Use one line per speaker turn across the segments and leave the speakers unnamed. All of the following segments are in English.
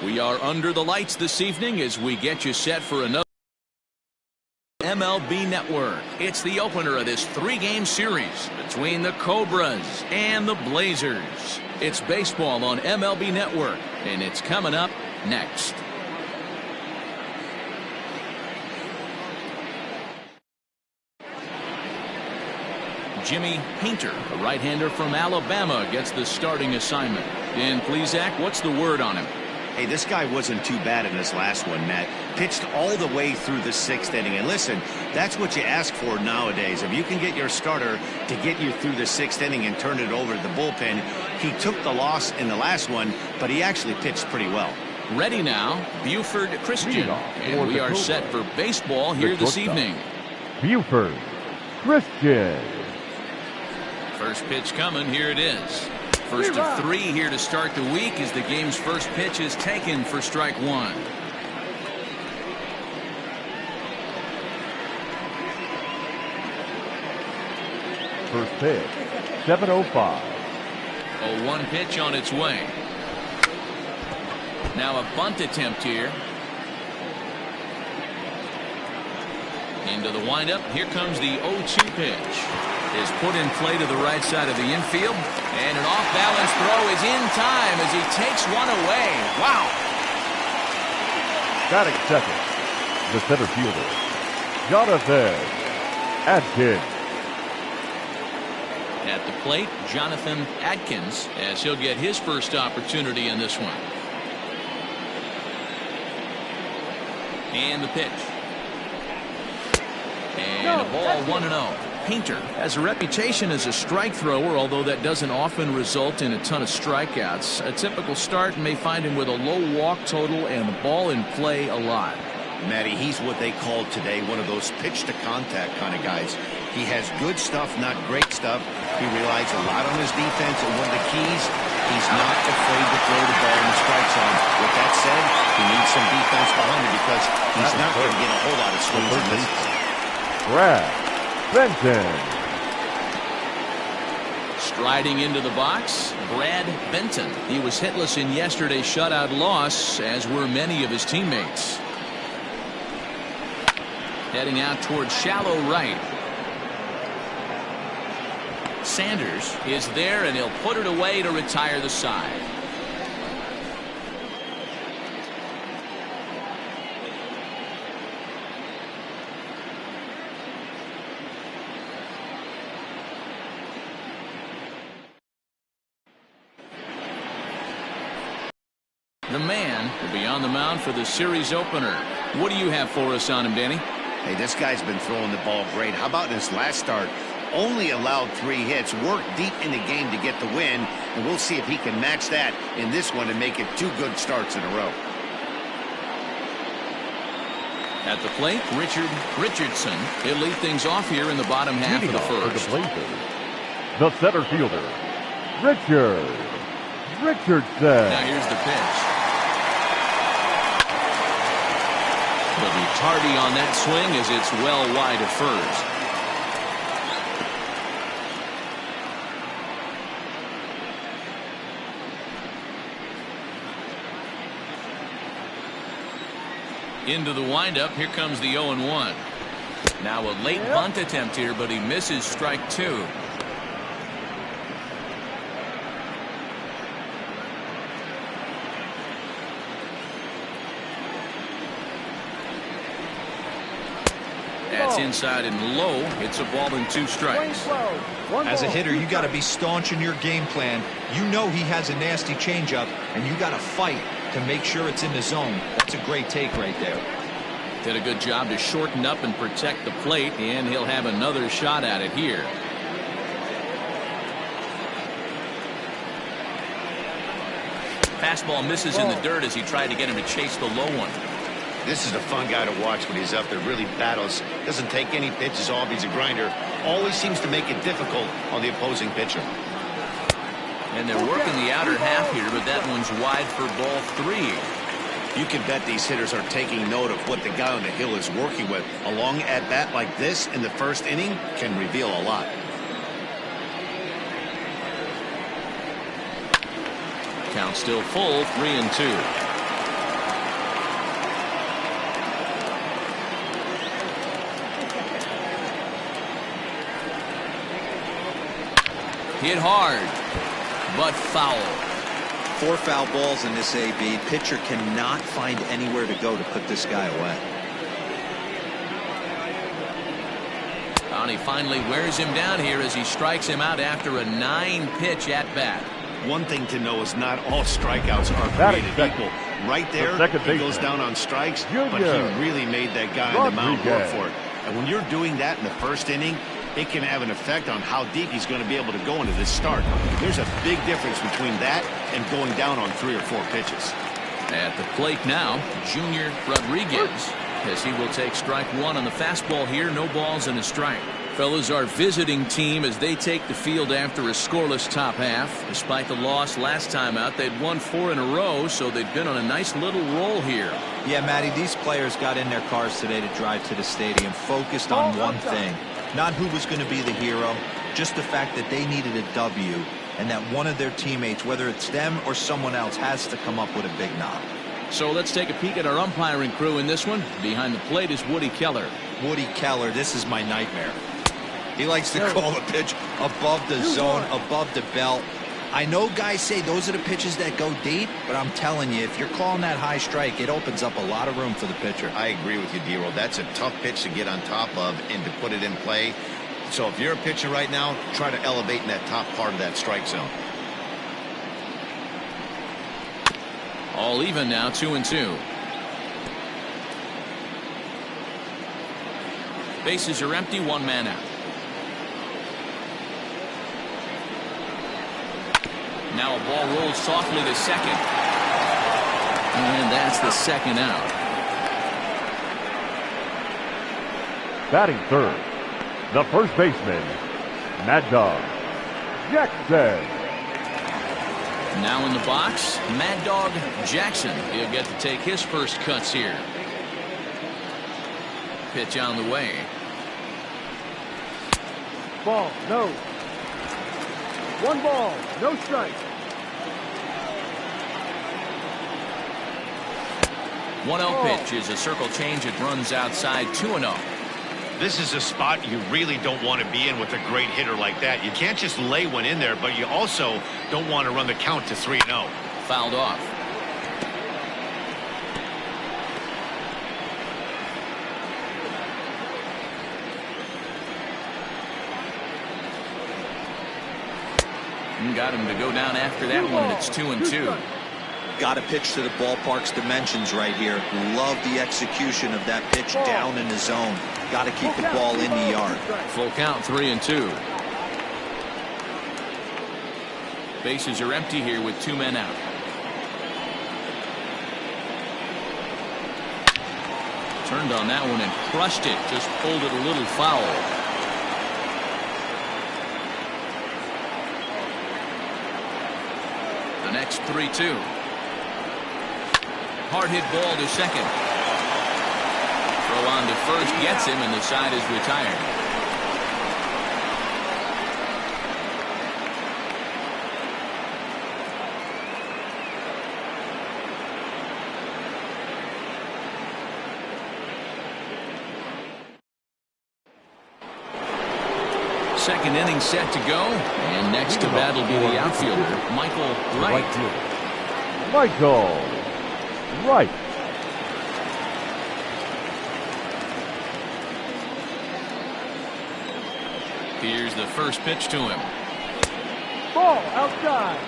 We are under the lights this evening as we get you set for another MLB Network. It's the opener of this three-game series between the Cobras and the Blazers. It's baseball on MLB Network, and it's coming up next. Jimmy Painter, a right-hander from Alabama, gets the starting assignment. And please, Zach, what's the word on him?
Hey, this guy wasn't too bad in his last one, Matt. Pitched all the way through the sixth inning. And listen, that's what you ask for nowadays. If you can get your starter to get you through the sixth inning and turn it over to the bullpen. He took the loss in the last one, but he actually pitched pretty well.
Ready now, Buford Christian. And we are set for baseball here this evening.
Buford Christian.
First pitch coming. Here it is. First of three here to start the week as the game's first pitch is taken for strike one.
First pitch, 7:05.
0-1 pitch on its way. Now a bunt attempt here. Into the windup. Here comes the 0-2 pitch. Is put in play to the right side of the infield. And an off-balance throw is in time as he takes one away. Wow.
Batting second, the center fielder, Jonathan Adkins.
At the plate, Jonathan Adkins, as he'll get his first opportunity in this one. And the pitch. And a ball 1-0. Painter has a reputation as a strike thrower, although that doesn't often result in a ton of strikeouts. A typical start may find him with a low walk total and the ball in play a lot.
Matty, he's what they call today one of those pitch to contact kind of guys. He has good stuff, not great stuff. He relies a lot on his defense, and one of the keys, he's not afraid to throw the ball in the strike zone. With that said, he needs some defense behind him because he's not going to get a whole lot of swings and misses.
Brad Benton.
Striding into the box, Brad Benton. He was hitless in yesterday's shutout loss, as were many of his teammates. Heading out towards shallow right. Sanders is there, and he'll put it away to retire the side. The man will be on the mound for the series opener. What do you have for us on him, Danny?
Hey, this guy's been throwing the ball great. How about in his last start? Only allowed 3 hits, worked deep in the game to get the win, and we'll see if he can match that in this one and make it 2 good starts in a row.
At the plate, Richardson. He'll lead things off here in the bottom half of the first.
For the Blazers, the center fielder, Richardson.
Now here's the pitch. He'll be tardy on that swing as it's well wide of first. Into the windup. Here comes the 0-1. Now a late bunt attempt here, but he misses strike 2. That's inside and low. It's a ball and 2 strikes.
As a hitter, you got to be staunch in your game plan. You know he has a nasty changeup, and you got to fight to make sure it's in the zone. That's a great take right there.
Did a good job to shorten up and protect the plate, and he'll have another shot at it here. Fastball misses in the dirt as he tried to get him to chase the low one.
This is a fun guy to watch when he's up there. Really battles. Doesn't take any pitches off. He's a grinder. Always seems to make it difficult on the opposing pitcher.
And they're working the outer half here, but that one's wide for ball 3.
You can bet these hitters are taking note of what the guy on the hill is working with. A long at-bat like this in the first inning can reveal a lot.
Count still full, 3-2. Hit hard, but foul.
4 foul balls in this AB. Pitcher cannot find anywhere to go to put this guy away.
And he finally wears him down here as he strikes him out after a 9-pitch at bat.
One thing to know is not all strikeouts are created equal. Right there, he goes down on strikes, but he really made that guy on the mound work for it. And when you're doing that in the first inning, it can have an effect on how deep he's going to be able to go into this start. There's a big difference between that and going down on 3 or 4 pitches.
At the plate now, Junior Rodriguez, as he will take strike 1 on the fastball here. No balls and a strike. Fellas, our visiting team as they take the field after a scoreless top half. Despite the loss last time out, they'd won 4 in a row, so they've been on a nice little roll here.
Yeah, Matty, these players got in their cars today to drive to the stadium, focused on one thing. Not who was going to be the hero, just the fact that they needed a W, and that one of their teammates, whether it's them or someone else, has to come up with a big knock.
So let's take a peek at our umpiring crew in this one. Behind the plate is Woody Keller.
Woody Keller, this is my nightmare. He likes to call a pitch above the zone, above the belt. I know guys say those are the pitches that go deep, but I'm telling you, if you're calling that high strike, it opens up a lot of room for the pitcher.
I agree with you, D-Roll. That's a tough pitch to get on top of and to put it in play. So if you're a pitcher right now, try to elevate in that top part of that strike zone.
All even now, 2-2. Bases are empty, 1 man out. Now a ball rolls softly to second. And that's the second out.
Batting third, the first baseman, Mad Dog Jackson.
Now in the box, Mad Dog Jackson. He'll get to take his first cuts here. Pitch on the way.
Ball, no. 1 ball, no strike.
1-0 pitch is a circle change. It runs outside 2-0.
This is a spot you really don't want to be in with a great hitter like that. You can't just lay one in there, but you also don't want to run the count to 3-0.
Fouled off. Got him to go down after that one. It's 2-2.
Got to pitch to the ballpark's dimensions right here. Love the execution of that pitch down in the zone. Got to keep the ball in the yard.
Full count, 3-2. Bases are empty here with 2 men out. Turned on that one and crushed it. Just pulled it a little foul. The next 3-2. Hard hit ball to second. Throw on to first gets him, and the side is retired. Second inning set to go, and next to bat will be the outfielder, Michael Wright.
Michael Wright.
Here's the first pitch to him.
Ball outside.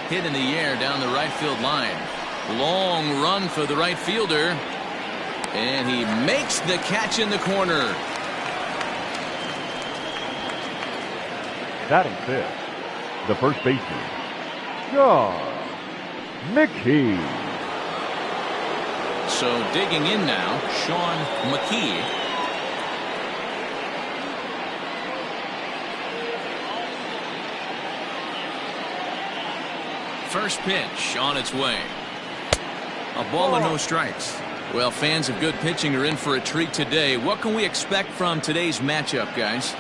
Hit in the air down the right field line. Long run for the right fielder. And he makes the catch in the corner.
Batting fifth, the first baseman, John McKee.
So digging in now, Sean McKee. First pitch on its way. A ball and no strikes. Well, fans of good pitching are in for a treat today. What can we expect from today's matchup, guys?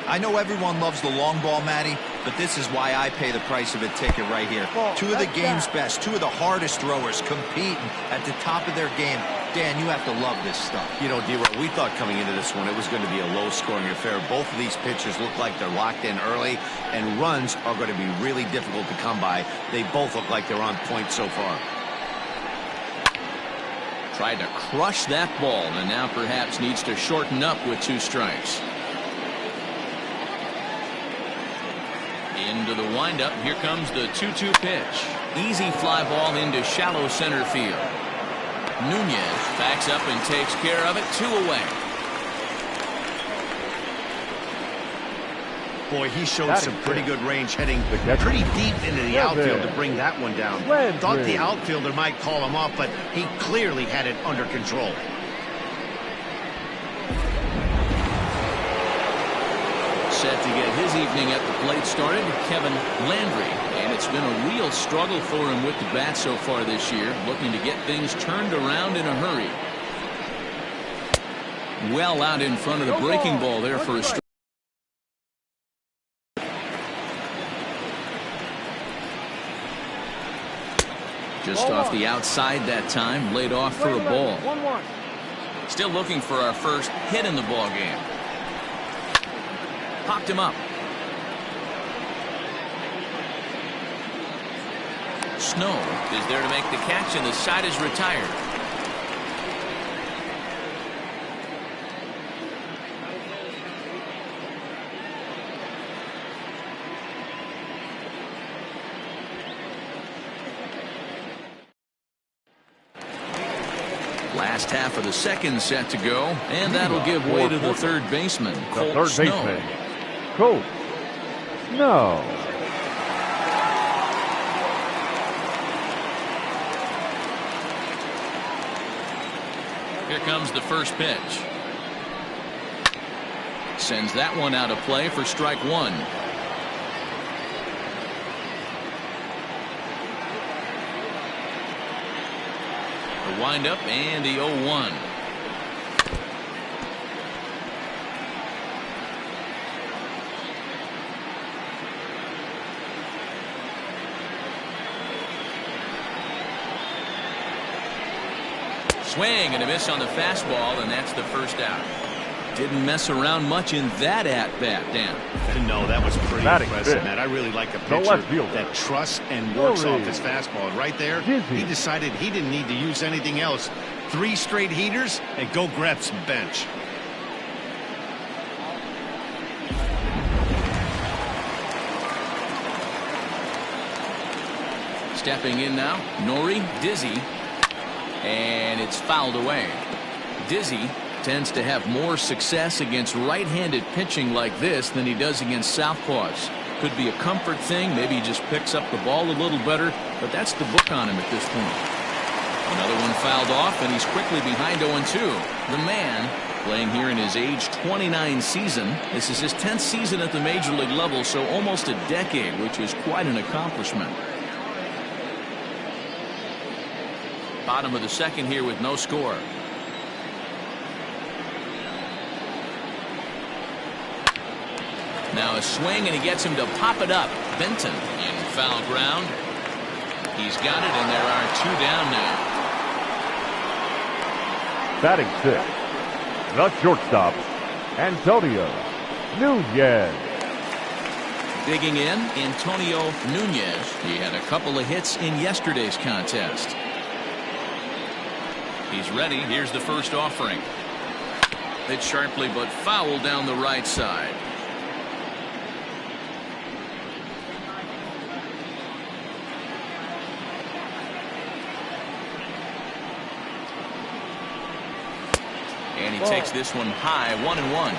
I know everyone loves the long ball, Matty, but this is why I pay the price of a ticket right here. Two of the game's best, two of the hardest throwers competing at the top of their game. Dan, you have to love this stuff.
You know, D-Roy, we thought coming into this one it was going to be a low-scoring affair. Both of these pitchers look like they're locked in early, and runs are going to be really difficult to come by. They both look like they're on point so far.
Tried to crush that ball, and now perhaps needs to shorten up with 2 strikes. Into the windup. Here comes the 2-2 pitch. Easy fly ball into shallow center field. Nunez backs up and takes care of it. 2 away.
Boy, he showed some pretty good range heading pretty deep into the outfield to bring that one down. Thought the outfielder might call him off, but he clearly had it under control.
Set to get his evening at the plate started, Kevin Landry. And it's been a real struggle for him with the bat so far this year, looking to get things turned around in a hurry. Well out in front of the breaking ball there for a strike. Just off the outside that time, laid off for a ball. Still looking for our first hit in the ball game. Popped him up. Snow is there to make the catch, and the side is retired. Last half of the second set to go, and that'll give way to the third baseman, Colt Snow.
Colt Snow.
Here comes the first pitch. Sends that one out of play for strike 1. The windup and the 0-1. Swing and a miss on the fastball, and that's the first out. Didn't mess around much in that at-bat, Dan.
No, that was pretty impressive, Matt. I really like a pitcher that trusts and works off his fastball. And right there, he decided he didn't need to use anything else. 3 straight heaters, and go grab some bench.
Stepping in now, Nori Dizzy. And it's fouled away. Dizzy tends to have more success against right-handed pitching like this than he does against southpaws. Could be a comfort thing. Maybe he just picks up the ball a little better, but that's the book on him at this point. Another one fouled off, and he's quickly behind 0-2. The man playing here in his age 29 season. This is his 10th season at the major league level, so almost a decade, which is quite an accomplishment. Bottom of the second here with no score. Now a swing, and he gets him to pop it up. Benton in foul ground. He's got it, and there are 2 down now.
Batting 6, the shortstop, Antonio Nunez.
Digging in, Antonio Nunez. He had a couple of hits in yesterday's contest. He's ready. Here's the first offering. Hit sharply, but foul down the right side. And he takes this one high, 1-1.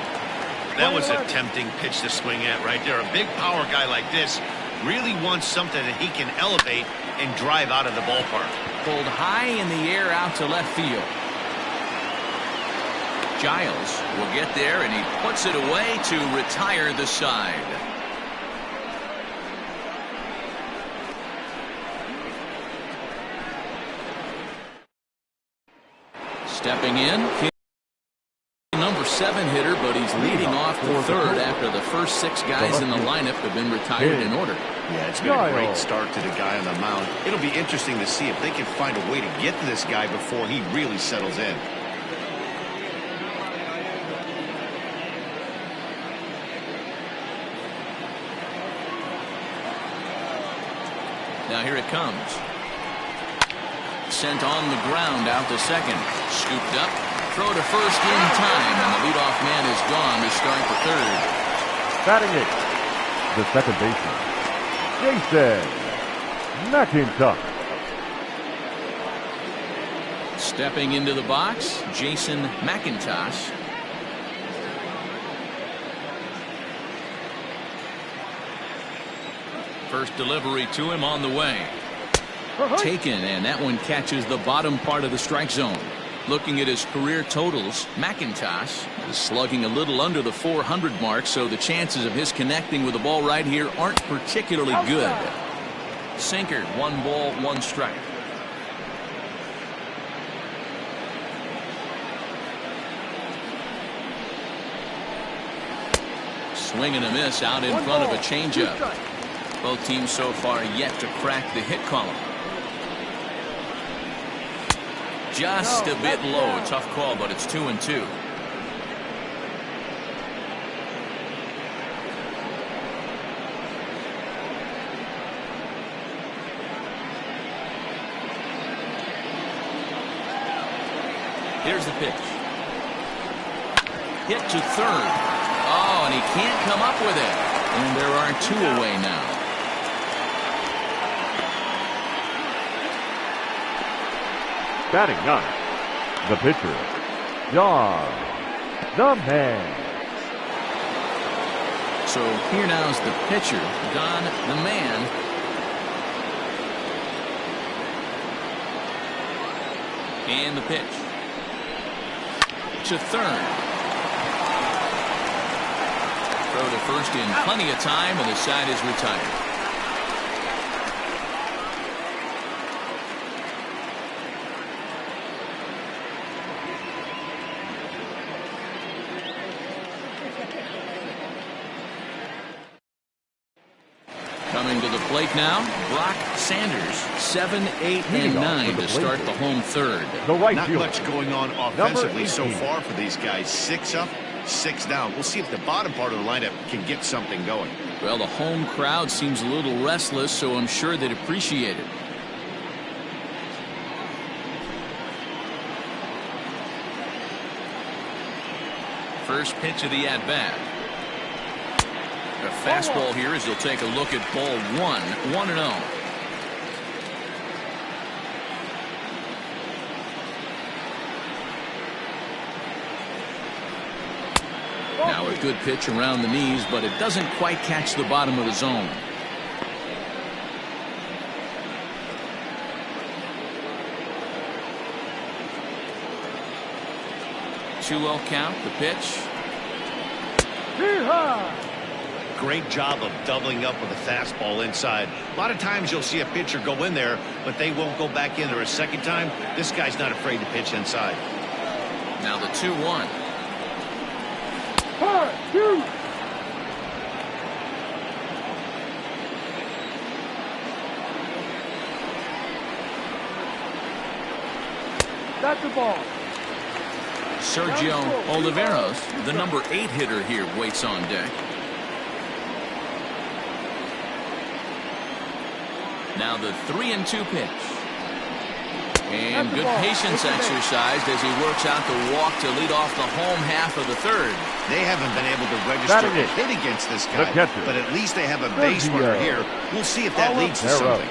That was a tempting pitch to swing at right there. A big power guy like this really wants something that he can elevate and drive out of the ballpark.
Pulled high in the air out to left field. Giles will get there, and he puts it away to retire the side. Stepping in, number 6. 7 hitter, but he's leading off the third after the first 6 guys in the lineup have been retired in order.
Yeah, it's been a great start to the guy on the mound. It'll be interesting to see if they can find a way to get to this guy before he really settles in.
Now here it comes. Sent on the ground out to second. Scooped up. Throw to first in time, and the leadoff man is gone to start the third.
Batting it, the second baseman, Jason McIntosh.
Stepping into the box, Jason McIntosh. First delivery to him on the way. Taken, and that one catches the bottom part of the strike zone. Looking at his career totals, McIntosh is slugging a little under the 400 mark, so the chances of his connecting with the ball right here aren't particularly good. Sinker, 1 ball, 1 strike. Swing and a miss out in front of a changeup. Both teams so far yet to crack the hit column. Just a bit low. Tough call, but it's 2-2. Here's the pitch. Hit to third. Oh, and he can't come up with it. And there are 2 away now.
Batting 9, the pitcher, John the Man.
So here now is the pitcher, Don the Man. And the pitch. To third. Throw to first in plenty of time, and the side is retired. Coming to the plate now, Brock Sanders, 7, 8, and 9 to start the home third.
Not much going on offensively so far for these guys. 6 up, 6 down. We'll see if the bottom part of the lineup can get something going.
Well, the home crowd seems a little restless, so I'm sure they'd appreciate it. First pitch of the at-bat. A fastball here as he'll take a look at ball 1, 1-0. Now a good pitch around the knees, but it doesn't quite catch the bottom of the zone. 2-0 count, the pitch.
Great job of doubling up with a fastball inside. A lot of times you'll see a pitcher go in there, but they won't go back in there a second time. This guy's not afraid to pitch inside.
Now the 2-1.
That's the ball.
Sergio Oliveros, the number 8 hitter here, waits on deck. Now the 3-2 pitch. And good patience exercised as he works out the walk to lead off the home half of the third.
They haven't been able to register a hit against this guy, but at least they have a base runner here. We'll see if that leads to something.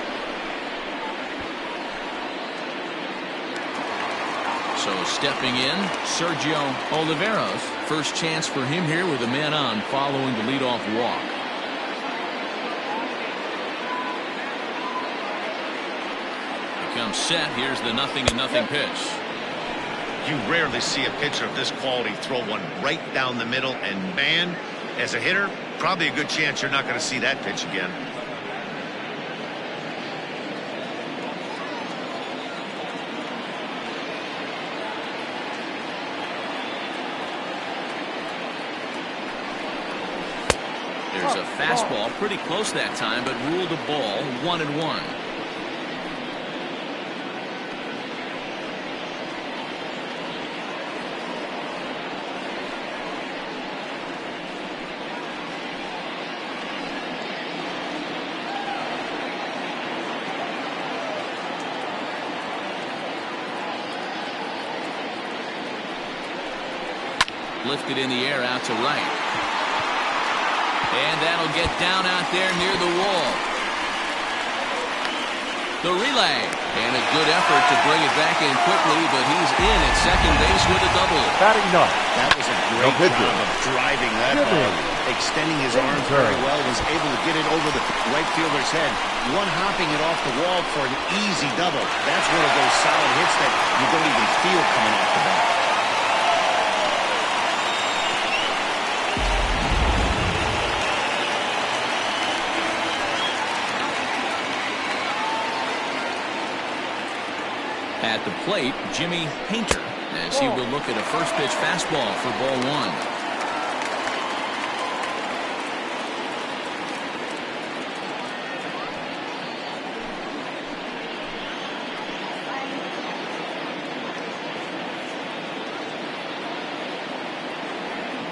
So stepping in, Sergio Oliveros. First chance for him here with a man on following the leadoff walk. Comes set. Here's the 0-0 pitch.
You rarely see a pitcher of this quality throw one right down the middle, and man, as a hitter, probably a good chance you're not going to see that pitch again.
a fastball pretty close that time, but ruled a ball 1-1. Lifted in the air out to right. And that'll get down out there near the wall. The relay. And a good effort to bring it back in quickly, but he's in at second base with a double.
Batting ninth.
That was a great job of driving that ball. Extending his arms very well. Was able to get it over the right fielder's head. One hopping it off the wall for an easy double. That's one of those solid hits that you don't even feel coming off the bat.
At the plate, Jimmy Painter, as he will look at a first pitch fastball for ball one.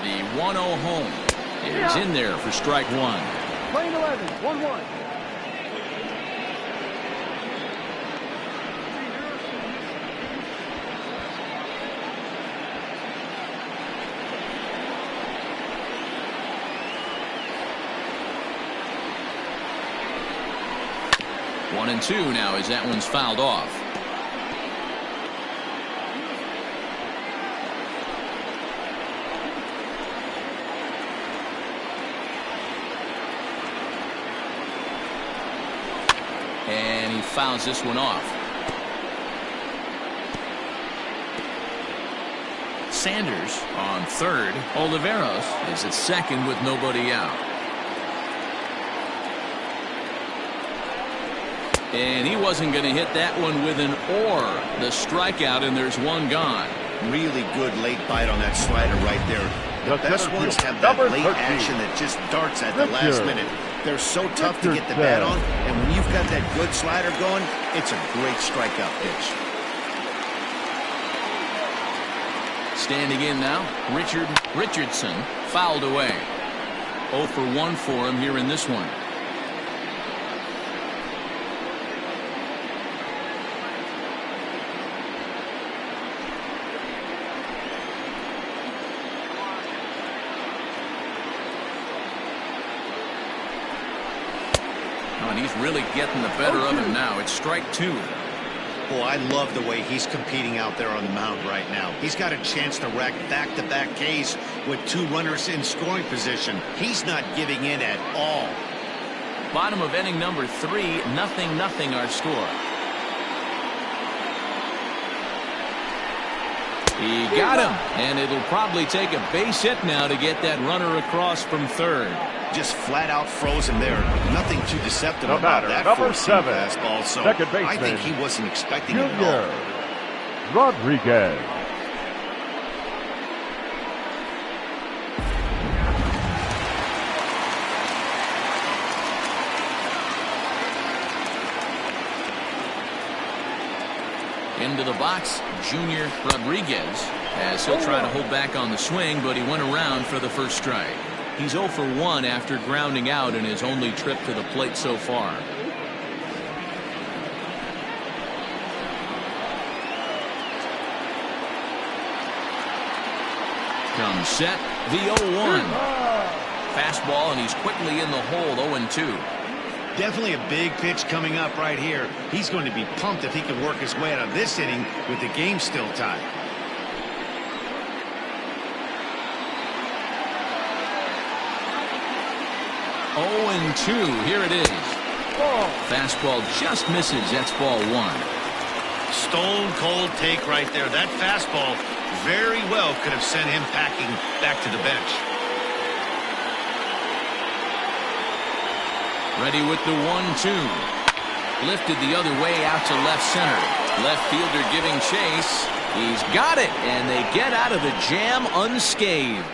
The 1-0 home is in there for strike one.
Lane 11, 1-1.
One and two now as that one's fouled off. And he fouls this one off. Sanders on third. Oliveros is at second with nobody out. And he wasn't going to hit that one with an or. The strikeout, and there's one gone.
Really good late bite on that slider right there. The best ones have that late action that just darts at the last minute. They're so tough to get the bat on, and when you've got that good slider going, it's a great strikeout pitch.
Standing in now, Richardson fouled away. 0 for 1 for him here in this one. And he's really getting the better of him now. It's strike two.
Oh, I love the way he's competing out there on the mound right now. He's got a chance to rack back-to-back Ks with two runners in scoring position. He's not giving in at all.
Bottom of inning number 3, 0-0 our score. He got him, and it'll probably take a base hit now to get that runner across from third.
Just flat out frozen there. Nothing too deceptive about that four-seam fastball. So I think he wasn't expecting it at all.
Rodriguez.
Into the box, Junior Rodriguez, as he'll try to hold back on the swing, but he went around for the first strike. He's 0 for 1 after grounding out in his only trip to the plate so far. Comes set, the 0-1. Fastball, and he's quickly in the hole, 0-2.
Definitely a big pitch coming up right here. He's going to be pumped if he can work his way out of this inning with the game still tied.
Oh, 2. Here it is. Fastball just misses. That's ball one.
Stone cold take right there. That fastball very well could have sent him packing back to the bench.
Ready with the 1-2. Lifted the other way out to left center. Left fielder giving chase. He's got it, and they get out of the jam unscathed.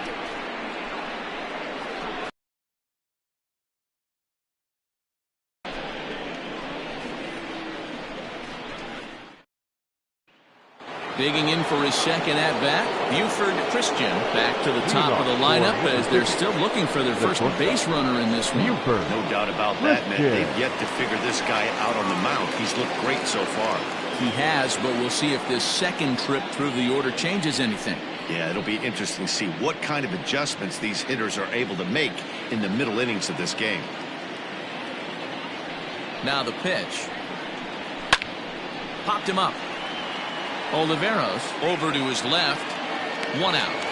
Digging in for his second at-bat, Buford Christian back to the top of the lineup as they're still looking for their first base runner in this one.
No doubt about that, man. They've yet to figure this guy out on the mound. He's looked great so far.
He has, but we'll see if this second trip through the order changes anything.
Yeah, it'll be interesting to see what kind of adjustments these hitters are able to make in the middle innings of this game.
Now the pitch. Popped him up. Oliveros over to his left. 1 out.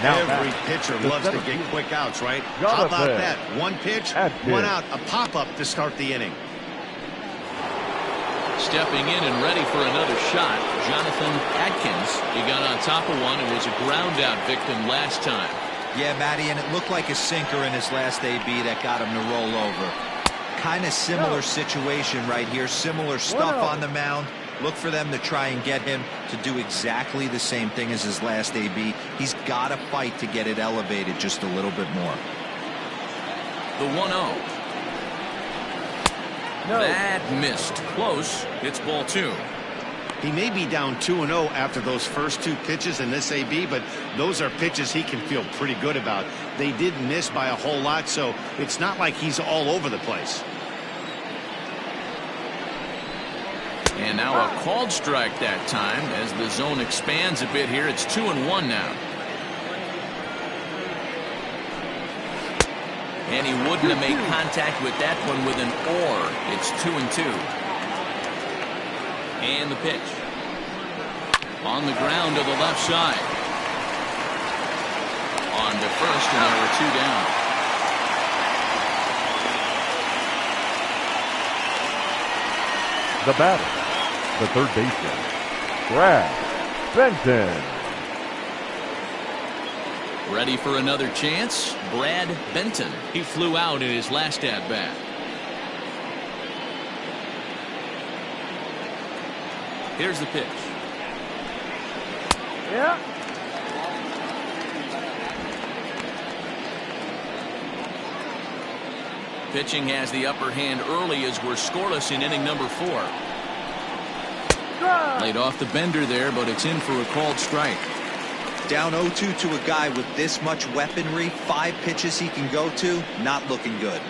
Now every pitcher loves to get quick outs, right? How about that? One pitch, 1 out, a pop-up to start the inning.
Stepping in and ready for another shot, Jonathan Adkins. He got on top of one and was a ground-out victim last time.
Yeah, Matty, and it looked like a sinker in his last AB that got him to roll over. Kind of similar situation right here. Similar stuff on the mound. Look for them to try and get him to do exactly the same thing as his last AB. He's got to fight to get it elevated just a little bit more.
The 1-0. That missed. Close. It's ball 2.
He may be down 2-0 after those first 2 pitches in this AB, but those are pitches he can feel pretty good about. They did miss by a whole lot, so it's not like he's all over the place.
And now a called strike that time as the zone expands a bit here. It's 2-1 now. And he wouldn't have made contact with that one with an or. It's 2-2. And the pitch. On the ground to the left side. On to first, and there were 2 down.
The batter, the third baseman, Brad Benton.
Ready for another chance? Brad Benton. He flew out in his last at-bat. Here's the pitch.
Yeah.
Pitching has the upper hand early as we're scoreless in inning number 4. Laid off the bender there, but it's in for a called strike.
Down 0-2 to a guy with this much weaponry, 5 pitches he can go to, not looking good.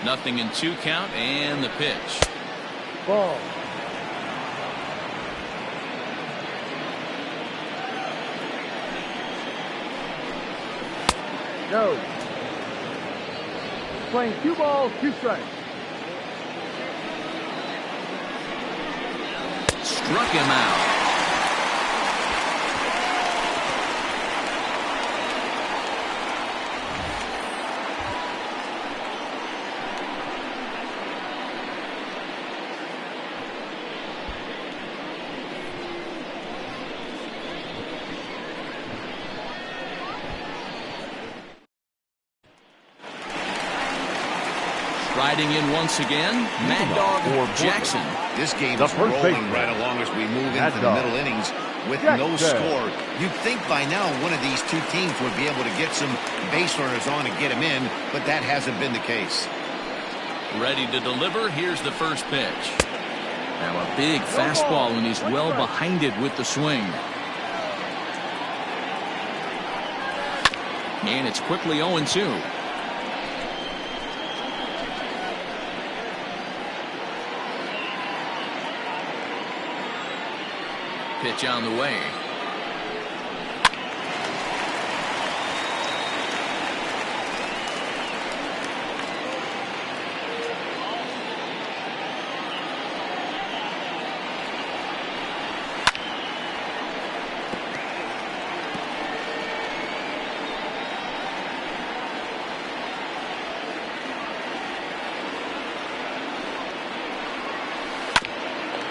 Nothing in 2 count, and the pitch.
Ball. Go. Playing 2 balls, 2 strikes.
Struck him out. Riding in once again, Mad Dog Jackson.
This game is rolling right along as we move into the middle innings with no score. You'd think by now one of these 2 teams would be able to get some base runners on and get them in, but that hasn't been the case.
Ready to deliver. Here's the first pitch. Now a big fastball, and he's well behind it with the swing. And it's quickly 0-2. Pitch on the way.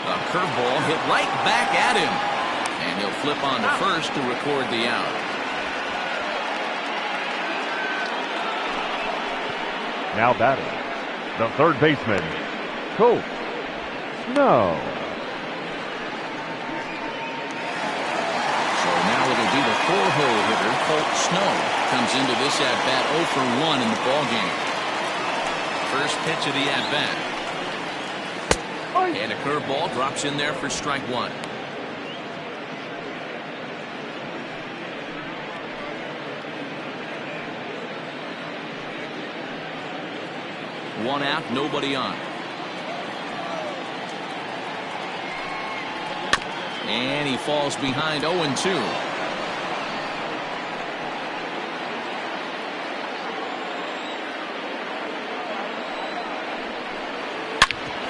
A curveball hit right back at him. And he'll flip on to first to record the out.
Now batting, the third baseman, Colt Snow.
So now it'll be the 4-hole hitter, Colt Snow, comes into this at-bat 0 for 1 in the ballgame. First pitch of the at-bat. And a curveball drops in there for strike one. One out, nobody on. And he falls behind 0-2.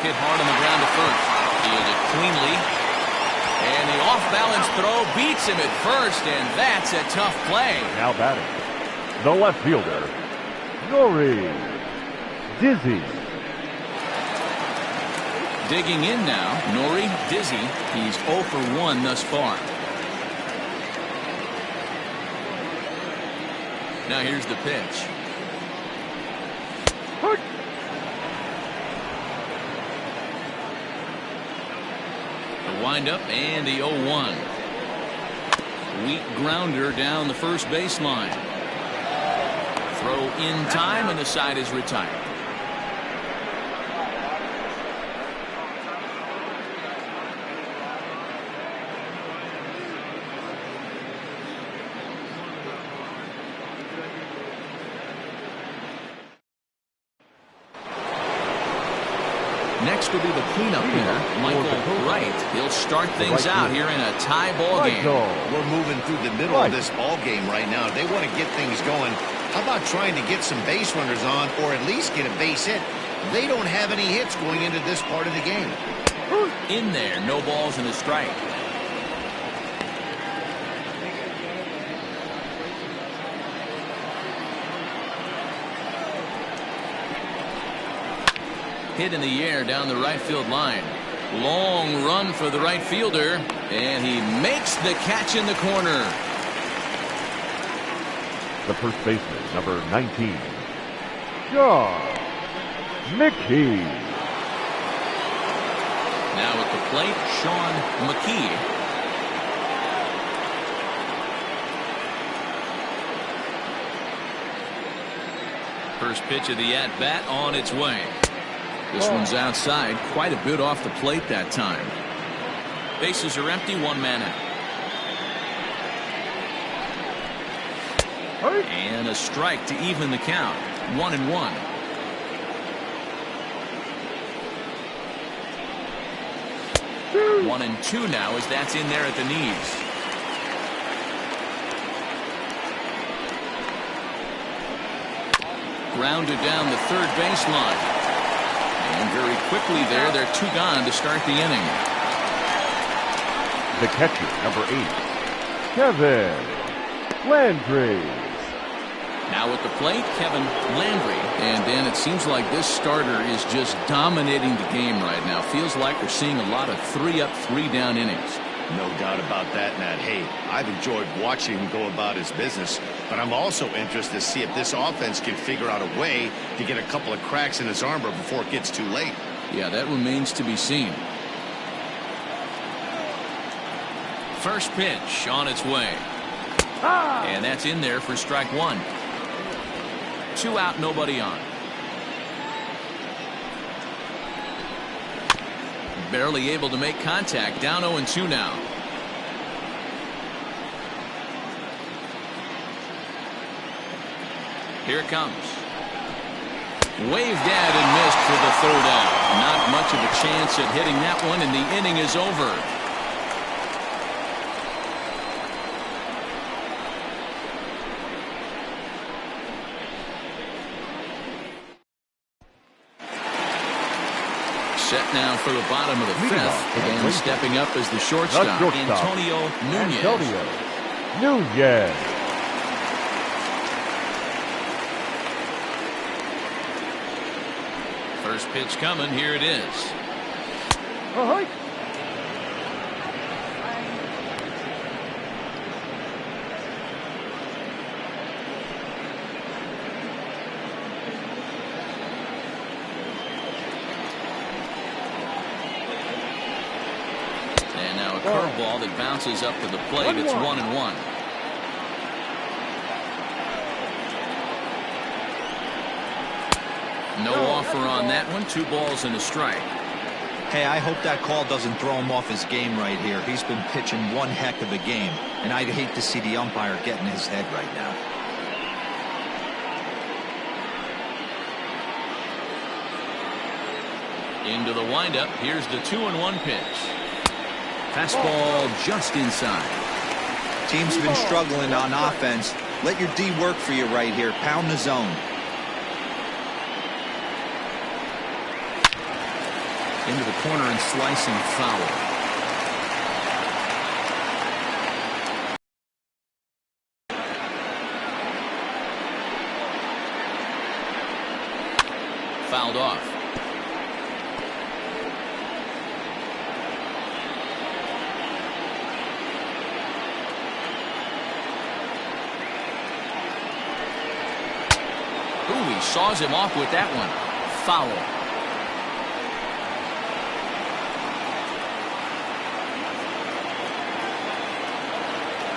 Hit hard on the ground to first. Fielded cleanly. And the off-balance throw beats him at first, and that's a tough play.
Now batting, the left fielder, Nori Dizzy.
Digging in now, Nori Dizzy. He's 0 for 1 thus far. Now here's the pitch. Wind up and the 0-1. Weak grounder down the first baseline. Throw in time and the side is retired. Next will be the cleanup hitter, Michael Wright. He'll start things out here in a tie ball game.
We're moving through the middle of this ball game right now. They want to get things going. How about trying to get some base runners on, or at least get a base hit? They don't have any hits going into this part of the game.
In there, no balls and a strike. Hit in the air down the right field line. Long run for the right fielder, and he makes the catch in the corner.
The first baseman, number 19, John McKee.
Now at the plate, Sean McKee. First pitch of the at-bat on its way. This one's outside, quite a bit off the plate that time. Bases are empty, one man out. And a strike to even the count. 1-1. One and two now as that's in there at the knees. Grounded down the third baseline. And very quickly there, they're two gone to start the inning.
The catcher, number 8, Kevin Landry.
Now at the plate, Kevin Landry. And Dan, it seems like this starter is just dominating the game right now. Feels like we're seeing a lot of 3-up, 3-down innings.
No doubt about that, Matt. Hey, I've enjoyed watching him go about his business, but I'm also interested to see if this offense can figure out a way to get a couple of cracks in his armor before it gets too late.
Yeah, that remains to be seen. First pitch on its way. And that's in there for strike one. 2 out, nobody on. Barely able to make contact. Down 0-2 now. Here it comes. Waved at and missed for the third out. Not much of a chance at hitting that one, and the inning is over. Set now for the bottom of the fifth, and stepping up as the shortstop, Antonio
Nunez.
First pitch coming, here it is. Curveball that bounces up to the plate. It's 1-1. No offer on that one. 2 balls and a strike.
Hey, I hope that call doesn't throw him off his game right here. He's been pitching one heck of a game, and I'd hate to see the umpire get in his head right now.
Into the windup. Here's the 2-1 pitch. Fastball just inside.
Team's been struggling on offense. Let your D work for you right here. Pound the zone.
Into the corner and slicing foul. Fouled off. Ooh, he saws him off with that one. Foul.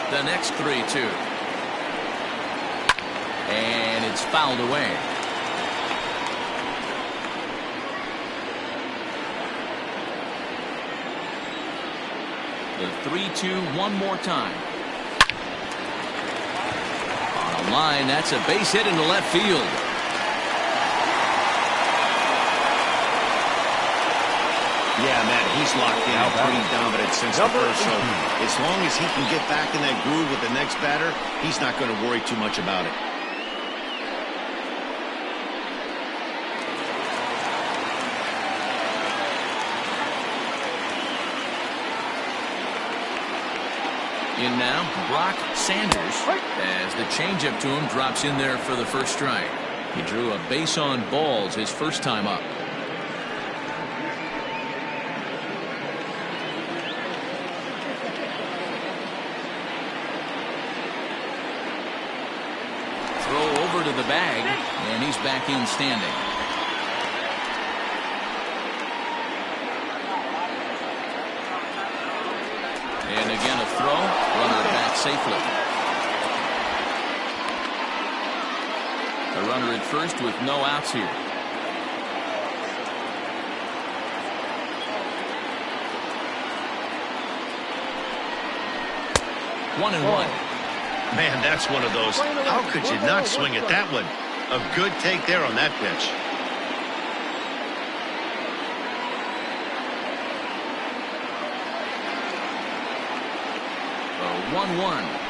The next 3-2. And it's fouled away. The 3-2 one more time. On a line, that's a base hit into left field.
Yeah, Matt, he's locked in pretty dominant since the first. So as long as he can get back in that groove with the next batter, he's not going to worry too much about it.
In now, Brock Sanders, as the changeup to him drops in there for the first strike. He drew a base on balls his first time up. To the bag, and he's back in standing. And again a throw, runner back safely. A runner at first with no outs here. One and one.
Man, that's one of those. How could you not swing at that one? A good take there on that pitch.
1-1.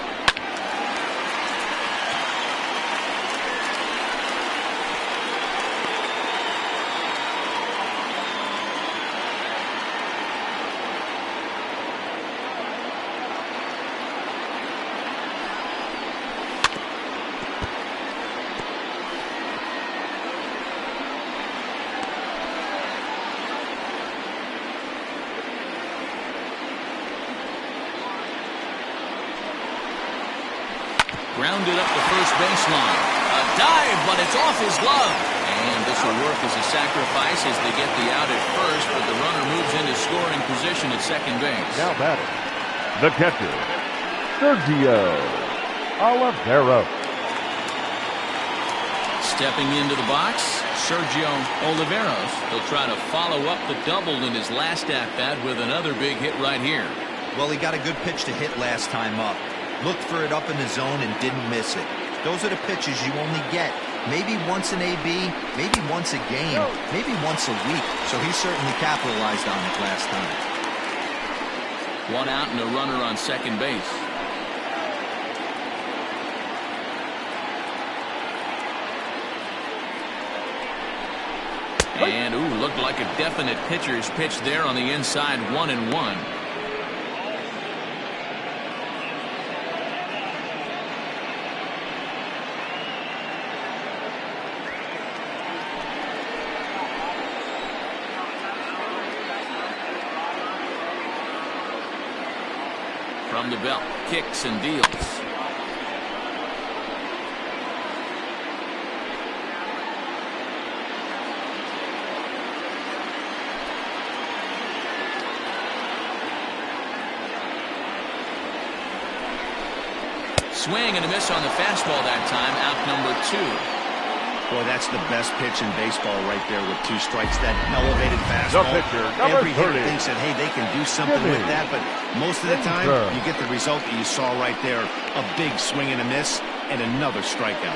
Grounded up the first baseline. A dive, but it's off his glove. And this will work as a sacrifice as they get the out at first, but the runner moves into scoring position at second base.
Now batting, the catcher, Sergio Oliveira.
Stepping into the box, Sergio Oliveros. He'll try to follow up the double in his last at-bat with another big hit right here.
Well, he got a good pitch to hit last time up. Looked for it up in the zone and didn't miss it. Those are the pitches you only get maybe once an AB, maybe once a game, maybe once a week. So he certainly capitalized on it last time.
One out and a runner on second base. And, ooh, looked like a definite pitcher's pitch there on the inside, 1-1. From the belt, kicks and deals. Swing and a miss on the fastball that time, out number 2.
Boy, that's the best pitch in baseball right there with 2 strikes. That elevated fastball.
The pitcher, number
Every hitter
30.
thinks that, hey, they can do something with that, but most of the time, you get the result that you saw right there. A big swing and a miss, and another strikeout.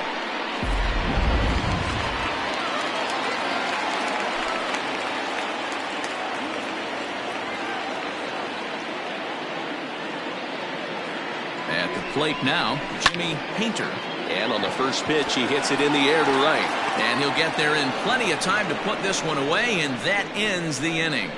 At the plate now, Jimmy Painter. And on the first pitch, he hits it in the air to right. And he'll get there in plenty of time to put this one away, and that ends the inning.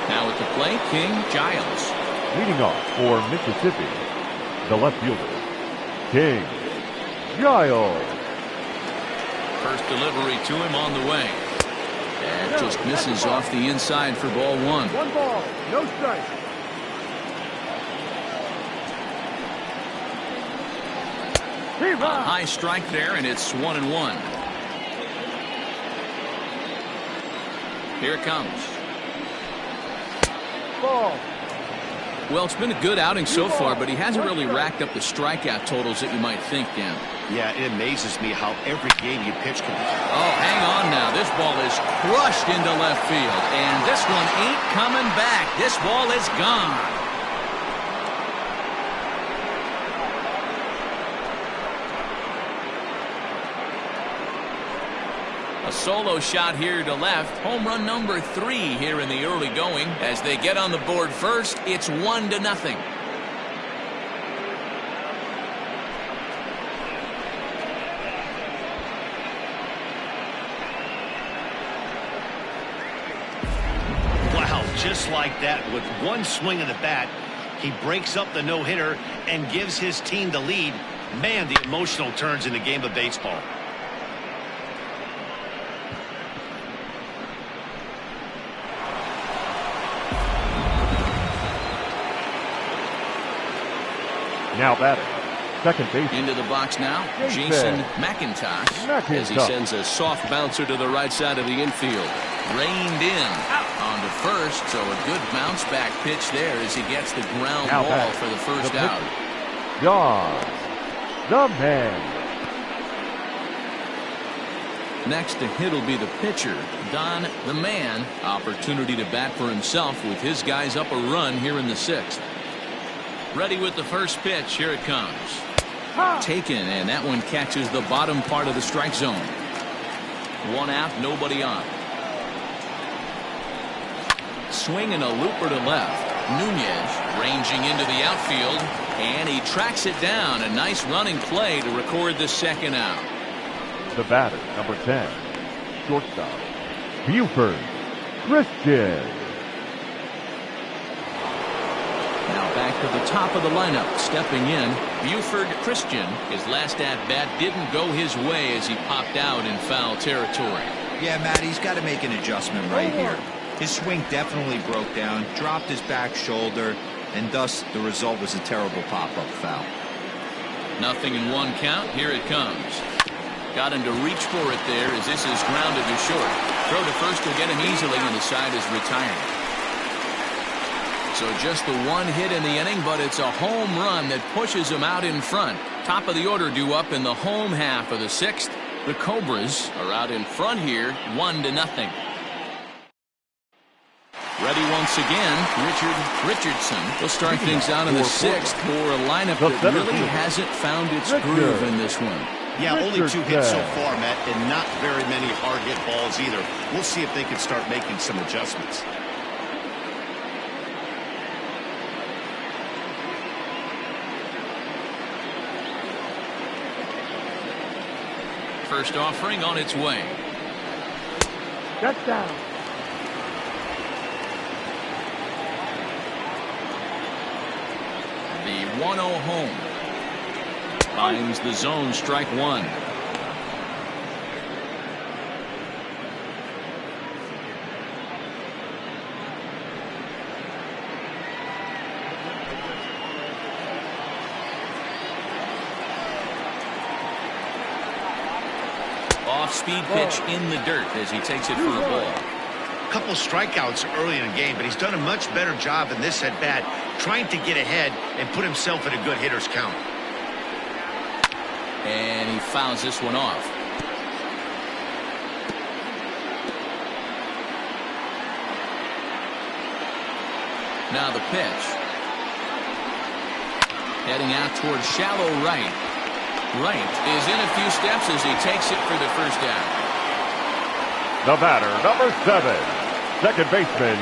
Now at the plate, King Giles.
Leading off for Mississippi, the left fielder, King Giles.
First delivery to him on the way. And just misses off the inside for ball 1.
1 ball, no strike.
A high strike there, and it's 1-1. Here it comes.
Ball.
Well, it's been a good outing so far, but he hasn't really racked up the strikeout totals that you might think, Dan.
Yeah, it amazes me how every game you pitch can be.
Oh, hang on now. This ball is crushed into left field, and this one ain't coming back. This ball is gone. A solo shot here to left. Home run number 3 here in the early going. As they get on the board first, it's 1-0.
Wow, just like that, with one swing of the bat, he breaks up the no-hitter and gives his team the lead. Man, the emotional turns in the game of baseball.
Now batting, second base.
Into the box now, Jason McIntosh. As he sends a soft bouncer to the right side of the infield. Reined in on to first, so a good bounce back pitch there as he gets the ground
Now
ball for the first out.
John, the man.
Next to hit will be the pitcher, Don the Man. Opportunity to bat for himself with his guys up a run here in the 6th. Ready with the first pitch. Here it comes. Taken, and that one catches the bottom part of the strike zone. 1 out, nobody on. Swing and a looper to left. Nunez ranging into the outfield, and he tracks it down. A nice running play to record the 2nd out.
The batter, number 10, shortstop, Buford Christian.
Now back to the top of the lineup, stepping in, Buford Christian. His last at-bat didn't go his way as he popped out in foul territory.
Yeah, Matt, he's got to make an adjustment right here. His swing definitely broke down, dropped his back shoulder, and thus the result was a terrible pop-up foul.
0-1 count. Here it comes. Got him to reach for it there as this is grounded to short. Throw to first will get him easily, and the side is retired. So just the 1 hit in the inning, but it's a home run that pushes him out in front. Top of the order due up in the home half of the 6th. The Cobras are out in front here, 1-0. Ready once again, Richardson will start things out in the 6th for a lineup that really hasn't found its groove in this one.
Yeah, only 2 hits so far, Matt, and not very many hard hit balls either. We'll see if they can start making some adjustments.
First offering on its way.
Shut down.
The 1-0 home. Finds the zone, strike 1. Off-speed pitch in the dirt as he takes it for a ball.
couple strikeouts early in the game, but he's done a much better job in this at-bat trying to get ahead and put himself in a good hitter's count.
And he fouls this one off. Now the pitch. Heading out towards shallow right. Right is in a few steps as he takes it for the first down.
The batter, number 7, second baseman,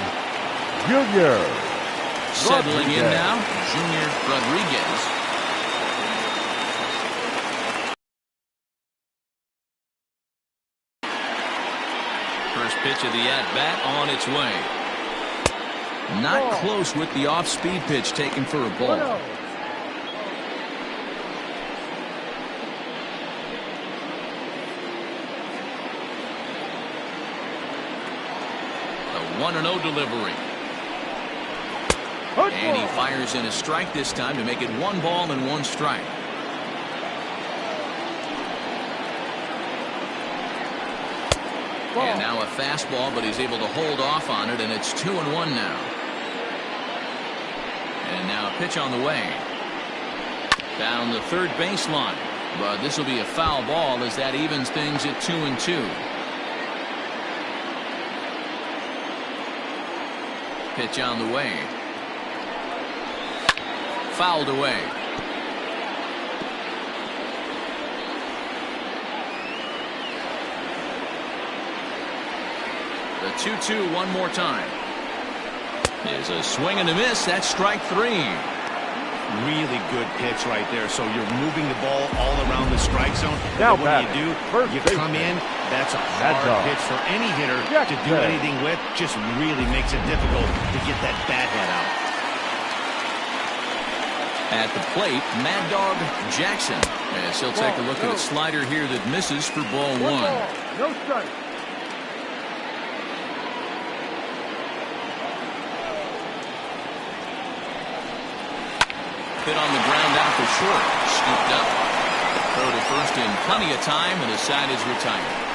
Junior
Settling in
Rodriguez.
now, Junior Rodriguez. First pitch of the at-bat on its way. Not close with the off-speed pitch taken for a ball.
1-0.
The 1-0 delivery. And he fires in a strike this time to make it 1 ball and 1 strike. And now a fastball, but he's able to hold off on it, and it's 2-1 now. And now a pitch on the way. Down the third baseline. But this will be a foul ball as that evens things at 2-2. Pitch on the way. Fouled away. The 2-2 one more time. There's a swing and a miss. That's strike 3.
Really good pitch right there. So you're moving the ball all around the strike zone.
Now
What do you do?
first
You
baseman.
come in. That's a hard pitch for any hitter to do anything with. Just really makes it difficult to get that bat head out.
At the plate, Mad Dog Jackson. As he'll take a look at a slider here that misses for ball 1.
No strike.
Hit on the ground out for short. Scooped up. Throw to first in plenty of time, and the side is retired.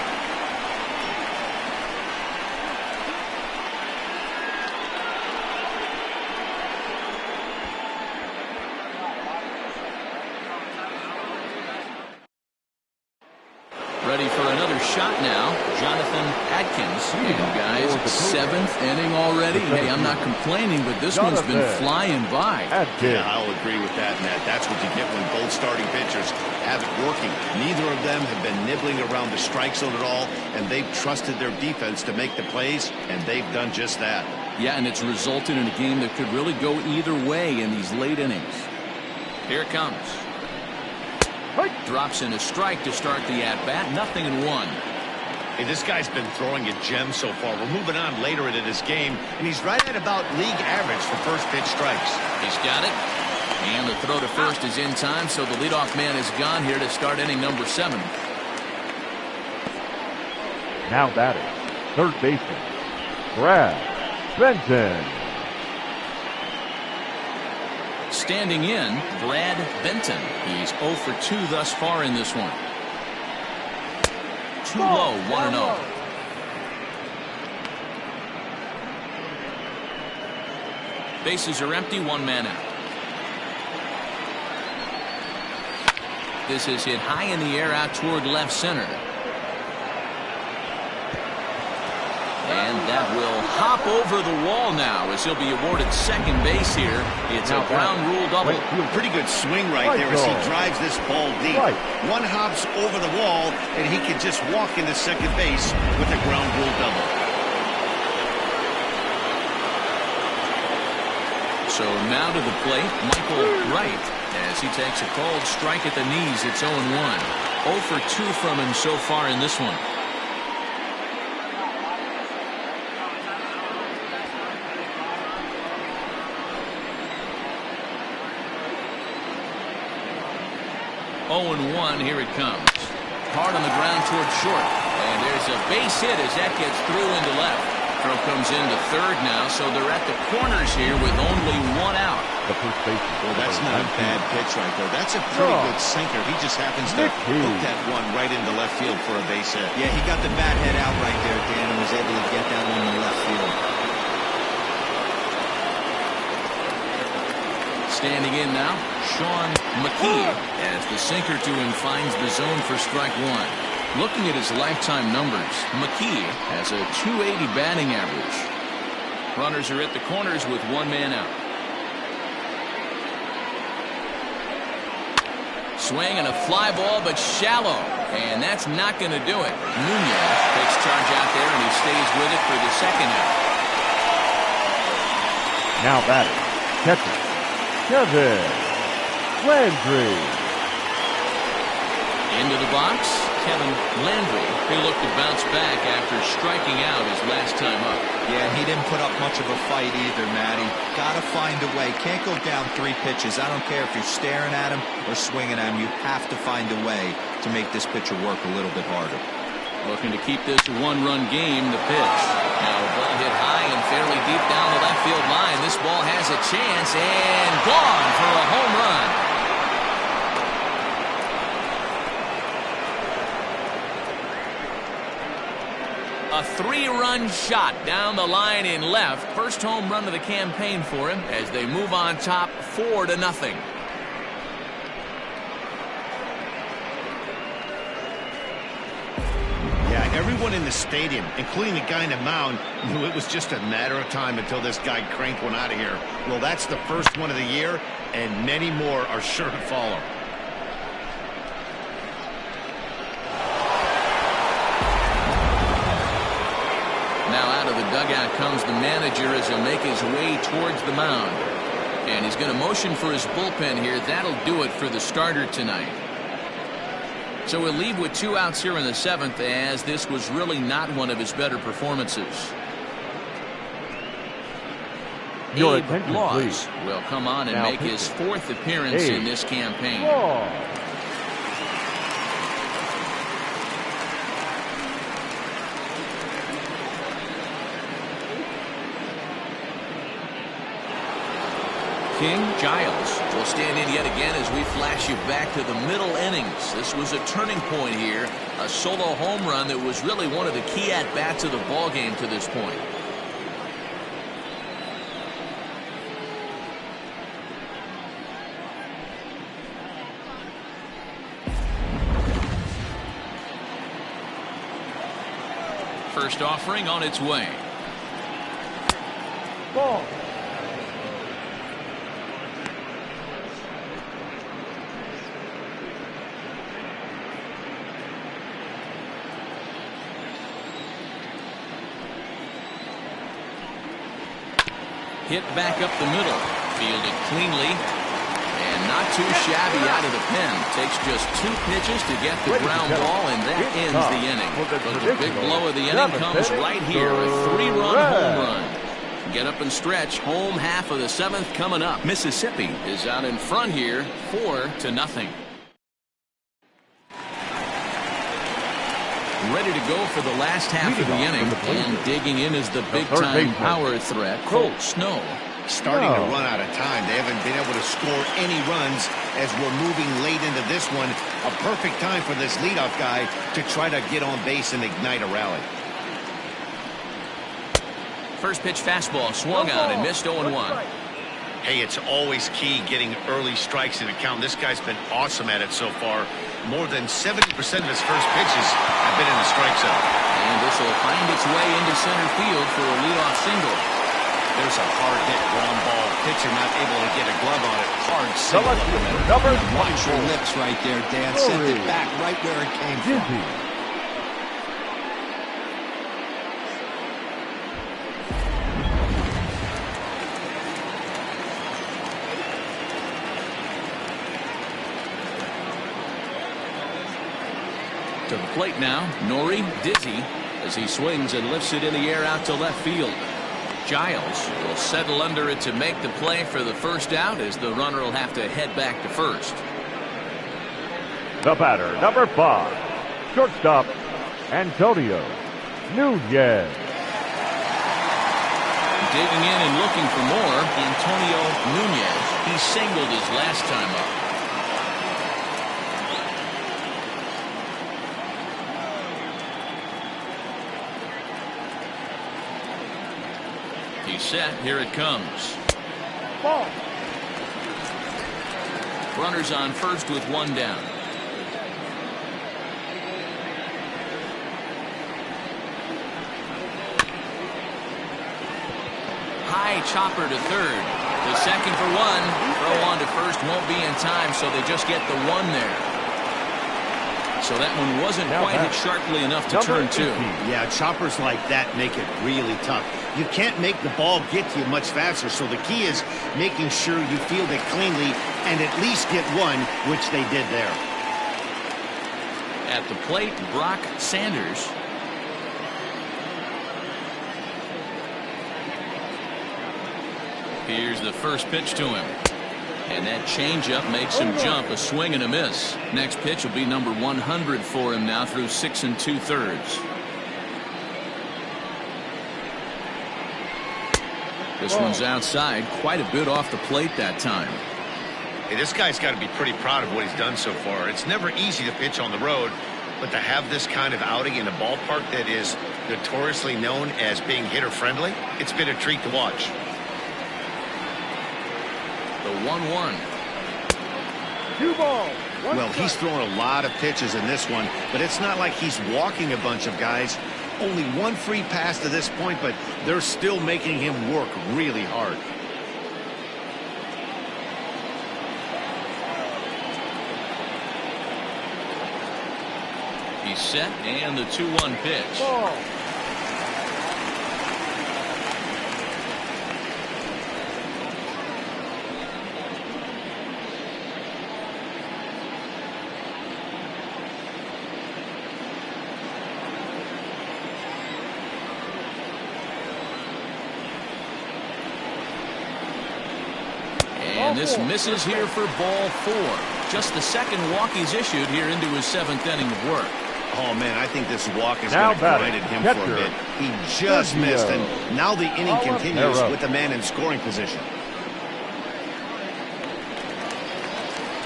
Ready for another shot now, Jonathan Atkins. And guys, 7th inning already. Hey, I'm not complaining, but this one's been flying by.
Yeah, I'll agree with that, Matt. That's what you get when both starting pitchers have it working. Neither of them have been nibbling around the strike zone at all, and they've trusted their defense to make the plays, and they've done just that.
Yeah, and it's resulted in a game that could really go either way in these late innings. Here it comes. Drops in a strike to start the at-bat. 0-1.
Hey, this guy's been throwing a gem so far. We're moving on later in his game, and he's right at about league average for first pitch strikes.
He's got it. And the throw to first is in time, so the leadoff man is gone here to start inning number 7.
Now batting, third baseman, Brad Benton.
Standing in, Brad Benton. He's 0 for 2 thus far in this one. Too low, 1-0. Bases are empty, 1 man out. This is hit high in the air out toward left center. And that will hop over the wall now as he'll be awarded second base here. It's a ground rule double.
Pretty good swing right there as he drives this ball deep. One hops over the wall, and he can just walk into second base with a ground rule double.
So now to the plate, Michael Wright, as he takes a called strike at the knees. It's 0-1. 0 for 2 from him so far in this one. (0-1). Here it comes. Hard on the ground toward short. And there's a base hit as that gets through into left. Throw comes into third now, so they're at the corners here with only one out.
The first baseman.
Well, that's not a bad pitch right there. That's a pretty good sinker. He just happens to hook that one right into left field for a base hit.
Yeah, he got the bat head out right there, Dan, and was able to get that one to left field.
Standing in now, Sean McKee, as the sinker to him finds the zone for strike one. Looking at his lifetime numbers, McKee has a .280 batting average. Runners are at the corners with one man out. Swing and a fly ball, but shallow, and that's not going to do it. Nunez takes charge out there, and he stays with it for the second out.
Now batting, catcher, Kevin Landry.
Into the box, Kevin Landry. He looked to bounce back after striking out his last time up.
Yeah, he didn't put up much of a fight either, Matty. Got to find a way. Can't go down 3 pitches. I don't care if you're staring at him or swinging at him. You have to find a way to make this pitcher work a little bit harder.
Looking to keep this one-run game, the pitch. Now a ball hit high and fairly deep down the left field line. This ball has a chance and gone for a home run. A 3-run shot down the line in left. First home run of the campaign for him as they move on top 4-0.
Yeah, everyone in the stadium, including the guy in the mound, knew it was just a matter of time until this guy cranked one out of here. Well, that's the first one of the year, and many more are sure to follow.
Now out of the dugout comes the manager as he'll make his way towards the mound. And he's going to motion for his bullpen here. That'll do it for the starter tonight. So we'll leave with 2 outs here in the 7th, as this was really not one of his better performances.
Your
Abe
attention,
Laws
please.
will come on and
Now
make his 4th appearance
Abe
in this campaign.
Laws.
King Giles will stand in yet again as we flash you back to the middle innings. This was a turning point here, a solo home run that was really one of the key at-bats of the ball game to this point. First offering on its way.
Ball.
Hit back up the middle. Fielded cleanly. And not too shabby out of the pen. Takes just 2 pitches to get the ground ball, and that ends the inning. But the big blow of the inning comes right here. A 3-run home run. Get up and stretch. Home half of the 7th coming up. Mississippi is out in front here, 4-0. Ready to go for the last half of the inning, and digging in is the big-time power threat, Colt Snow.
Starting to run out of time. They haven't been able to score any runs as we're moving late into this one. A perfect time for this leadoff guy to try to get on base and ignite a rally.
First pitch fastball swung on and missed 0-1.
Hey, it's always key getting early strikes in a count. This guy's been awesome at it so far. More than 70% of his first pitches have been in the strike zone.
And this will find its way into center field for a leadoff single.
There's a hard hit ground ball. Pitcher not able to get a glove on it. Hard single up the middle.
Number
Watch your lips right there, Dan. Send it back right where it came from.
To the plate now, Nori Dizzy, as he swings and lifts it in the air out to left field. Giles will settle under it to make the play for the first out, as the runner will have to head back to first.
The batter, number 5, shortstop, Antonio Nunez.
Digging in and looking for more, Antonio Nunez. He singled his last time up. He's set. Here it comes.
Ball.
Runners on first with one down. High chopper to third. The second for one. Throw on to first won't be in time, so they just get the one there. So that one wasn't quite hit sharply enough to turn two.
Yeah, choppers like that make it really tough. You can't make the ball get to you much faster, so the key is making sure you field it cleanly and at least get one, which they did there.
At the plate, Brock Sanders. Here's the first pitch to him. And that changeup makes him jump, a swing and a miss. Next pitch will be number 100 for him now through 6 2/3. This one's outside, quite a bit off the plate that time.
Hey, this guy's got to be pretty proud of what he's done so far. It's never easy to pitch on the road, but to have this kind of outing in a ballpark that is notoriously known as being hitter-friendly, it's been a treat to watch.
The 1-1.
2 balls.
Well, he's thrown a lot of pitches in this one, but it's not like he's walking a bunch of guys. Only one free pass to this point, but they're still making him work really hard.
He's set, and the 2-1 pitch.
Ball.
And this misses here for ball 4. Just the second walk he's issued here into his 7th inning of work.
Oh, man, I think this walk has
Now
kind of grinded him for a bit. He just missed, and now the inning continues with the man in scoring position.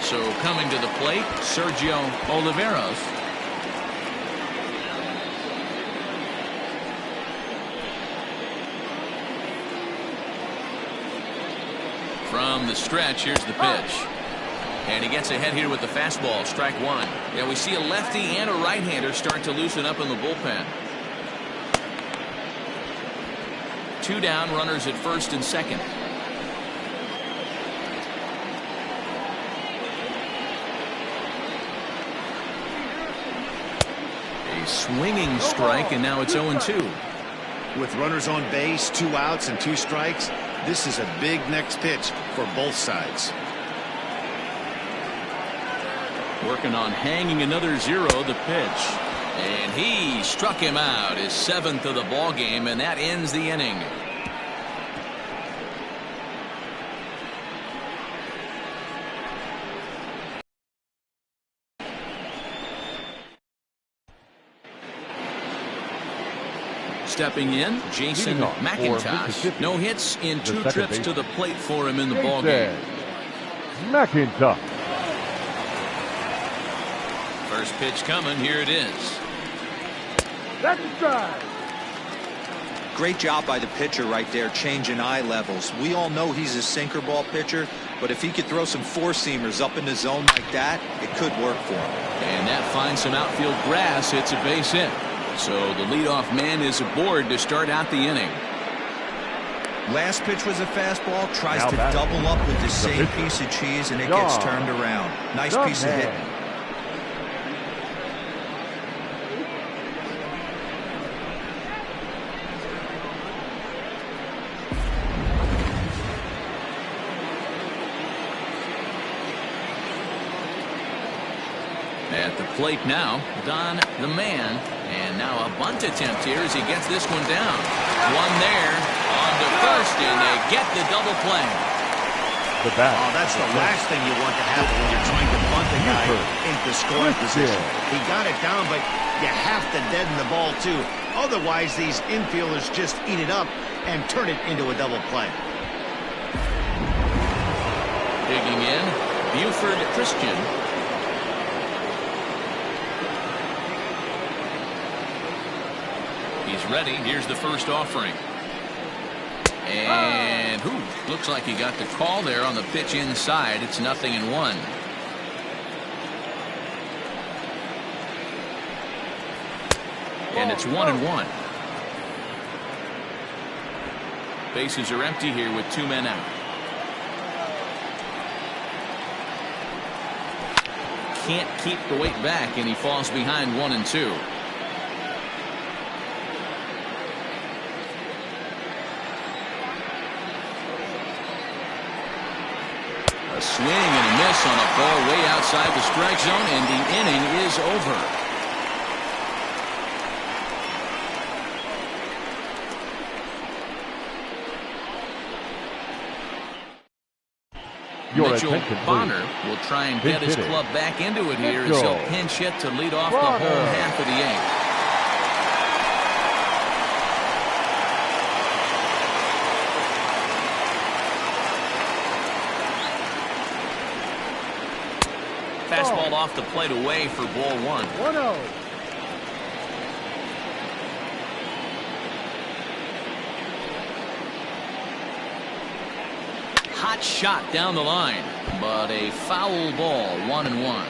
So coming to the plate, Sergio Oliveros. From the stretch, here's the pitch. And he gets ahead here with the fastball, strike one. Yeah, we see a lefty and a right-hander start to loosen up in the bullpen. 2 down, runners at first and second. A swinging strike, and now it's 0-2.
With runners on base, 2 outs and 2 strikes, this is a big next pitch for both sides.
Working on hanging another 0, the pitch. And he struck him out, his 7th of the ball game, and that ends the inning. Stepping in, Jason McIntosh. No hits in 2 trips to the plate for him in the ball game.
McIntosh.
First pitch coming. Here it is.
That's a strike.
Great job by the pitcher right there, changing eye levels. We all know he's a sinker ball pitcher, but if he could throw some 4-seamers up in the zone like that, it could work for him.
And that finds some outfield grass. It's a base hit. So the leadoff man is aboard to start out the inning.
Last pitch was a fastball, tries to double up with the same piece of cheese, and it gets turned around. Nice piece of hitting.
At the plate now, Don the man. And now a bunt attempt here as he gets this one down. One there on the first, and they get the double play.
The bat.
Oh, that's the last thing you want to happen when you're trying to bunt a guy into scoring position. He got it down, but you have to deaden the ball too. Otherwise, these infielders just eat it up and turn it into a double play.
Digging in, Buford Christian. He's ready. Here's the first offering. And looks like he got the call there on the pitch inside. It's 0-1. And it's 1-1. Bases are empty here with 2 men out. Can't keep the weight back, and he falls behind 1-2. A swing and a miss on a ball way outside the strike zone, and the inning is over. Mitchell Bonner will try and get his club back into it here as he'll pinch hit to lead off the home half of the 8th. Fastball off the plate away for ball 1.
1-0.
Hot shot down the line, but a foul ball. 1-1.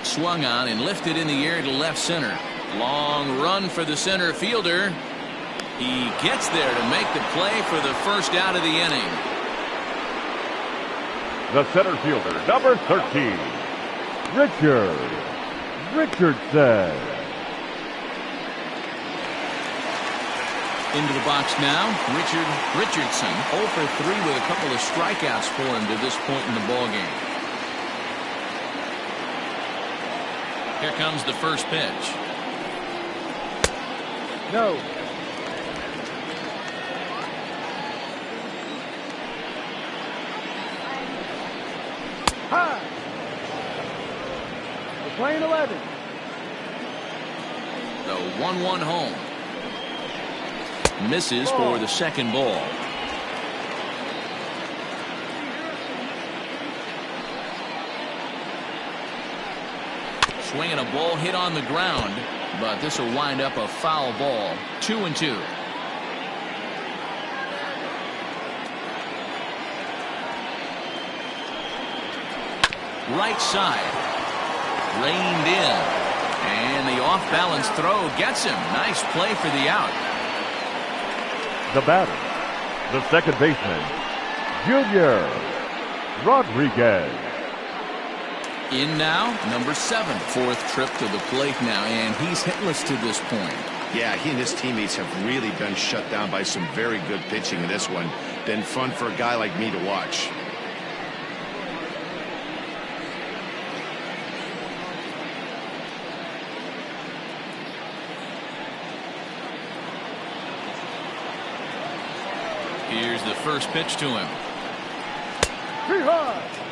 Swung on and lifted in the air to left center. Long run for the center fielder. He gets there to make the play for the first out of the inning.
The center fielder, number 13, Richardson.
Into the box now, Richardson 0 for 3 with a couple of strikeouts for him to this point in the ballgame. Here comes the first pitch.
No. High. We're playing 11.
The 1-1 home. Misses for the second ball. Swinging a ball hit on the ground, but this will wind up a foul ball. 2-2. Right side. Reined in. And the off-balance throw gets him. Nice play for the out.
The batter, the second baseman, Junior Rodriguez.
In now, number 7. 4th trip to the plate now, and he's hitless to this point.
Yeah, he and his teammates have really been shut down by some very good pitching in this one. Been fun for a guy like me to watch.
Here's the first pitch to him.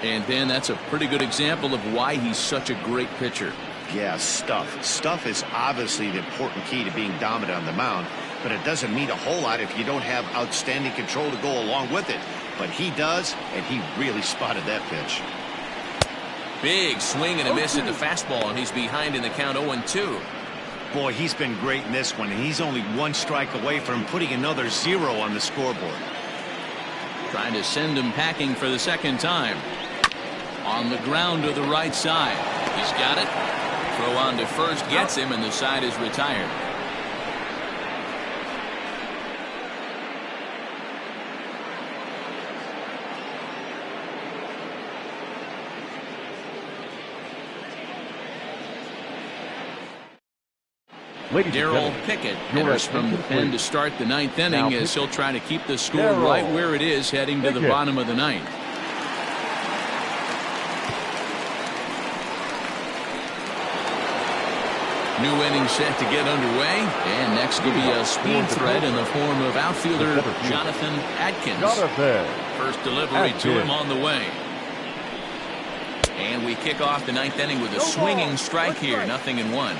And then that's a pretty good example of why he's such a great pitcher.
Yeah, stuff. Stuff is obviously the important key to being dominant on the mound, but it doesn't mean a whole lot if you don't have outstanding control to go along with it. But he does, and he really spotted that pitch.
Big swing and a miss at the fastball, and he's behind in the count 0-2.
Boy, he's been great in this one, and he's only 1 strike away from putting another 0 on the scoreboard.
Trying to send him packing for the second time. On the ground to the right side. He's got it. Throw on to first gets him, and the side is retired. Darrell Pickett enters from the pen to start the 9th inning as he'll try to keep the score right where it is heading to the bottom of the 9th. New inning set to get underway, and next will be a speed threat in the form of outfielder Jonathan Adkins. First delivery to him on the way. And we kick off the ninth inning with a swinging strike here, 0-1.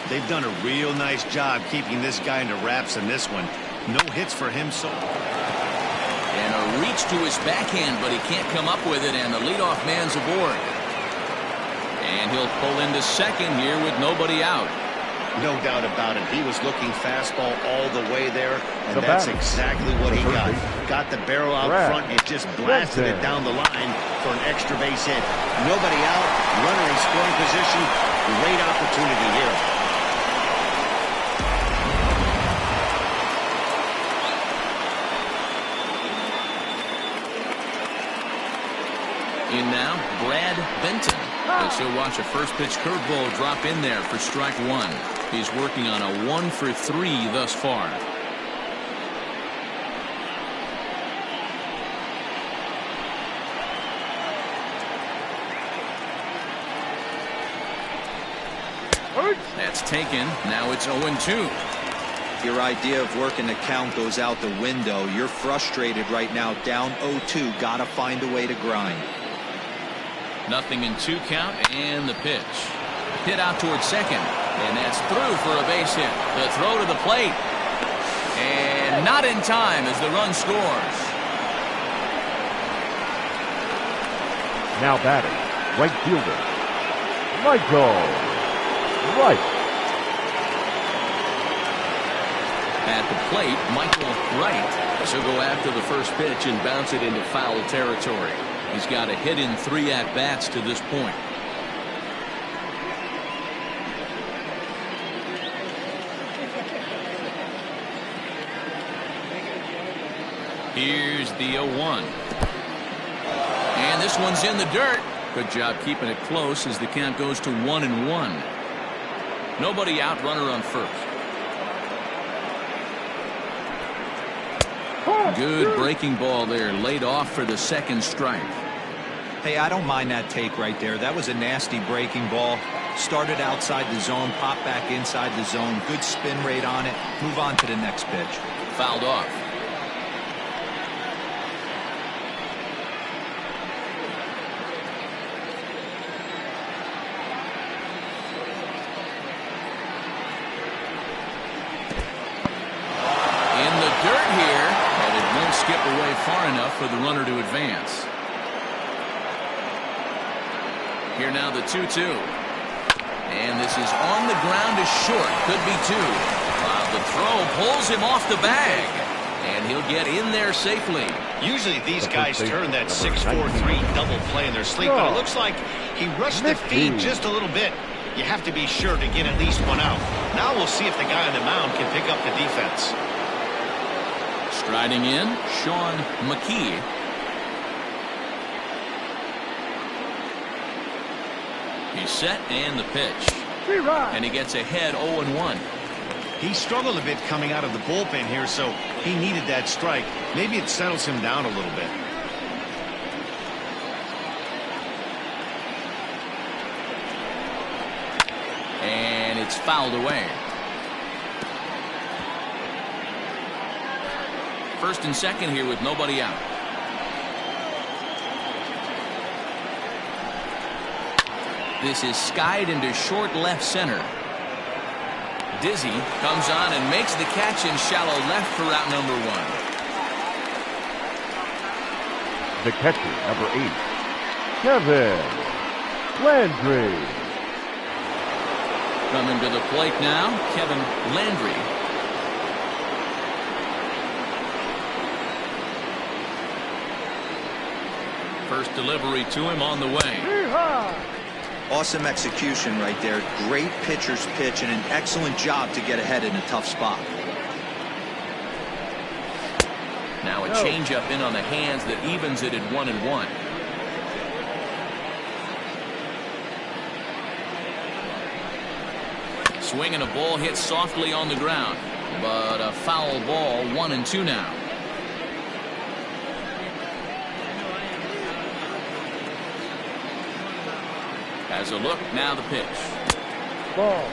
They've done a real nice job keeping this guy into wraps in this one. No hits for him so.
And a reach to his backhand, but he can't come up with it, and the leadoff man's aboard. And he'll pull into second here with nobody out.
No doubt about it. He was looking fastball all the way there, and that's exactly what he got. Got the barrel out front and just blasted it down the line for an extra base hit. Nobody out, runner in scoring position. Great opportunity here.
In now, Brad Benton. As he'll watch a first pitch curveball drop in there for strike one. He's working on a 1-for-3 thus far. That's taken. Now it's 0-2.
Your idea of working the count goes out the window. You're frustrated right now, down 0-2. Gotta find a way to grind.
0-2 count, and the pitch. Hit out towards second, and that's through for a base hit. The throw to the plate, and not in time as the run scores.
Now batting, right fielder, Michael Wright.
At the plate, Michael Wright. So go after the first pitch and bounce it into foul territory. He's got a hit in 3 at-bats to this point. Here's the 0-1. And this one's in the dirt. Good job keeping it close as the count goes to 1-1. Nobody out, runner on first. Good breaking ball there, laid off for the second strike.
Hey, I don't mind that take right there. That was a nasty breaking ball. Started outside the zone, popped back inside the zone. Good spin rate on it. Move on to the next pitch.
Fouled off. In the dirt here, and it won't skip away far enough for the runner to advance. Here now the 2-2. And this is on the ground to short. Could be 2. The throw pulls him off the bag. And he'll get in there safely.
Usually these guys turn that 6-4-3 double play in their sleep, but it looks like he rushed the feed just a little bit. You have to be sure to get at least one out. Now we'll see if the guy on the mound can pick up the defense.
Striding in, Sean McKee. He's set, and the pitch. And he gets ahead 0-1.
He struggled a bit coming out of the bullpen here, so he needed that strike. Maybe it settles him down a little bit.
And it's fouled away. First and second here with nobody out. This is skied into short left center. Dizzy comes on and makes the catch in shallow left for route number 1.
The catcher, number 8, Kevin Landry.
Coming to the plate now, Kevin Landry. First delivery to him on the way.
Awesome execution right there. Great pitcher's pitch and an excellent job to get ahead in a tough spot.
Now a changeup in on the hands that evens it at 1-1. Swinging a ball hit softly on the ground, but a foul ball. 1-2 now. As a look, now the pitch.
Ball.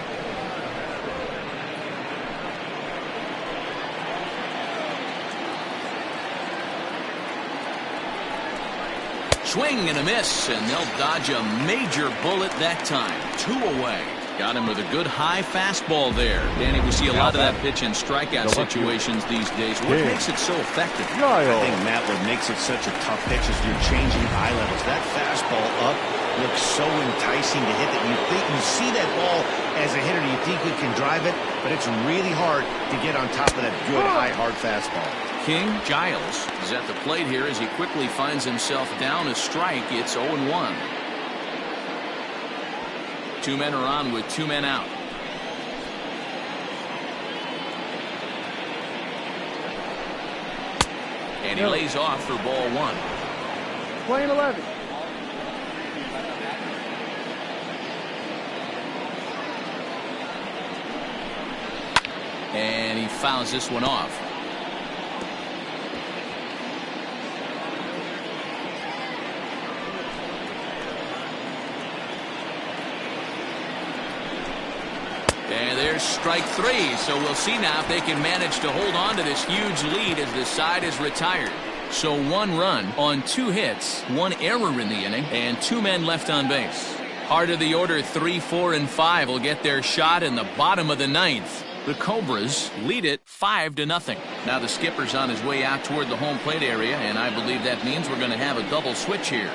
Swing and a miss, and they'll dodge a major bullet that time. 2 away. Got him with a good high fastball there. Danny, we see a lot of that pitch in strikeout situations these days. What makes it so effective?
I think, Matt, what makes it such a tough pitch is you're changing eye levels. That fastball up looks so enticing to hit that you see that ball as a hitter, you think you can drive it, but it's really hard to get on top of that good, high, hard fastball.
King Giles is at the plate here as he quickly finds himself down a strike. It's 0-1. 2 men are on with 2 men out. And he lays off for ball 1.
Playing 11.
And he fouls this one off. And there's strike 3. So we'll see now if they can manage to hold on to this huge lead as the side is retired. So 1 run on 2 hits, 1 error in the inning, and 2 men left on base. Heart of the order 3, 4, and 5 will get their shot in the bottom of the 9th. The Cobras lead it 5-0. Now the skipper's on his way out toward the home plate area, and I believe that means we're going to have a double switch here.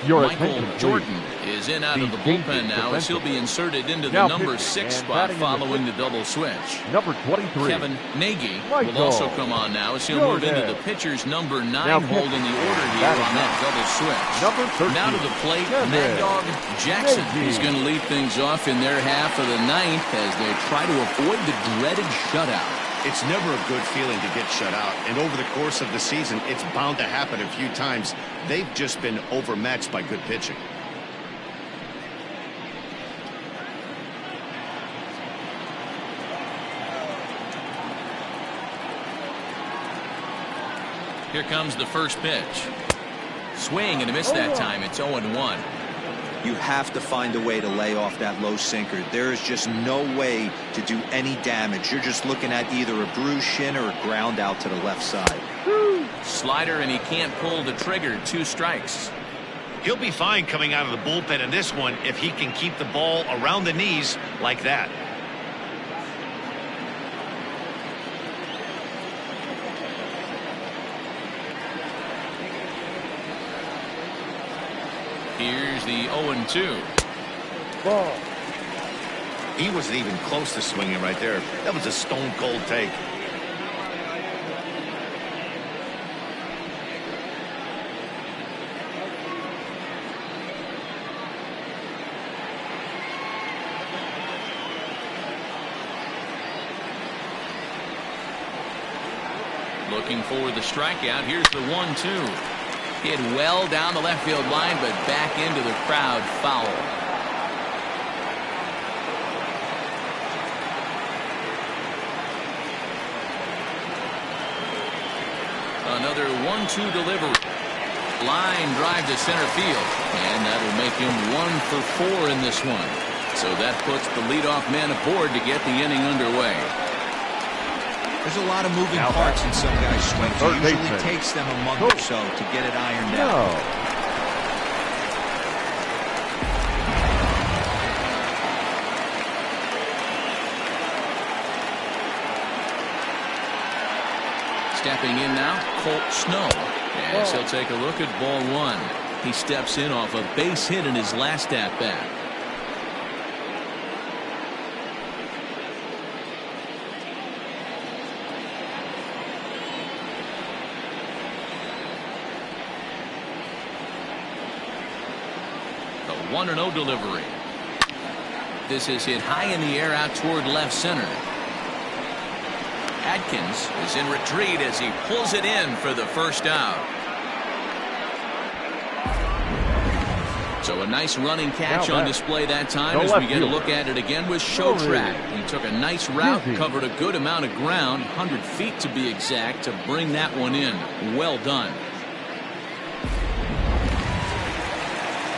Michael Jordan is in out of the bullpen now as he'll be inserted into the number 6 spot following the double switch.
Number 23.
Kevin Nagy will also come on now as he'll move into the pitcher's number 9 holding the order here on that double switch. Now to the plate, Mad Dog Jackson. He's going to lead things off in their half of the 9th as they try to avoid the dreaded shutout.
It's never a good feeling to get shut out, and over the course of the season, it's bound to happen a few times. They've just been overmatched by good pitching.
Here comes the first pitch. Swing and a miss that time. It's 0-1.
You have to find a way to lay off that low sinker. There is just no way to do any damage. You're just looking at either a bruised shin or a ground out to the left side.
Slider, and he can't pull the trigger. 2 strikes.
He'll be fine coming out of the bullpen in this one if he can keep the ball around the knees like that.
Here's the 0-2.
Ball.
He wasn't even close to swinging right there. That was a stone-cold take.
Looking for the strikeout. Here's the 1-2. Hit well down the left field line, but back into the crowd, foul. Another 1-2 delivery. Line drive to center field, and that'll make him 1 for 4 in this one. So that puts the leadoff man aboard to get the inning underway.
There's a lot of moving parts in some guys' swings. It usually takes them a month or so to get it ironed out.
Stepping in now, Colt Snow. As he'll take a look at ball 1. He steps in off a base hit in his last at-bat. The 1-0 delivery. This is hit high in the air out toward left center. Adkins is in retreat as he pulls it in for the first out. So a nice running catch on display that time as we get a look at it again with Showtrack. He took a nice route, covered a good amount of ground, 100 feet to be exact, to bring that one in. Well done.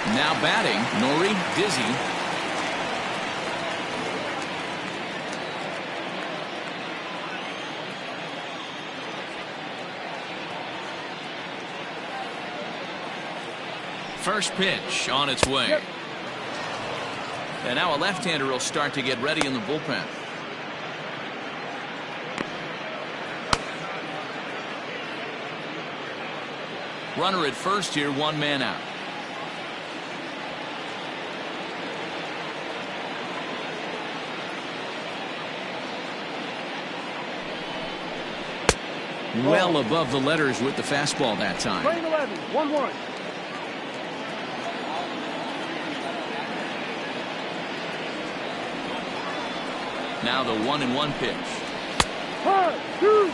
Now batting, Nori Dizzy. First pitch on its way.
Yep.
And now a left-hander will start to get ready in the bullpen. Runner at first here, one man out. Well above the letters with the fastball that time.
Lane 11, 1-1.
Now the 1-1 pitch.
2.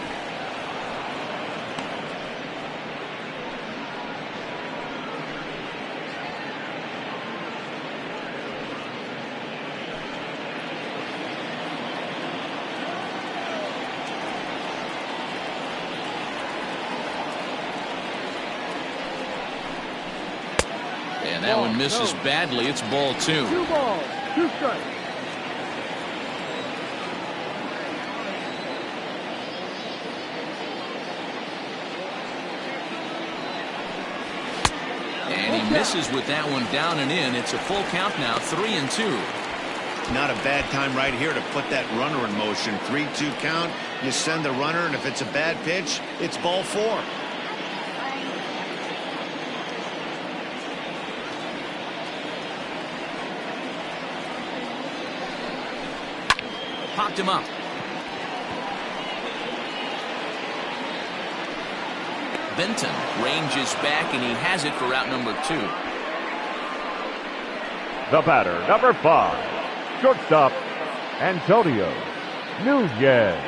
And that one misses badly. It's ball 2.
2 balls, 2 strikes.
And he misses with that one down and in. It's a full count now, 3-2.
Not a bad time right here to put that runner in motion. 3-2 count. You send the runner, and if it's a bad pitch, it's ball 4.
Popped him up. Benton ranges back, and he has it for out number 2.
The batter, number 5, shortstop, Antonio Nunez.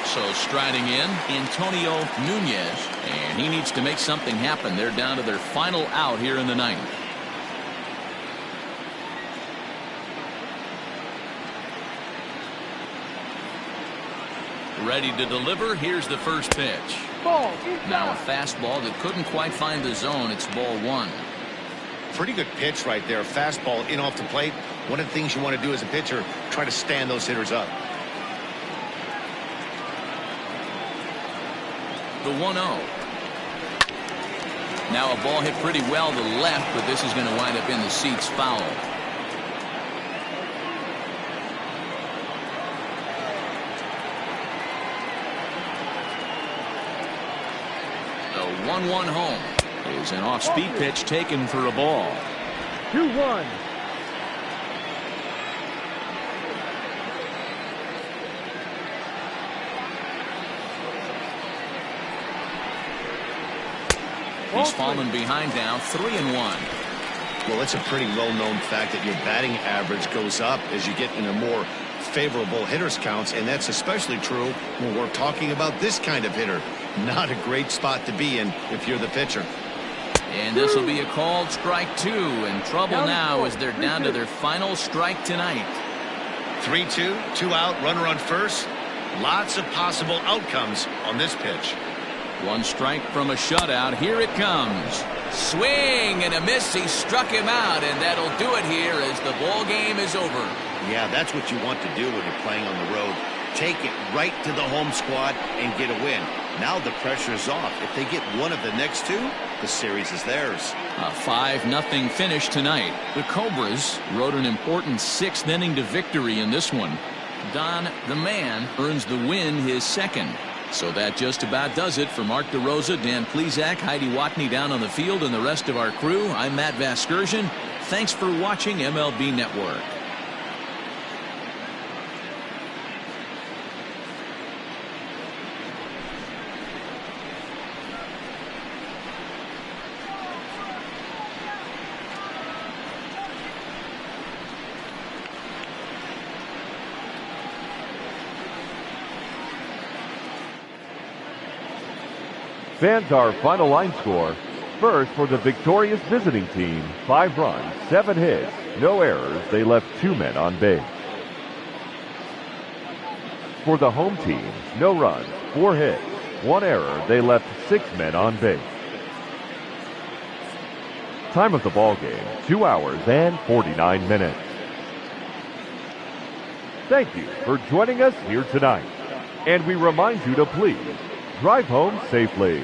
So striding in, Antonio Nunez, and he needs to make something happen. They're down to their final out here in the 9th. Ready to deliver. Here's the first pitch.
Ball.
Now a fastball that couldn't quite find the zone. It's ball 1.
Pretty good pitch right there. Fastball in off the plate. One of the things you want to do as a pitcher, try to stand those hitters up.
The 1-0. Now a ball hit pretty well to the left, but this is going to wind up in the seats foul. The 1-1 home is an off-speed pitch taken for a ball.
2-1.
He's fallen behind now, 3-1.
Well, it's a pretty well-known fact that your batting average goes up as you get into more favorable hitters counts, and that's especially true when we're talking about this kind of hitter. Not a great spot to be in if you're the pitcher.
And this will be a called strike 2, and trouble now as they're down to their final strike tonight.
3-2, 2 out, runner on first. Lots of possible outcomes on this pitch.
1 strike from a shutout. Here it comes. Swing and a miss. He struck him out, and that'll do it here as the ball game is over.
Yeah, that's what you want to do when you're playing on the road. Take it right to the home squad and get a win. Now the pressure's off. If they get one of the next 2, the series is theirs.
A 5-0 finish tonight. The Cobras rode an important 6th inning to victory in this one. Don the Man earns the win, his 2nd. So that just about does it for Mark DeRosa, Dan Plesac, Heidi Watney down on the field, and the rest of our crew. I'm Matt Vasgersian. Thanks for watching MLB Network.
Fans, our final line score. First, for the victorious visiting team, 5 runs, 7 hits, no errors. They left 2 men on base. For the home team, no runs, 4 hits, 1 error. They left 6 men on base. Time of the ball game, 2 hours and 49 minutes. Thank you for joining us here tonight. And we remind you to please drive home safely.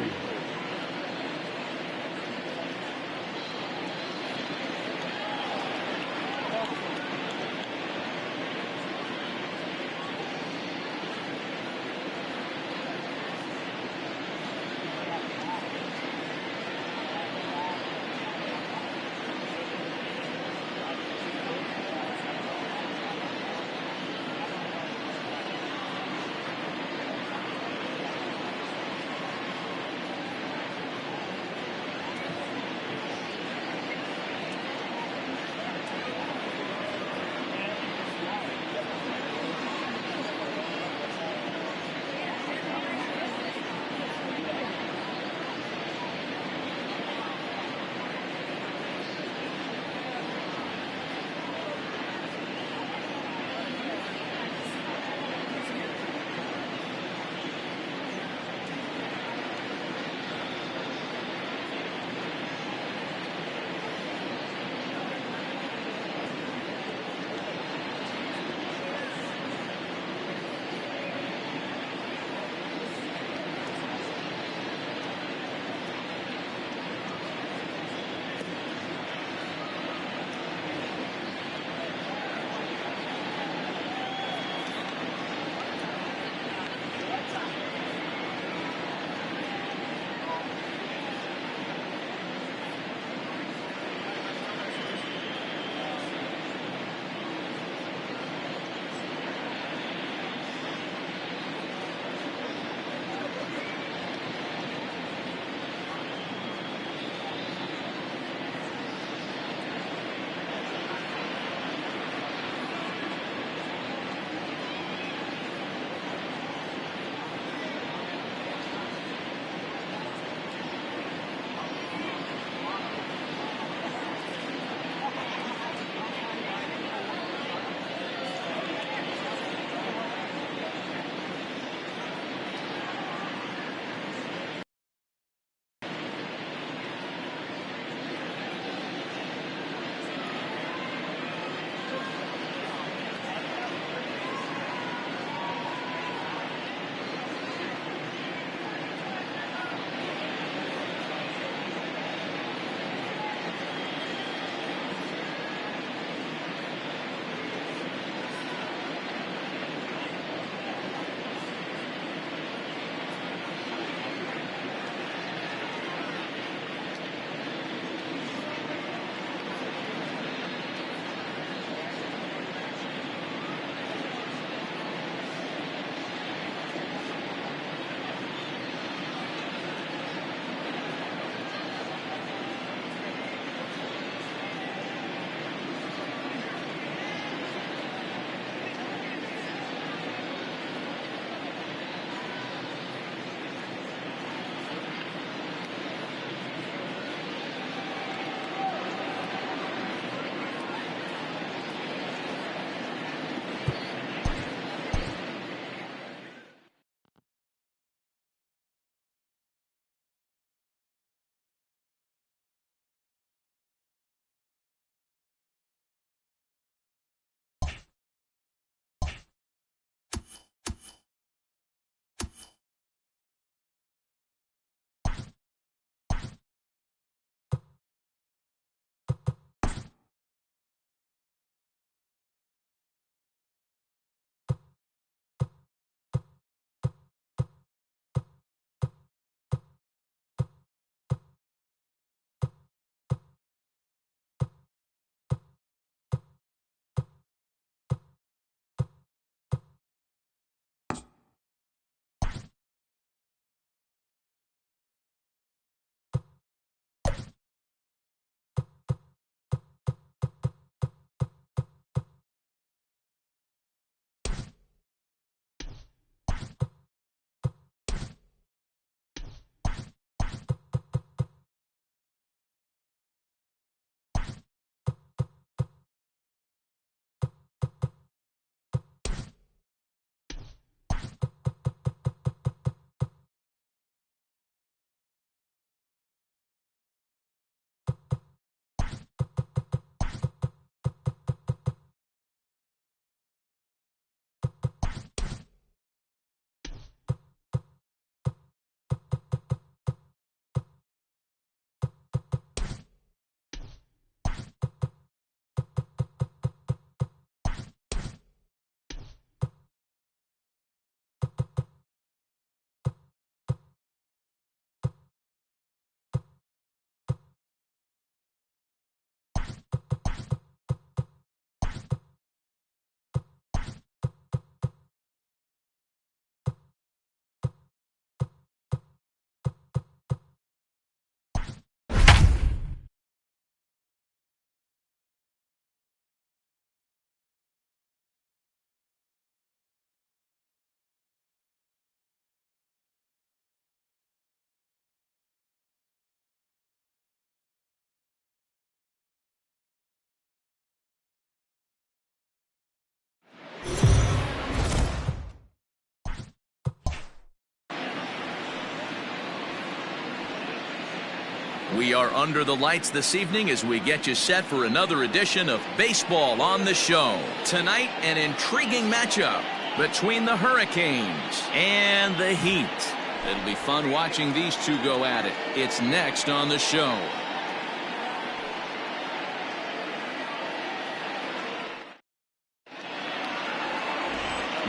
We are under the lights this evening as we get you set for another edition of Baseball on the Show. Tonight, an intriguing matchup between the Hurricanes and the Heat. It'll be fun watching these two go at it. It's next on the show.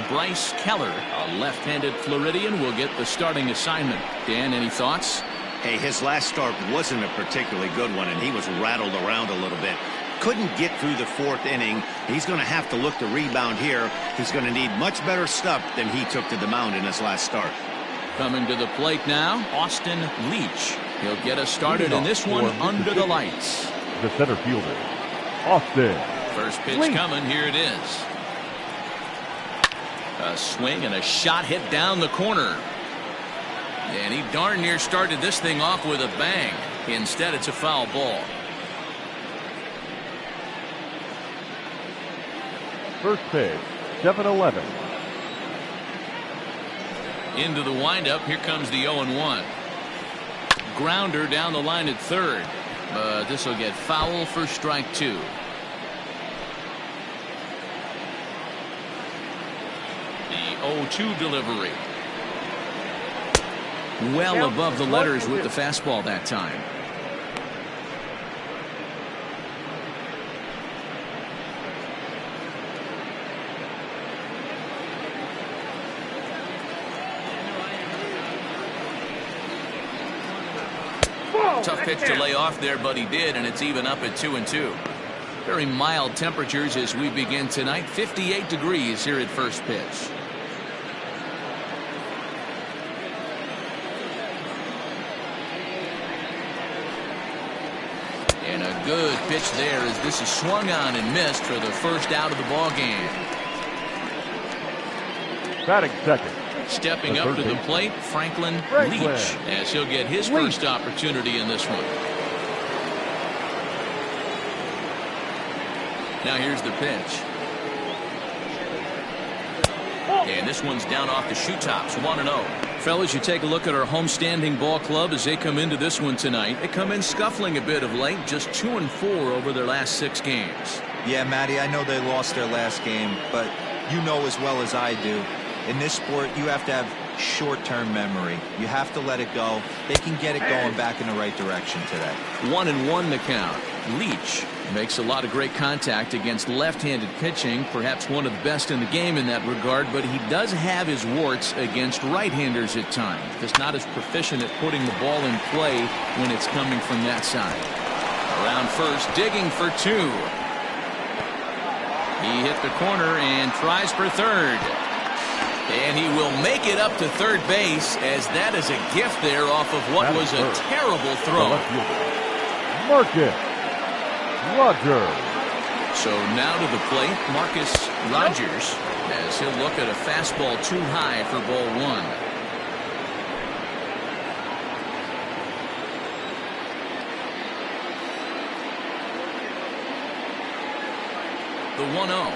Bryce Keller, a left-handed Floridian, will get the starting assignment. Dan, any thoughts?
Hey, his last start wasn't a particularly good one, and he was rattled around a little bit. Couldn't get through the fourth inning. He's going to have to look to rebound here. He's going to need much better stuff than he took to the mound in his last start.
Coming to the plate now, Austin Leach. He'll get us started in this one under the lights.
The center fielder, Austin.
First pitch
Leach.
coming. Here it is. A swing and a shot hit down the corner. And he darn near started this thing off with a bang. Instead, it's a foul ball.
First pitch, 7-11.
Into the windup. Here comes the 0-1. Grounder down the line at third. But this will get foul for strike two. The 0-2 delivery. Well above the letters with the fastball that time. Tough pitch to lay off there, but he did, and it's even up at 2-2. Very mild temperatures as we begin tonight. 58 degrees here at first pitch. And a good pitch there as this is swung on and missed for the first out of the ball game.
Batting second.
Stepping up to the plate, Franklin Leach, as he'll get his first opportunity in this one. Now here's the pitch. And this one's down off the shoe tops, 1-0. Fellas, you take a look at our homestanding ball club as they come into this one tonight. They come in scuffling a bit of late, just 2-4 over their last 6 games.
Yeah, Matty, I know they lost their last game, but you know as well as I do, in this sport, you have to have short-term memory. You have to let it go. They can get it going back in the right direction today.
1-1 the count. Leach makes a lot of great contact against left-handed pitching, perhaps one of the best in the game in that regard, but he does have his warts against right-handers at times. Just not as proficient at putting the ball in play when it's coming from that side. Around first, digging for 2. He hit the corner and tries for third. And he will make it up to third base, as that is a gift there off of what was a terrible throw.
Marcus Rogers.
So now to the plate, Marcus Rogers, as he'll look at a fastball too high for ball 1. The 1-0.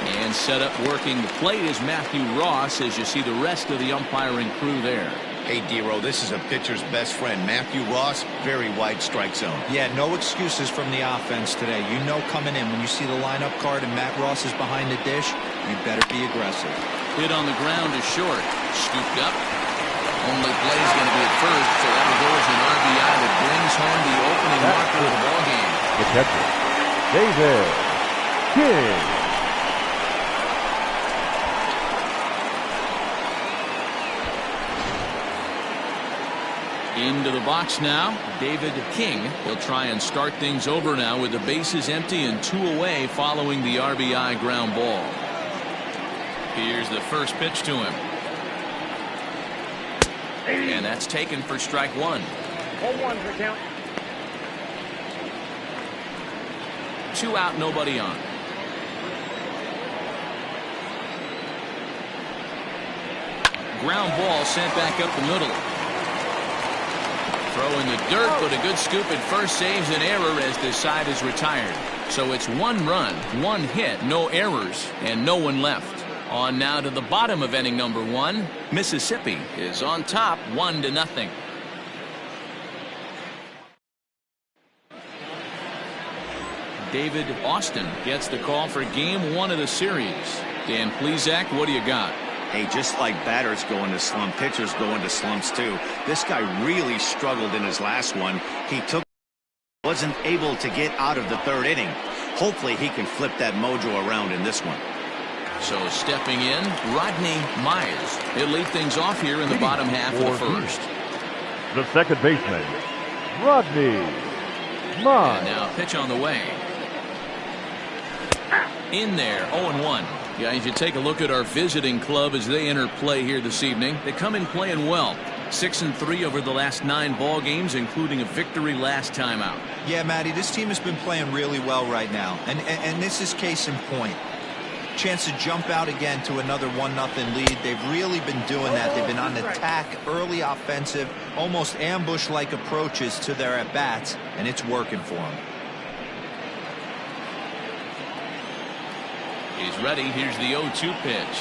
And set up working the plate is Matthew Ross, as you see the rest of the umpiring crew there.
Hey, D-Row, this is a pitcher's best friend. Matthew Ross, very wide strike zone.
Yeah, no excuses from the offense today. You know coming in, when you see the lineup card and Matt Ross is behind the dish, you better be aggressive.
Hit on the ground is short. Scooped up. Only play is going to be at first, so that'll go as an RBI that brings home the opening marker of the ball game.
The catcher, David King.
Into the box now, David King. He'll try and start things over now with the bases empty and 2 away following the RBI ground ball. Here's the first pitch to him. And that's taken for strike 1.
0-1 for count.
2 out, nobody on. Ground ball sent back up the middle. Throw in the dirt, but a good scoop at first saves an error as this side is retired. So it's 1 run, 1 hit, no errors, and no one left. On now to the bottom of inning number 1. Mississippi is on top 1-0. David Austin gets the call for game 1 of the series. Dan Plesac, what do you got?
Hey, just like batters go into slump, pitchers go into slumps too. This guy really struggled in his last one. He wasn't able to get out of the 3rd inning. Hopefully he can flip that mojo around in this one.
So stepping in, Rodney Myers. He'll lead things off here in the bottom half of the 1st.
The second baseman, Rodney Myers.
And now pitch on the way. In there, 0-1. Guys, you take a look at our visiting club as they enter play here this evening. They come in playing well. 6-3 over the last 9 ball games, including a victory last time out.
Yeah, Matty, this team has been playing really well right now. And this is case in point. Chance to jump out again to another 1-0 lead. They've really been doing that. They've been on attack, early offensive, almost ambush-like approaches to their at-bats, and it's working for them.
He's ready. Here's the 0-2 pitch.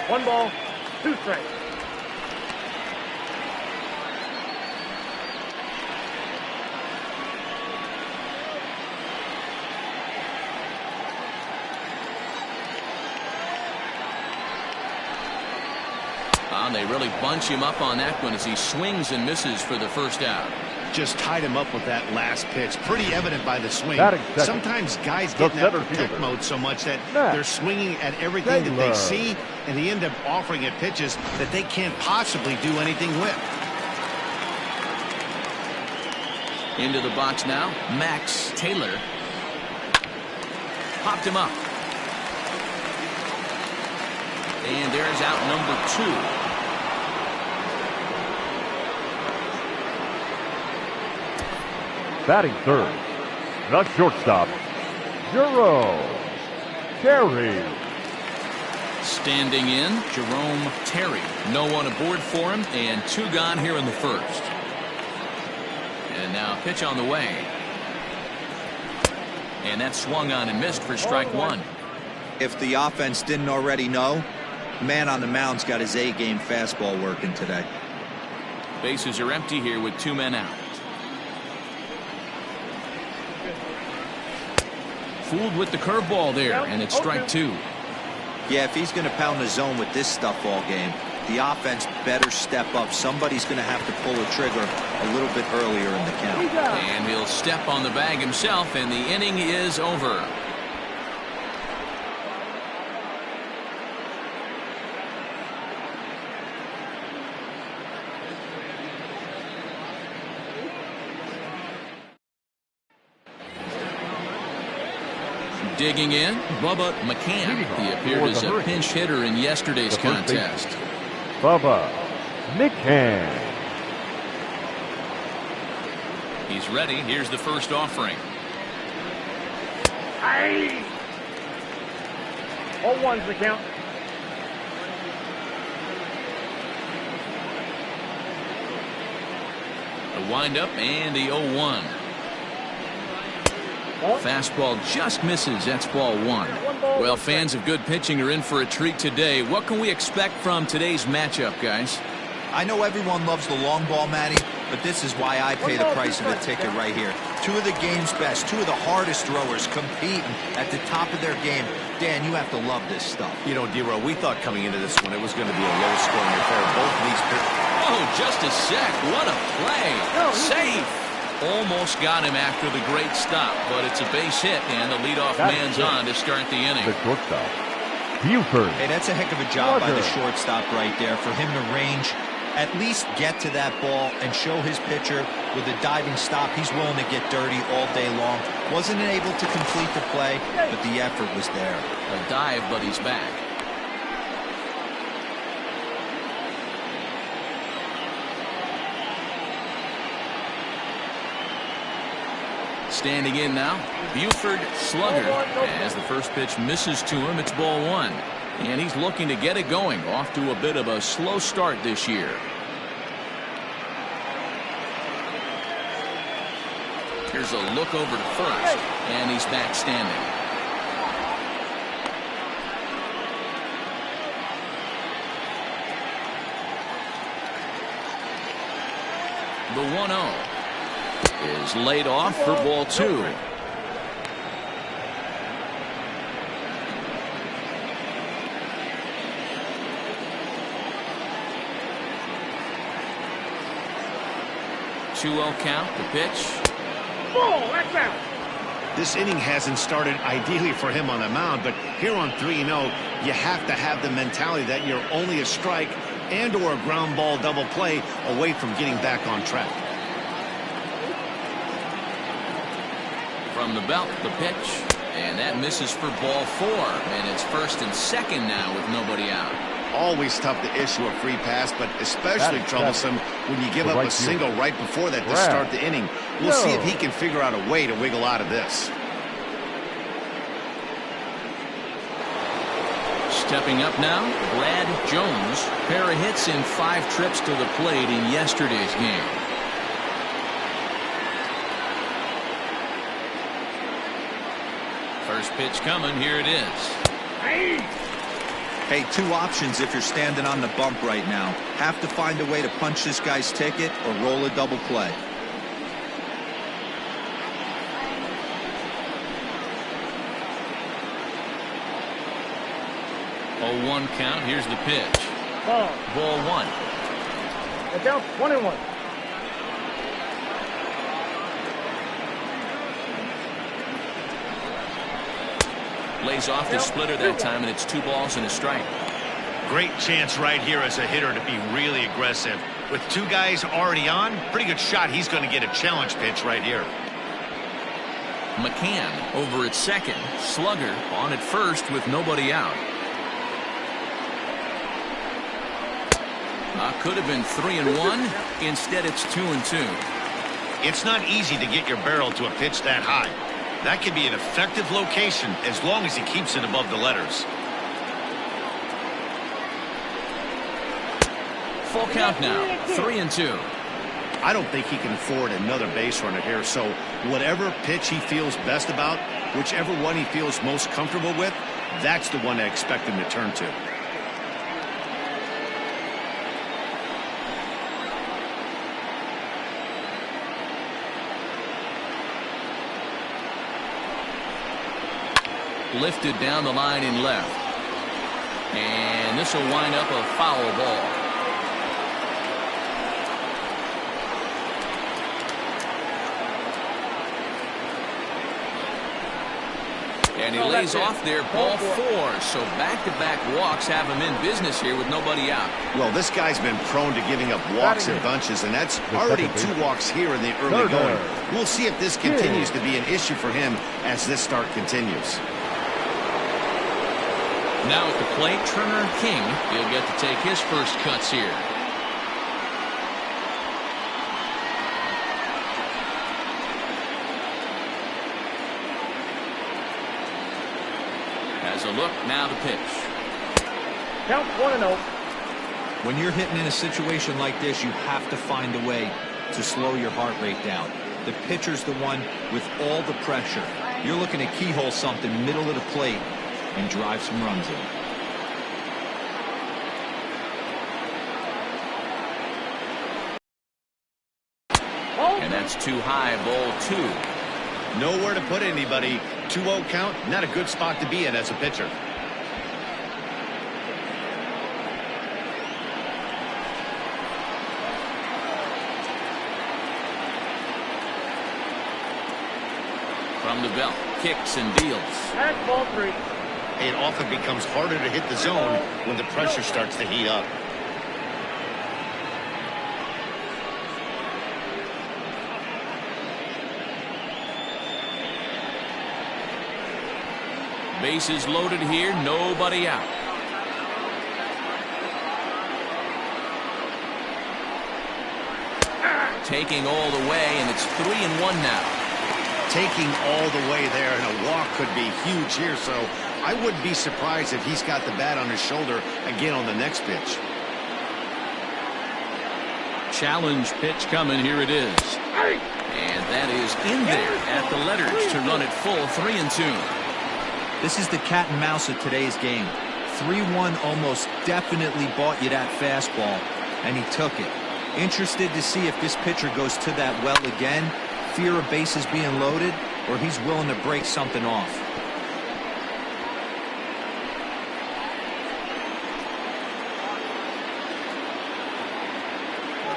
One ball, 2 strikes.
They really bunch him up on that one as he swings and misses for the first out.
Just tied him up with that last pitch. Pretty evident by the swing. Sometimes guys get in that protect mode so much that they're swinging at everything that they see, and they end up offering it pitches that they can't possibly do anything with.
Into the box now, Max Taylor. Popped him up. And there's out number 2.
Batting third, the shortstop, Jerome Terry.
Standing in, Jerome Terry. No one aboard for him, and 2 gone here in the 1st. And now pitch on the way. And that swung on and missed for strike 1.
If the offense didn't already know, man on the mound's got his A-game fastball working today.
Bases are empty here with 2 men out. Fooled with the curveball there, and it's strike 2.
Yeah, if he's going to pound the zone with this stuff all game, the offense better step up. Somebody's going to have to pull a trigger a little bit earlier in the count.
And he'll step on the bag himself, and the inning is over. Digging in, Bubba McCann. He appeared as a pinch hitter in yesterday's contest.
Bubba McCann.
He's ready. Here's the first offering.
Aye. 0-1's the count.
The windup and the 0-1. Fastball just misses. That's ball 1. Well, fans of good pitching are in for a treat today. What can we expect from today's matchup, guys?
I know everyone loves the long ball, Matty, but this is why I pay the price of a ticket right here. 2 of the game's best, 2 of the hardest throwers competing at the top of their game. Dan, you have to love this stuff.
You know, D-Row, we thought coming into this one it was going to be a low-scoring affair. Both of these pitchers.
Oh, just a sec. What a play. Safe. Almost got him after the great stop, but it's a base hit, and the leadoff man's on to start the inning.
The shortstop, Buford.
Hey, that's a heck of a job by the shortstop right there for him to range, at least get to that ball and show his pitcher with a diving stop. He's willing to get dirty all day long. Wasn't able to complete the play, but the effort was there.
A dive, but he's back. Standing in now, Buford Slugger. As the first pitch misses to him, it's ball one. And he's looking to get it going. Off to a bit of a slow start this year. Here's a look over to first. And he's back standing. The 1-0 is laid off for ball two. Two-0 count. The pitch.
Ball, that's out.
This inning hasn't started ideally for him on the mound, but here on 3-0, you have to have the mentality that you're only a strike and or a ground ball double play away from getting back on track.
From the belt, the pitch, and that misses for ball four, and it's first and second now with nobody out.
Always tough to issue a free pass, but especially troublesome when you give up a single right before that to start the inning. We'll see if he can figure out a way to wiggle out of this.
Stepping up now, Brad Jones. Pair of hits in 5 trips to the plate in yesterday's game. First pitch coming. Here it is.
Hey, 2 options if you're standing on the bump right now. Have to find a way to punch this guy's ticket or roll a double play.
Oh, 1 count. Here's the pitch. Ball 1.
The count 1-1.
Lays off the splitter that time, and it's 2 balls and a strike.
Great chance right here as a hitter to be really aggressive. With 2 guys already on, pretty good shot he's going to get a challenge pitch right here.
McCann over at second. Slugger on at first with nobody out. Could have been 3-1. Instead, it's 2-2.
It's not easy to get your barrel to a pitch that high. That can be an effective location as long as he keeps it above the letters.
Full count now. 3-2.
I don't think he can afford another base runner here, so whatever pitch he feels best about, whichever one he feels most comfortable with, that's the one I expect him to turn to.
Lifted down the line in left. And this will wind up a foul ball. And he lays off there, ball 4. So back-to-back walks have him in business here with nobody out.
Well, this guy's been prone to giving up walks in bunches, and that's already 2 walks here in the early going. We'll see if this continues to be an issue for him as this start continues.
Now at the plate, Turner King. He'll get to take his first cuts here. Has a look, now the pitch.
Count 1-0.
When you're hitting in a situation like this, you have to find a way to slow your heart rate down. The pitcher's the one with all the pressure. You're looking to keyhole something middle of the plate and drive some runs in.
And that's too high, ball 2.
Nowhere to put anybody. 2-0 count, not a good spot to be in as a pitcher.
From the belt, kicks and deals.
That's ball 3.
It often becomes harder to hit the zone when the pressure starts to heat up.
Bases loaded here, nobody out. Taking all the way, and it's 3-1 now.
taking all the way there, and a walk could be huge here, so I wouldn't be surprised if he's got the bat on his shoulder again on the next pitch.
Challenge pitch coming. Here it is. And that is in there at the letters to run it full 3-2.
This is the cat and mouse of today's game. 3-1 almost definitely bought you that fastball, and he took it. Interested to see if this pitcher goes to that well again, fear of bases being loaded, or he's willing to break something off.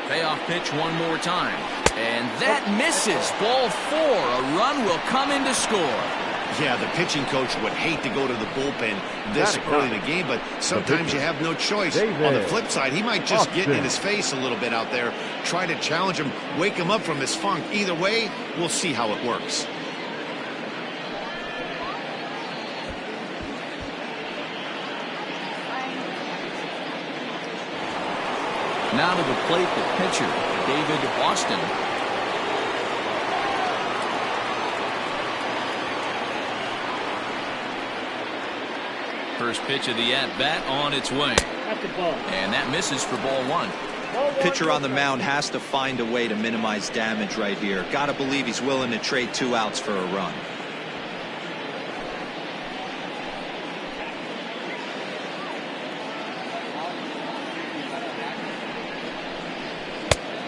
Payoff pitch one more time. And that misses. Ball 4. A run will come in to score.
Yeah, the pitching coach would hate to go to the bullpen this early in the game, but sometimes you have no choice. On the flip side, he might just get in his face a little bit out there, try to challenge him, wake him up from his funk. Either way, we'll see how it works.
Now to the plate, the pitcher, David Austin. First pitch of the at-bat on its way. And that misses for ball 1.
Pitcher on the mound has to find a way to minimize damage right here. Gotta believe he's willing to trade 2 outs for a run.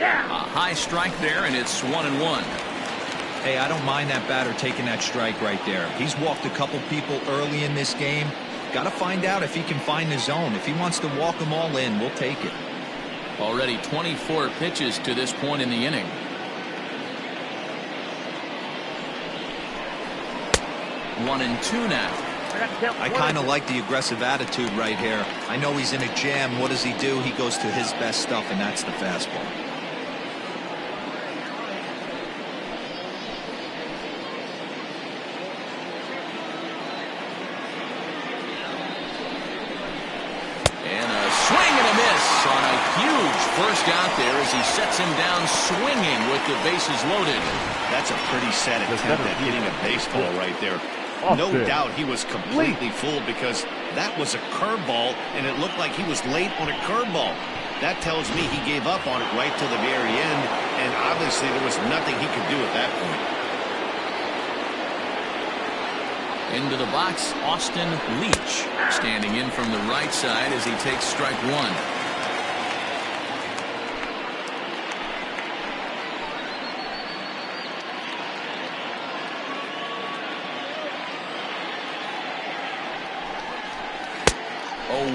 A high strike there, and it's 1-1.
Hey, I don't mind that batter taking that strike right there. He's walked a couple people early in this game. Got to find out if he can find the zone. If he wants to walk them all in, we'll take it.
Already 24 pitches to this point in the inning. One and two now.
I kind of like the aggressive attitude right here. I know he's in a jam. What does he do? He goes to his best stuff, and that's the fastball.
First out there as he sets him down swinging with the bases loaded.
That's a pretty sad attempt at hitting a baseball right there. No doubt he was completely fooled because that was a curveball and it looked like he was late on a curveball. That tells me he gave up on it right till the very end, and obviously there was nothing he could do at that point.
Into the box, Austin Leach standing in from the right side as he takes strike 1.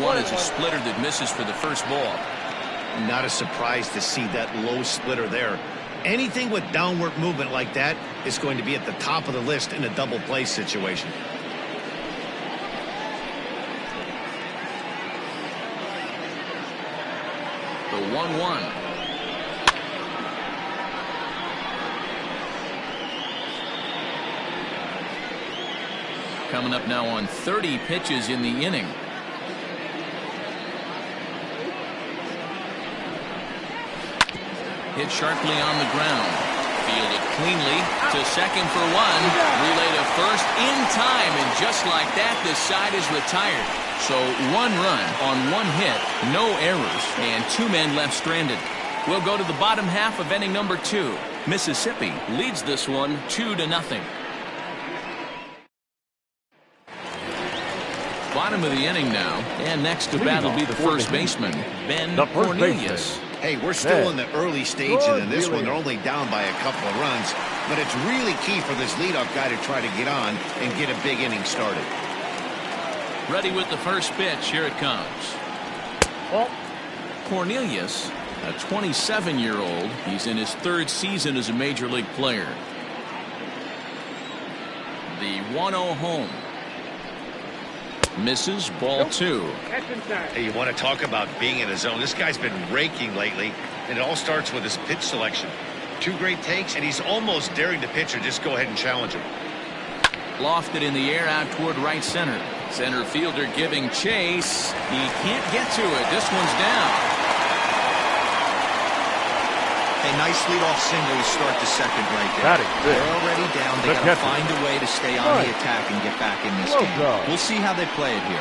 One is a splitter that misses for the first ball.
Not a surprise to see that low splitter there. Anything with downward movement like that is going to be at the top of the list in a double play situation.
The 1-1. Coming up now on 30 pitches in the inning. Hit sharply on the ground. Fielded cleanly to second for 1. Relay to first in time, and just like that, this side is retired. So 1 run on 1 hit, no errors, and 2 men left stranded. We'll go to the bottom half of inning number 2. Mississippi leads this one 2-0. Bottom of the inning now, and next to bat will be the first baseman, Ben Cornelius.
Hey, we're still in the early stages in this one. They're only down by a couple of runs, but it's really key for this leadoff guy to try to get on and get a big inning started.
Ready with the first pitch. Here it comes. Cornelius, a 27-year-old. He's in his 3rd season as a major league player. The 1-0 home. Misses, ball 2.
Hey, you want to talk about being in a zone? This guy's been raking lately, and it all starts with his pitch selection. 2 great takes, and he's almost daring the pitcher. Just go ahead and challenge him.
Lofted in the air out toward right center. Center fielder giving chase. He can't get to it. This one's down.
A nice leadoff single to start the second right there.
That is good.
They're already down. They got to find a way to stay on the attack and get back in this game. We'll see how they play it here.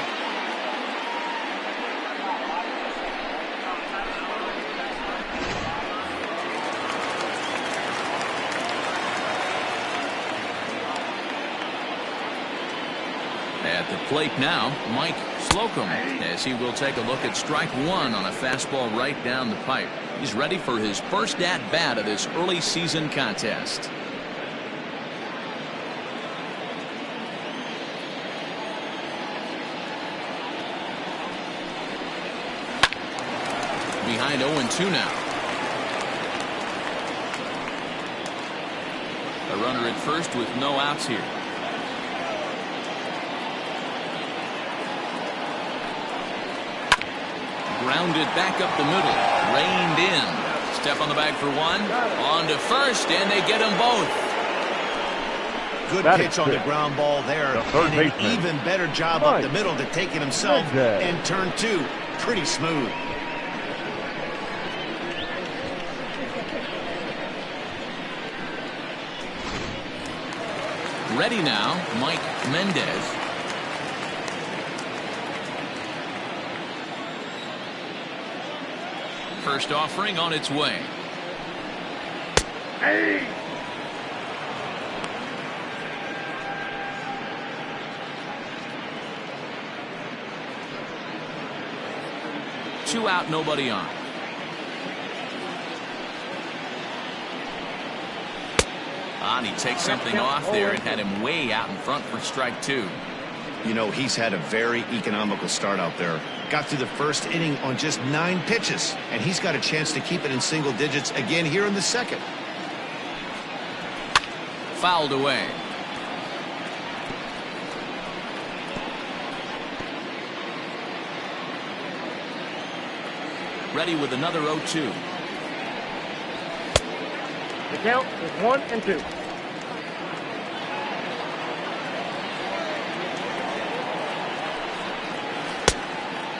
At the plate now, Mike Slocum, as he will take a look at strike one on a fastball right down the pipe. He's ready for his first at-bat of this early season contest. Behind 0-2 now. A runner at first with no outs here. Grounded back up the middle. Reined in. Step on the bag for one. On to first, and they get them both.
Good pitch on the ground ball there. And an even better job up the middle to take it himself. And turn two. Pretty smooth.
Ready now, Mike Mendez. First offering on its way.
Hey!
Two out, nobody on. And he takes something off there and had him way out in front for strike two.
You know, he's had a very economical start out there. Got through the first inning on just 9 pitches, and he's got a chance to keep it in single digits again here in the second.
Fouled away. Ready with another 0-2.
The count is 1-2.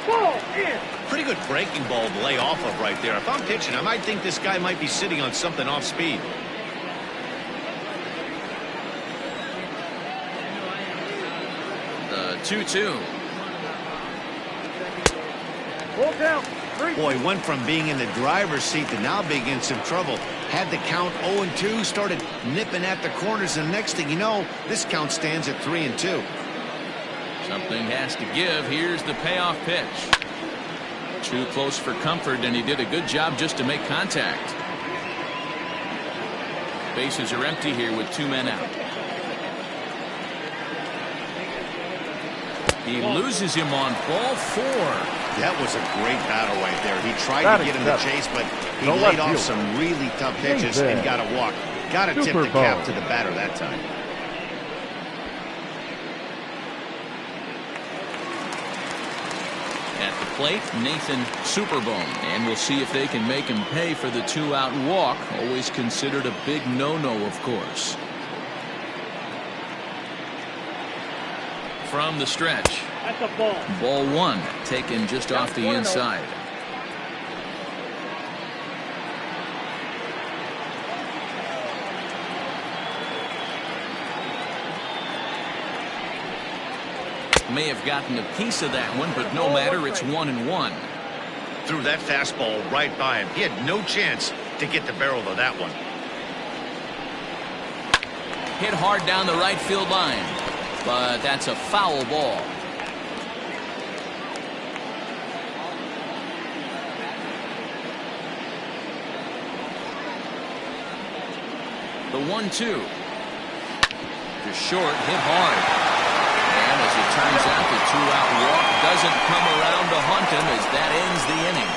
Ball in.
Pretty good breaking ball to lay off of right there. If I'm pitching, I might think this guy might be sitting on something off speed.
The 2-2.
Full count. 3.
Boy, went from being in the driver's seat to now being in some trouble. Had the count 0-2, started nipping at the corners, and next thing you know, this count stands at 3-2.
Something has to give. Here's the payoff pitch. Too close for comfort, and he did a good job just to make contact. Bases are empty here with 2 men out. He loses him on ball 4.
That was a great battle right there. He tried to get him to chase, but he laid off some really tough pitches and got a walk. Got to tip the cap to the batter that time.
At the plate, Nathan Superbone, and we'll see if they can make him pay for the 2-out walk. Always considered a big no-no, of course. From the stretch.
That's a ball.
Ball 1, taken just off the inside. May have gotten a piece of that one, but no matter, it's 1-1.
Threw that fastball right by him. He had no chance to get the barrel of that one.
Hit hard down the right field line, but that's a foul ball. The 1-2. To short, hit hard. And as it turns out, the 2-out walk doesn't come around to haunt him as that ends the inning.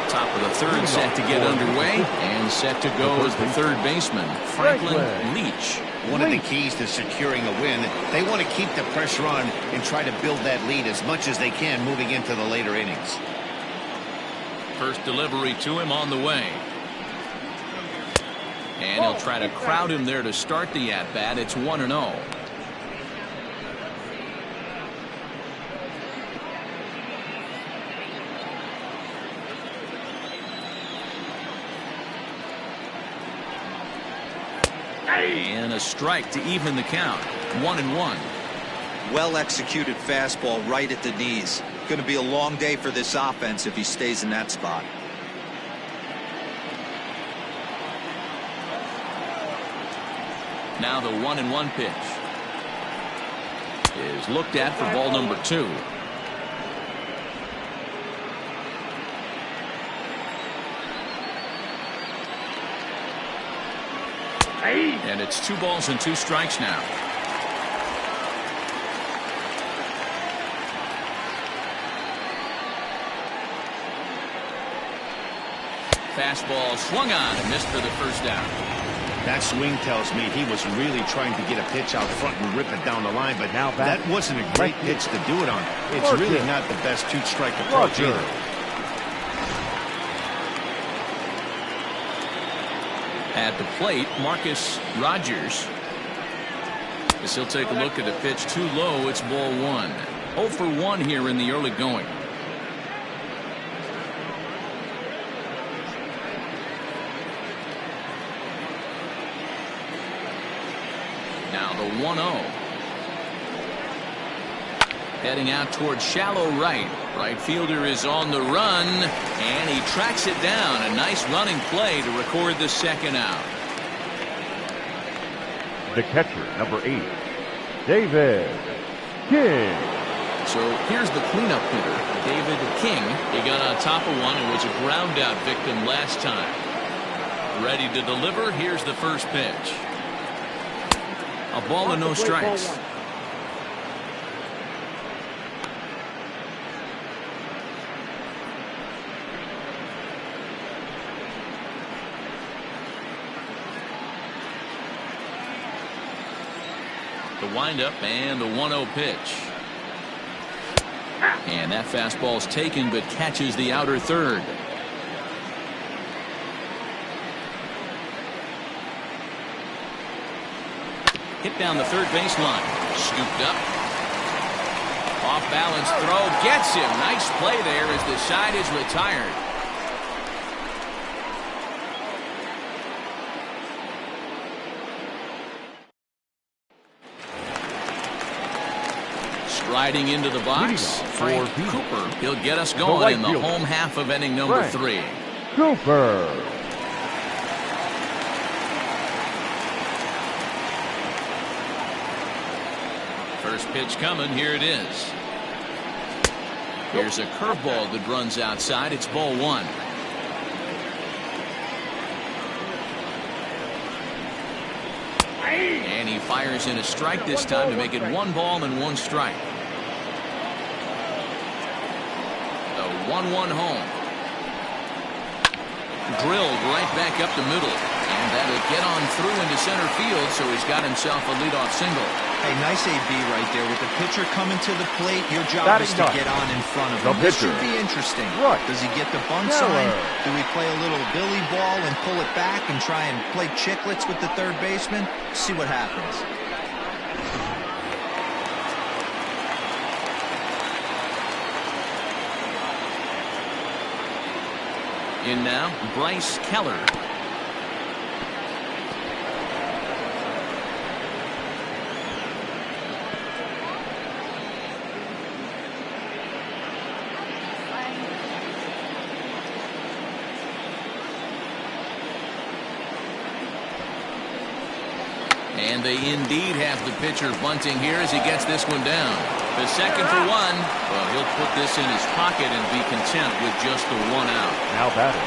Top of the third set to get underway, and set to go as the third baseman, Franklin Leach.
One of the keys to securing a win, they want to keep the pressure on and try to build that lead as much as they can moving into the later innings.
First delivery to him on the way. And he'll try to crowd him there to start the at-bat. It's 1-0. And a strike to even the count. 1-1.
Well executed fastball right at the knees. Going to be a long day for this offense if he stays in that spot.
Now the 1-1 pitch is looked at for ball number 2. And it's 2 balls and 2 strikes now. Fastball swung on and missed for the first out.
That swing tells me he was really trying to get a pitch out front and rip it down the line, but now that wasn't a great pitch to do it on. It's really not the best 2-strike approach either.
At the plate, Marcus Rogers. As he'll take a look at the pitch too low, it's ball 1. 0 for 1 here in the early going. Now the 1-0. Heading out towards shallow right. Right fielder is on the run, and he tracks it down. A nice running play to record the second out.
The catcher, number 8, David King.
So here's the cleanup hitter, David King. He got on top of one and was a ground out victim last time. Ready to deliver. Here's the first pitch. A ball and no strikes. The windup and the 1-0 pitch. And that fastball's taken but catches the outer third. Hit down the third baseline. Scooped up. Off balance throw gets him. Nice play there as the side is retired. Riding into the box, Frank Cooper. He'll get us going in the home half of inning number 3.
Cooper.
First pitch coming. Here it is. Here's a curveball that runs outside. It's ball 1. And he fires in a strike this time to make it 1 ball and 1 strike. The 1-1 home. Drilled right back up the middle. And that'll get on through into center field, so he's got himself a leadoff single.
Hey, nice AB right there. With the pitcher coming to the plate, your job is to get on in front of him. This should be interesting. Does he get the bunt sign? Do we play a little billy ball and pull it back and try and play chicklets with the third baseman? See what happens.
In now, Bryce Keller. And they indeed have the pitcher bunting here as he gets this one down. The second for 1. Well, he'll put this in his pocket and be content with just the 1 out.
Now batting.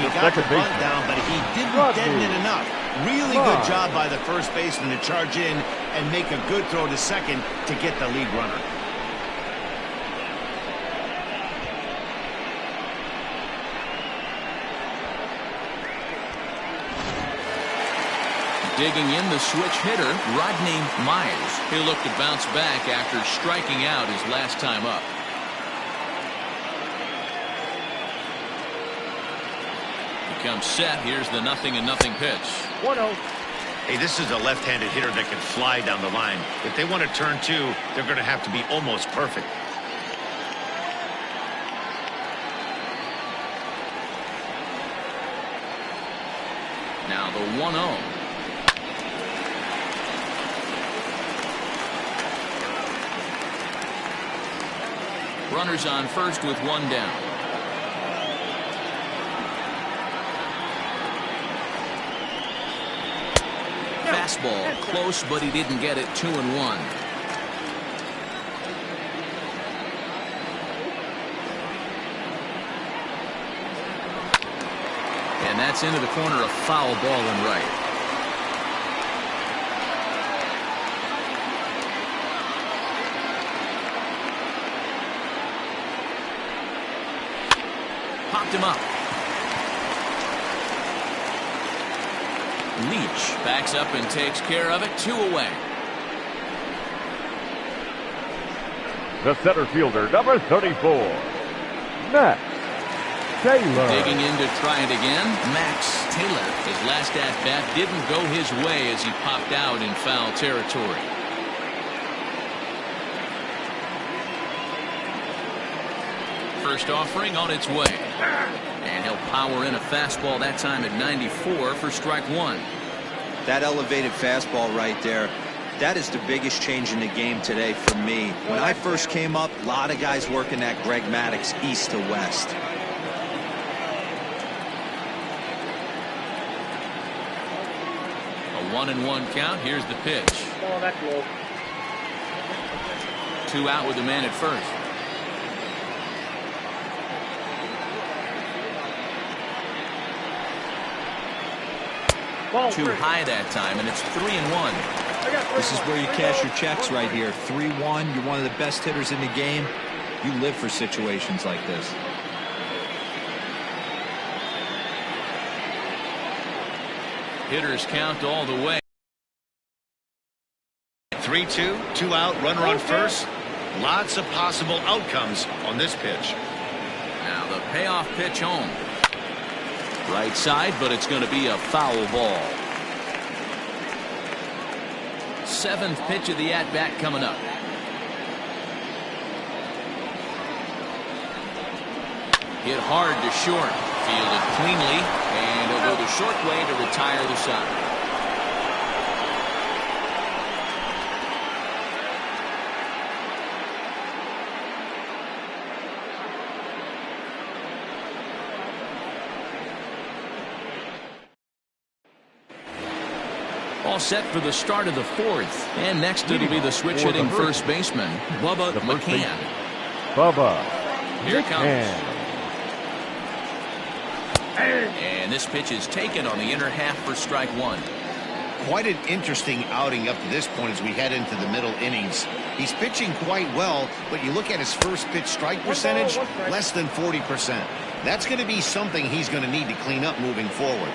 He got the bunt down, but he didn't deaden it enough. Really good job by the first baseman to charge in and make a good throw to second to get the lead runner.
Digging in the switch hitter, Rodney Myers. He'll look to bounce back after striking out his last time up. The comes set. Here's the 0-0 pitch.
1-0.
Hey, this is a left-handed hitter that can fly down the line. If they want to turn two, they're going to have to be almost perfect.
Now the 1-0. Runners on first with one down. Fastball close, but he didn't get it. 2-1. And that's into the corner, a foul ball and right. Popped him up. Leach backs up and takes care of it. 2 away.
The center fielder, number 34, Max Taylor.
Digging in to try it again. Max Taylor. His last at-bat didn't go his way as he popped out in foul territory. First offering on its way. And he'll power in a fastball that time at 94 for strike one.
That elevated fastball right there, that is the biggest change in the game today for me. When I first came up, a lot of guys working that Greg Maddux east to west.
A 1-1 count. Here's the pitch.
Oh, that's low.
2 out with the man at first.
Ball
Too
three.
high that time, and it's 3-1.
This is where you cash your checks right here. 3-1. You're one of the best hitters in the game. You live for situations like this.
Hitters count all the way.
3-2, 2 out, runner on first. Lots of possible outcomes on this pitch.
Now the payoff pitch home. Right side, but it's going to be a foul ball. 7th pitch of the at-bat coming up. Hit hard to short. Fielded cleanly, and he'll go the short way to retire the side. All set for the start of the 4th. And next it'll be the switch-hitting first baseman, Bubba McCann.
Bubba.
Here it comes.
McCann.
And this pitch is taken on the inner half for strike one.
Quite an interesting outing up to this point as we head into the middle innings. He's pitching quite well, but you look at his first pitch strike percentage, less than 40%. That's going to be something he's going to need to clean up moving forward.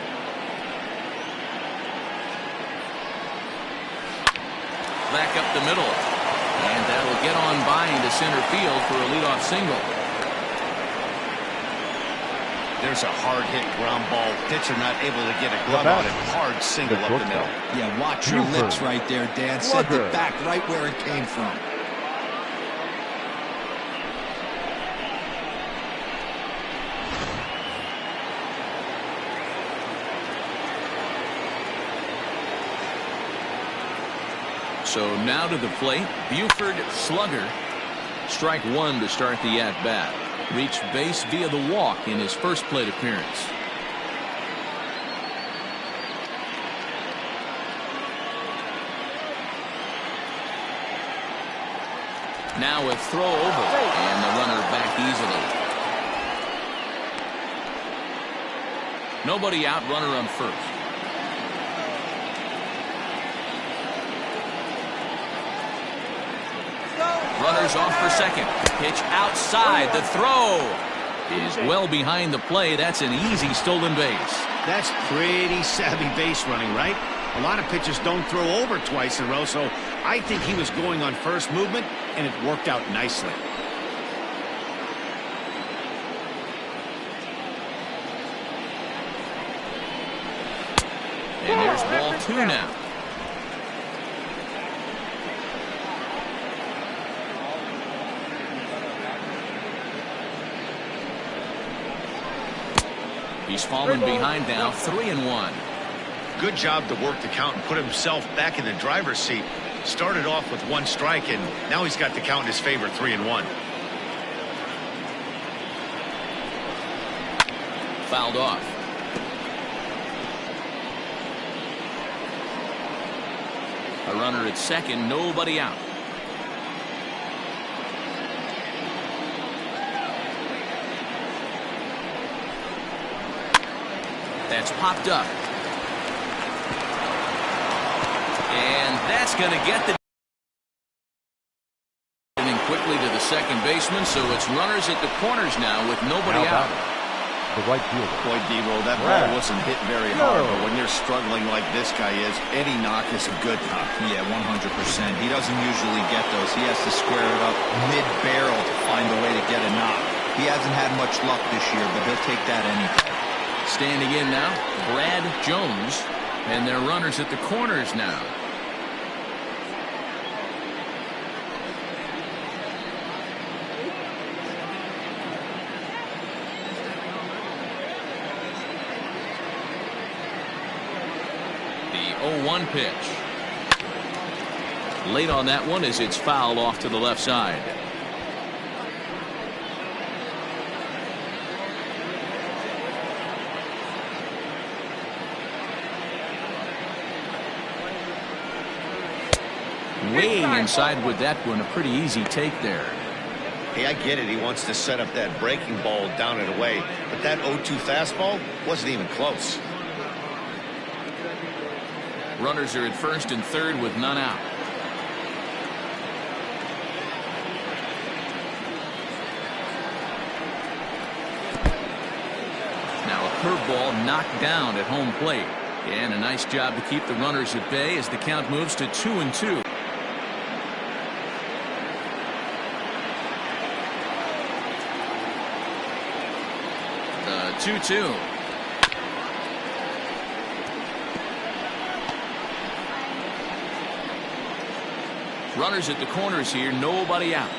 Back up the middle. And that'll get on by into center field for a leadoff single.
There's a hard-hit ground ball. Pitcher not able to get a glove on it. Hard single up the middle.
Yeah, watch your lips right there, Dan. Sent it back right where it came from.
So now to the plate, Buford Slugger. Strike one to start the at-bat. Reached base via the walk in his first plate appearance. Now a throw over, and the runner back easily. Nobody out, runner on first. Runners off for second. Pitch outside. The throw is well behind the play. That's an easy stolen base.
That's pretty savvy base running, right? A lot of pitchers don't throw over twice in a row, so I think he was going on first movement, and it worked out nicely.
And there's ball 2 now. He's fallen behind now, 3-1.
Good job to work the count and put himself back in the driver's seat. Started off with 1 strike, and now he's got the count in his favor, 3-1.
Fouled off. A runner at second, nobody out. That's popped up. And that's going to get the quickly to the second baseman, so it's runners at the corners now with nobody out.
The right fielder.
Boy, Devo, that ball wasn't hit very hard, but when you're struggling like this guy is, any knock is a good knock.
Yeah, 100%. He doesn't usually get those. He has to square it up mid-barrel to find a way to get a knock. He hasn't had much luck this year, but he'll take that any day.
Standing in now, Brad Jones, and they're runners at the corners now. The 0-1 pitch. Late on that one as it's fouled off to the left side. Weighing inside with that one, a pretty easy take there.
Hey, I get it. He wants to set up that breaking ball down and away, but that 0-2 fastball wasn't even close.
Runners are at first and third with none out. Now a curveball knocked down at home plate. And a nice job to keep the runners at bay as the count moves to 2-2. The 2-2. Runners at the corners here, nobody out.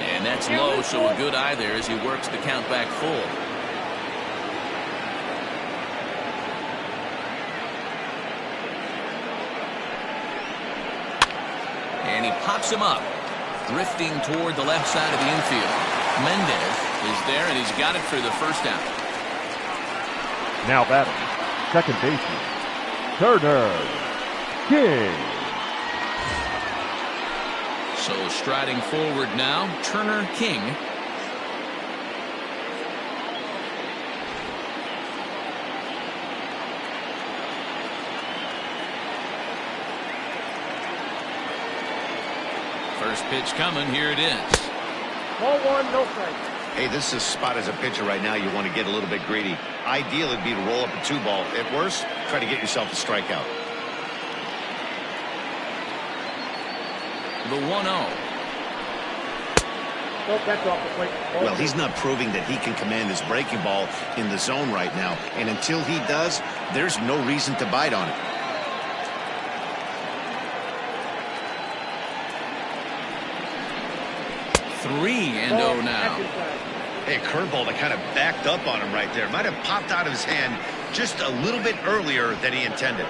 And that's low, so a good eye there as he works the count back full. And he pops him up, drifting toward the left side of the infield. Mendez is there, and he's got it for the first out.
Now batting, second baseman, Turner King.
So striding forward now, Turner King. First pitch coming, here it is.
Ball 1, no strike.
Hey, this is a spot as a pitcher right now you want to get a little bit greedy. Ideal would be to roll up a 2-ball. At worst, try to get yourself a strikeout.
The 1-0.
Nope, that's off the plate.
Well, he's not proving that he can command his breaking ball in the zone right now. And until he does, there's no reason to bite on it.
Three and 0 now.
Hey, a curveball that kind of backed up on him right there. Might have popped out of his hand just a little bit earlier than he intended.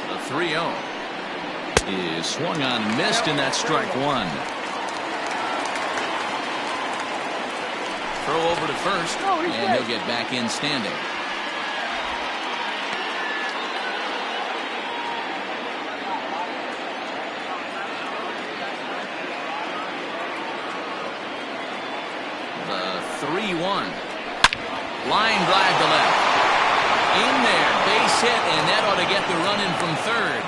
The 3-0 is swung on and missed, and that's strike one. Throw over to first, and he'll get back in standing. The 3-1. Line drive to left. In there, base hit, and that ought to get the run in from third.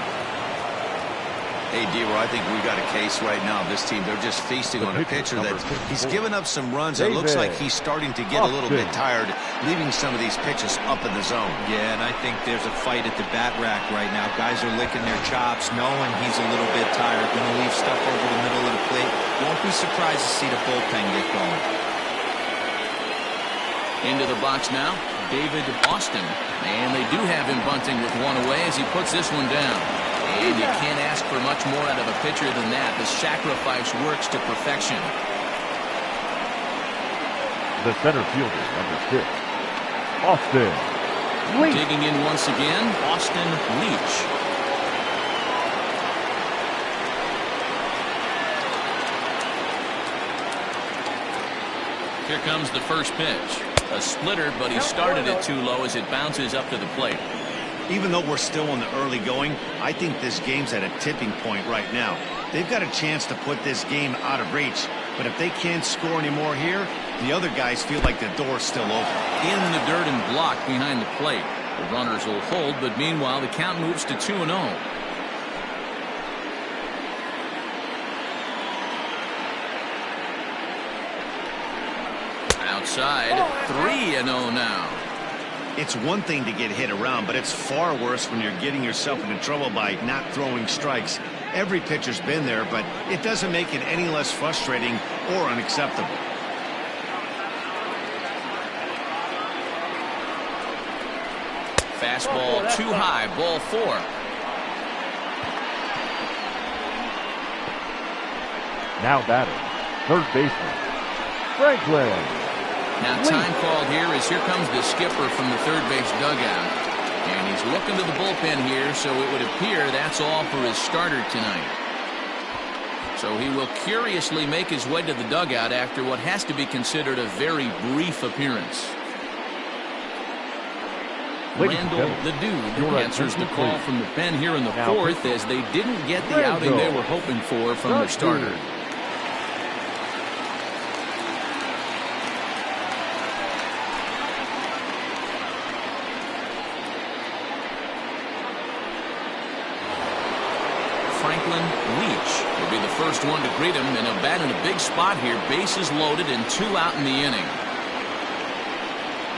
Hey, D-Roy, I think we've got a case right now. This team, they're just feasting on a pitcher that he's given up some runs. It looks like he's starting to get a little bit tired, leaving some of these pitches up in the zone.
Yeah, and I think there's a fight at the bat rack right now. Guys are licking their chops, knowing he's a little bit tired. Going to leave stuff over the middle of the plate. Won't be surprised to see the bullpen get going.
Into the box now, David Austin. And they do have him bunting with one away as he puts this one down. And you can't ask for much more out of a pitcher than that. The sacrifice works to perfection.
The center fielder, number 6, Austin Leach.
Digging in once again, Austin Leach. Here comes the first pitch. A splitter, but he started it too low as it bounces up to the plate.
Even though we're still in the early going, I think this game's at a tipping point right now. They've got a chance to put this game out of reach, but if they can't score anymore here, the other guys feel like the door's still open.
In the dirt and blocked behind the plate. The runners will hold, but meanwhile the count moves to 2-0. Outside, 3-0 now.
It's one thing to get hit around, but it's far worse when you're getting yourself into trouble by not throwing strikes. Every pitcher's been there, but it doesn't make it any less frustrating or unacceptable.
Fastball too high, ball 4.
Now batting, third baseman, Franklin.
Now time called here as here comes the skipper from the third base dugout. And he's looking to the bullpen here, so it would appear that's all for his starter tonight. So he will curiously make his way to the dugout after what has to be considered a very brief appearance. Randall the Dude answers the call from the pen here in the fourth as they didn't get the outing they were hoping for from their starter. Franklin Leach will be the first one to greet him, and a bat in a big spot here. Bases loaded and 2 out in the inning.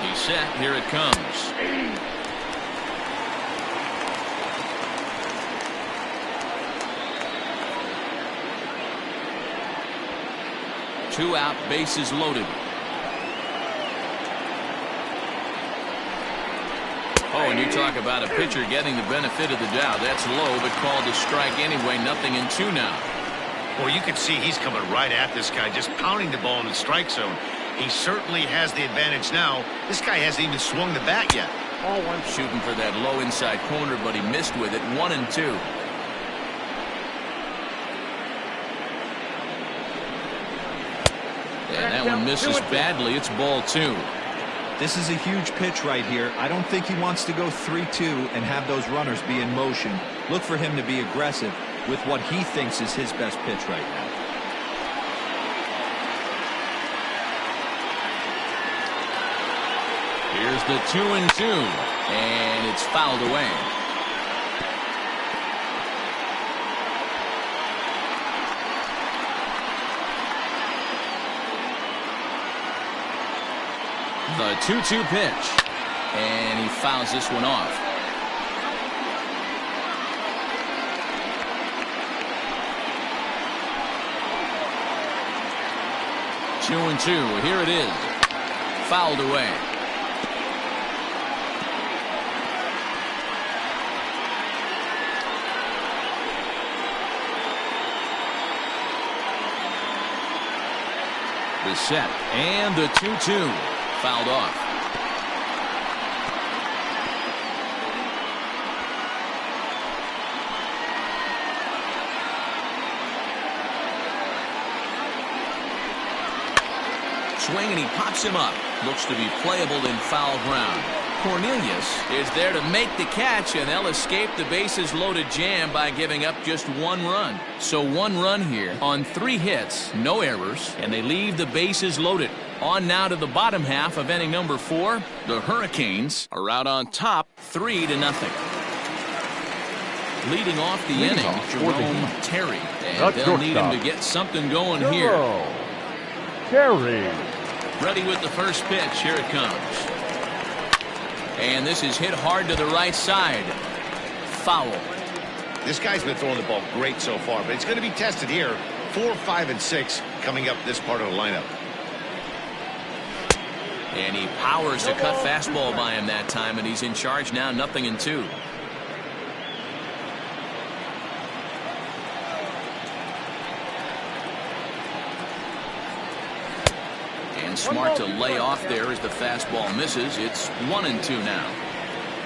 He's set. Here it comes. Two out, bases loaded. Oh, and you talk about a pitcher getting the benefit of the doubt. That's low, but called a strike anyway. 0-2 now.
Well, you can see he's coming right at this guy, just pounding the ball in the strike zone. He certainly has the advantage now. This guy hasn't even swung the bat yet.
Ball 1.
Shooting for that low inside corner, but he missed with it. 1-2. And that one misses badly. It's ball 2.
This is a huge pitch right here. I don't think he wants to go 3-2 and have those runners be in motion. Look for him to be aggressive with what he thinks is his best pitch right now.
Here's the 2-2, and it's fouled away. The 2-2 pitch, and he fouls this one off. Two and two. Here it is. Fouled away. The set and the 2-2. Fouled off. Swing and he pops him up. Looks to be playable in foul ground. Cornelius is there to make the catch, and they'll escape the bases loaded jam by giving up just 1 run. So 1 run here on 3 hits, no errors, and they leave the bases loaded. On now to the bottom half of inning number 4. The Hurricanes are out on top 3-0. Leading off the
Leading
inning,
off for the
Jerome
Heat.
Terry.
The
And they'll need him
shortstop.
to get something going here.
Jerome Terry.
Ready with the first pitch. Here it comes. And this is hit hard to the right side. Foul.
This guy's been throwing the ball great so far, but it's going to be tested here. 4, 5, and 6 coming up this part of the lineup.
And he powers the cut fastball by him that time, and he's in charge now, 0-2. And smart to lay off there as the fastball misses. It's 1-2 now.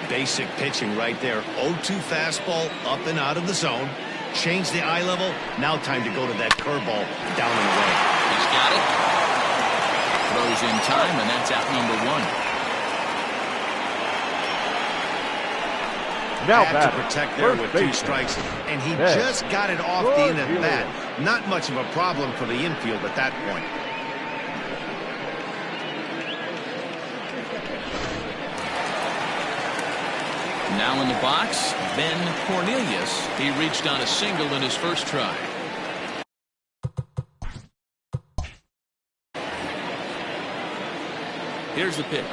Basic pitching right there. 0-2 fastball up and out of the zone. Change the eye level. Now time to go to that curveball down and away.
He's got it. Throws in time, and that's out number 1.
Now
Had
batter,
to protect there
first
with 2
baseman.
strikes, and he
Hey.
just got it off the end of the
Good
bat. Not much of a problem for the infield at that point.
Now in the box, Ben Cornelius. He reached on a single in his first try. Here's the pitch.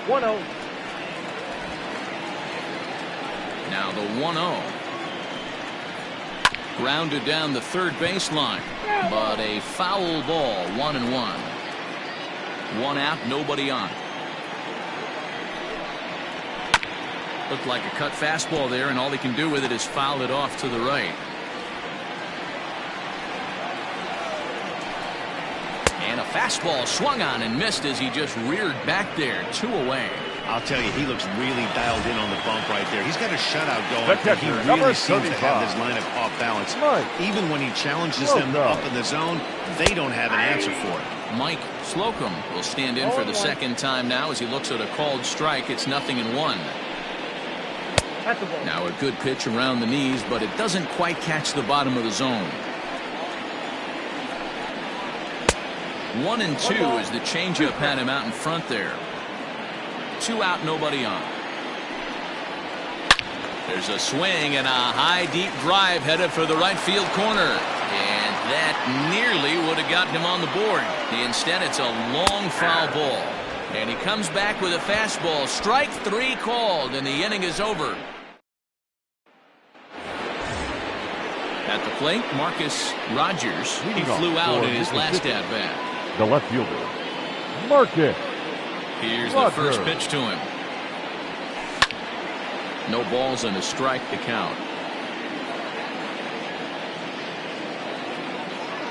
1-0.
Now the 1-0. Grounded down the third baseline, but a foul ball, 1-1. 1 out, nobody on. Looked like a cut fastball there, and all he can do with it is foul it off to the right. And a fastball swung on and missed as he just reared back there. 2 away.
I'll tell you, he looks really dialed in on the bump right there. He's got a shutout going.
The
And
catcher,
he
number
really seems to have
35.
this lineup off balance.
Mike.
Even when he challenges
Slocum.
them up in the zone, they don't have an answer for it.
Mike Slocum will stand in for the second time now as he looks at a called strike. It's 0-1.
That's the ball.
Now a good pitch around the knees, but it doesn't quite catch the bottom of the zone. 1-2 as the changeup had him out in front there. 2 out, nobody on. There's a swing and a high deep drive headed for the right field corner. And that nearly would have gotten him on the board. Instead, it's a long foul ball. And he comes back with a fastball. Strike 3 called, and the inning is over. At the plate, Marcus Rogers. He
Leading off
flew out
for
in his last
Mississippi.
at-bat.
The left fielder, Marcus.
Here's
Roger.
the first pitch to him. No balls and a strike to count.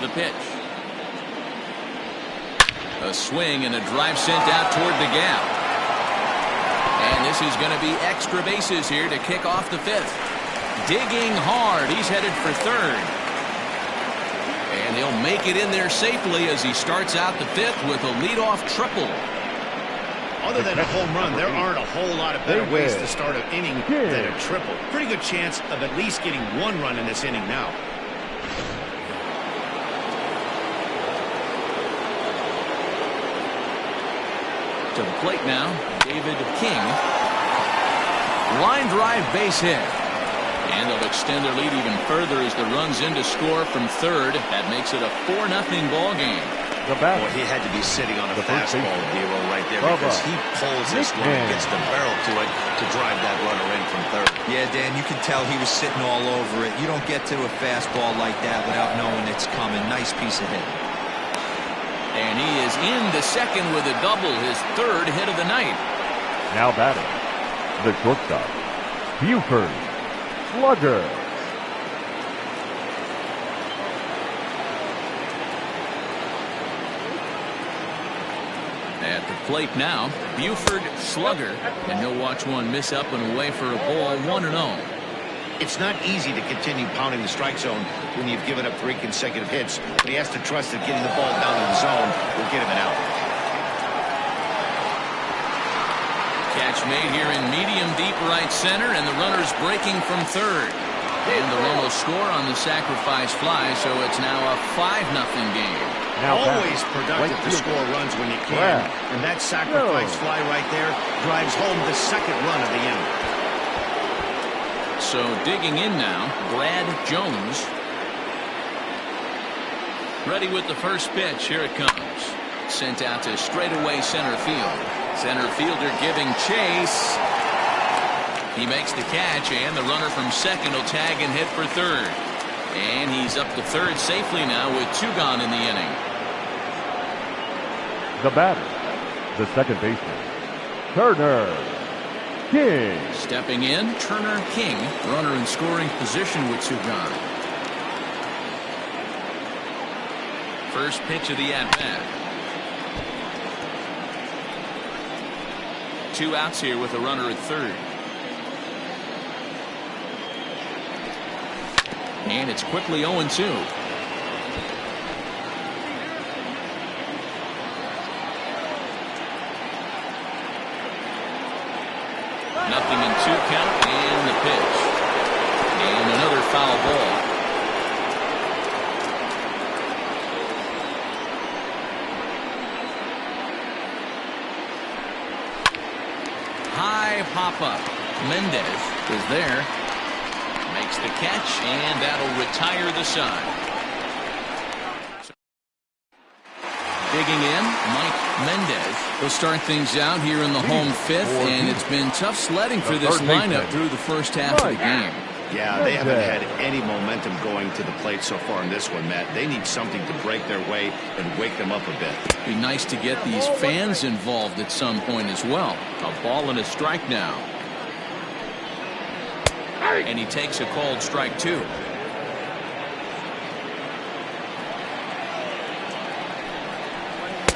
The pitch. A swing and a drive sent out toward the gap. And this is going to be extra bases here to kick off the 5th. Digging hard. He's headed for 3rd. And he'll make it in there safely as he starts out the 5th with a leadoff triple.
Other than a home run, there aren't a whole lot of better ways
David
to start an inning than a triple. Pretty good chance of at least getting 1 run in this inning now.
To the plate now, David King. Line drive base hit. And they'll extend their lead even further as the run's in to score from 3rd. That makes it a 4-0 ball game.
The batter,
Boy, he had to be sitting on a
The first
fastball,
baseman.
Dero, right there,
Cobras.
because he pulls this one and gets the barrel to it to drive that runner in from 3rd.
Yeah, Dan, you can tell he was sitting all over it. You don't get to a fastball like that without knowing it's coming. Nice piece of hit.
And he is in the 2nd with a double, his 3rd hit of the night.
now batting. The shortstop, Buford Slugger.
At the plate now, Buford Slugger. And he'll watch one miss up and away for a ball, 1-0.
It's not easy to continue pounding the strike zone when you've given up 3 consecutive hits, but he has to trust that getting the ball down in the zone will get him an out.
Catch made here in medium deep right center, and the runner's breaking from 3rd. And the run will score on the sacrifice fly, so it's now a 5-0 game.
Now
Always
batting.
productive
Right
to
fielder,
score runs when you can,
Brad.
and that sacrifice
Yo.
fly right there drives home the 2nd run of the inning.
So digging in now, Brad Jones. Ready with the first pitch. Here it comes. Sent out to straightaway center field. Center fielder giving chase. He makes the catch, and the runner from second will tag and hit for third. And he's up to third safely now with 2 gone in the inning.
The batter, the second baseman, Turner King.
Stepping in, Turner King, runner in scoring position with 2 gone. First pitch of the at-bat. 2 outs here with a runner at third. And it's quickly 0-2. Nothing in 2 count, and the pitch. And another foul ball. High pop-up. Mendez is there. Makes the catch, and that'll retire the side. Digging in, Mike Mendez will start things out here in the home fifth, and it's been tough sledding for this lineup through the first half of the game.
Yeah, they haven't had any momentum going to the plate so far in this one, Matt. They need something to break their way and wake them up a bit.
Be nice to get these fans involved at some point as well. A ball and a strike now. And he takes a called strike 2.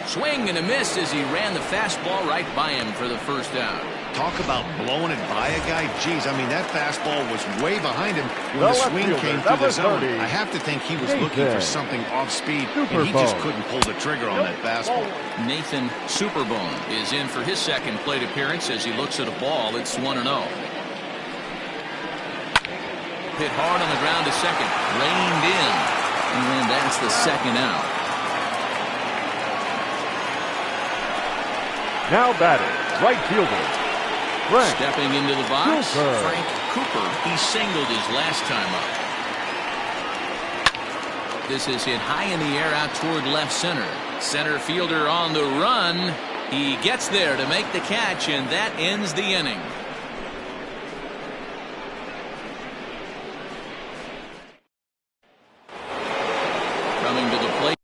Swing and a miss as he ran the fastball right by him for the first out.
Talk about blowing it by a guy. Geez, I mean, that fastball was way behind him when the swing came through the zone. I have to think he was looking for something off speed, and he just couldn't pull the trigger on that fastball.
Nathan Superbone is in for his second plate appearance as he looks at a ball. It's 1-0. Hit hard on the ground to second. Reined in. And that's the second out.
Now batting, right fielder, Frank.
Stepping into the box,
Cooper.
Frank Cooper. He singled his last time up. This is hit high in the air out toward left center. Center fielder on the run. He gets there to make the catch, and that ends the inning. Coming to the plate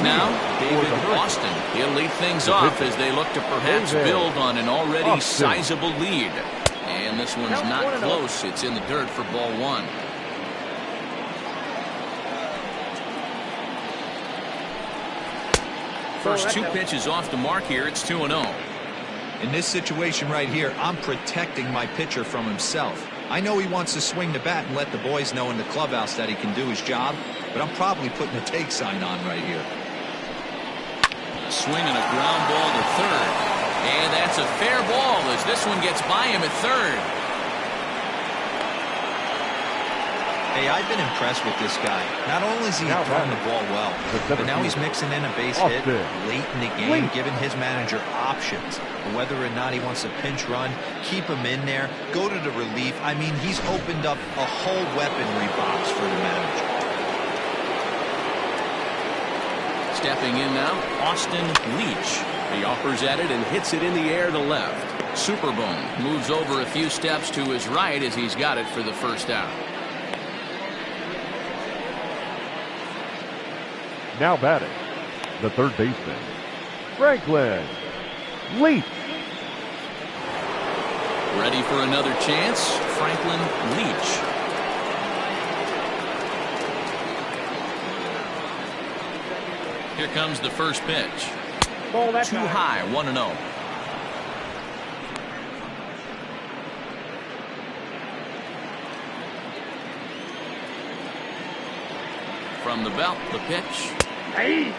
now, David Austin. He'll lead things off as they look to perhaps build on an already sizable lead. And this one's not close. It's in the dirt for ball 1. First 2 pitches off the mark here. It's 2-0.
In this situation right here, I'm protecting my pitcher from himself. I know he wants to swing the bat and let the boys know in the clubhouse that he can do his job, but I'm probably putting a take sign on right here.
A swing and a ground ball to third. And that's a fair ball as this one gets by him at third.
Hey, I've been impressed with this guy. Not only is he throwing the ball well, but now he's mixing in a base hit late in the game, giving his manager options. Whether or not he wants a pinch run, keep him in there, go to the relief. I mean, he's opened up a whole weaponry box for the manager.
Stepping in now, Austin Leach. He offers at it and hits it in the air to left. Superbone moves over a few steps to his right as he's got it for the first out.
Now batting, the third baseman, Franklin Leach.
Ready for another chance, Franklin Leach. Here comes the first pitch. Too high, 1-0. From the belt, the pitch.
Hey.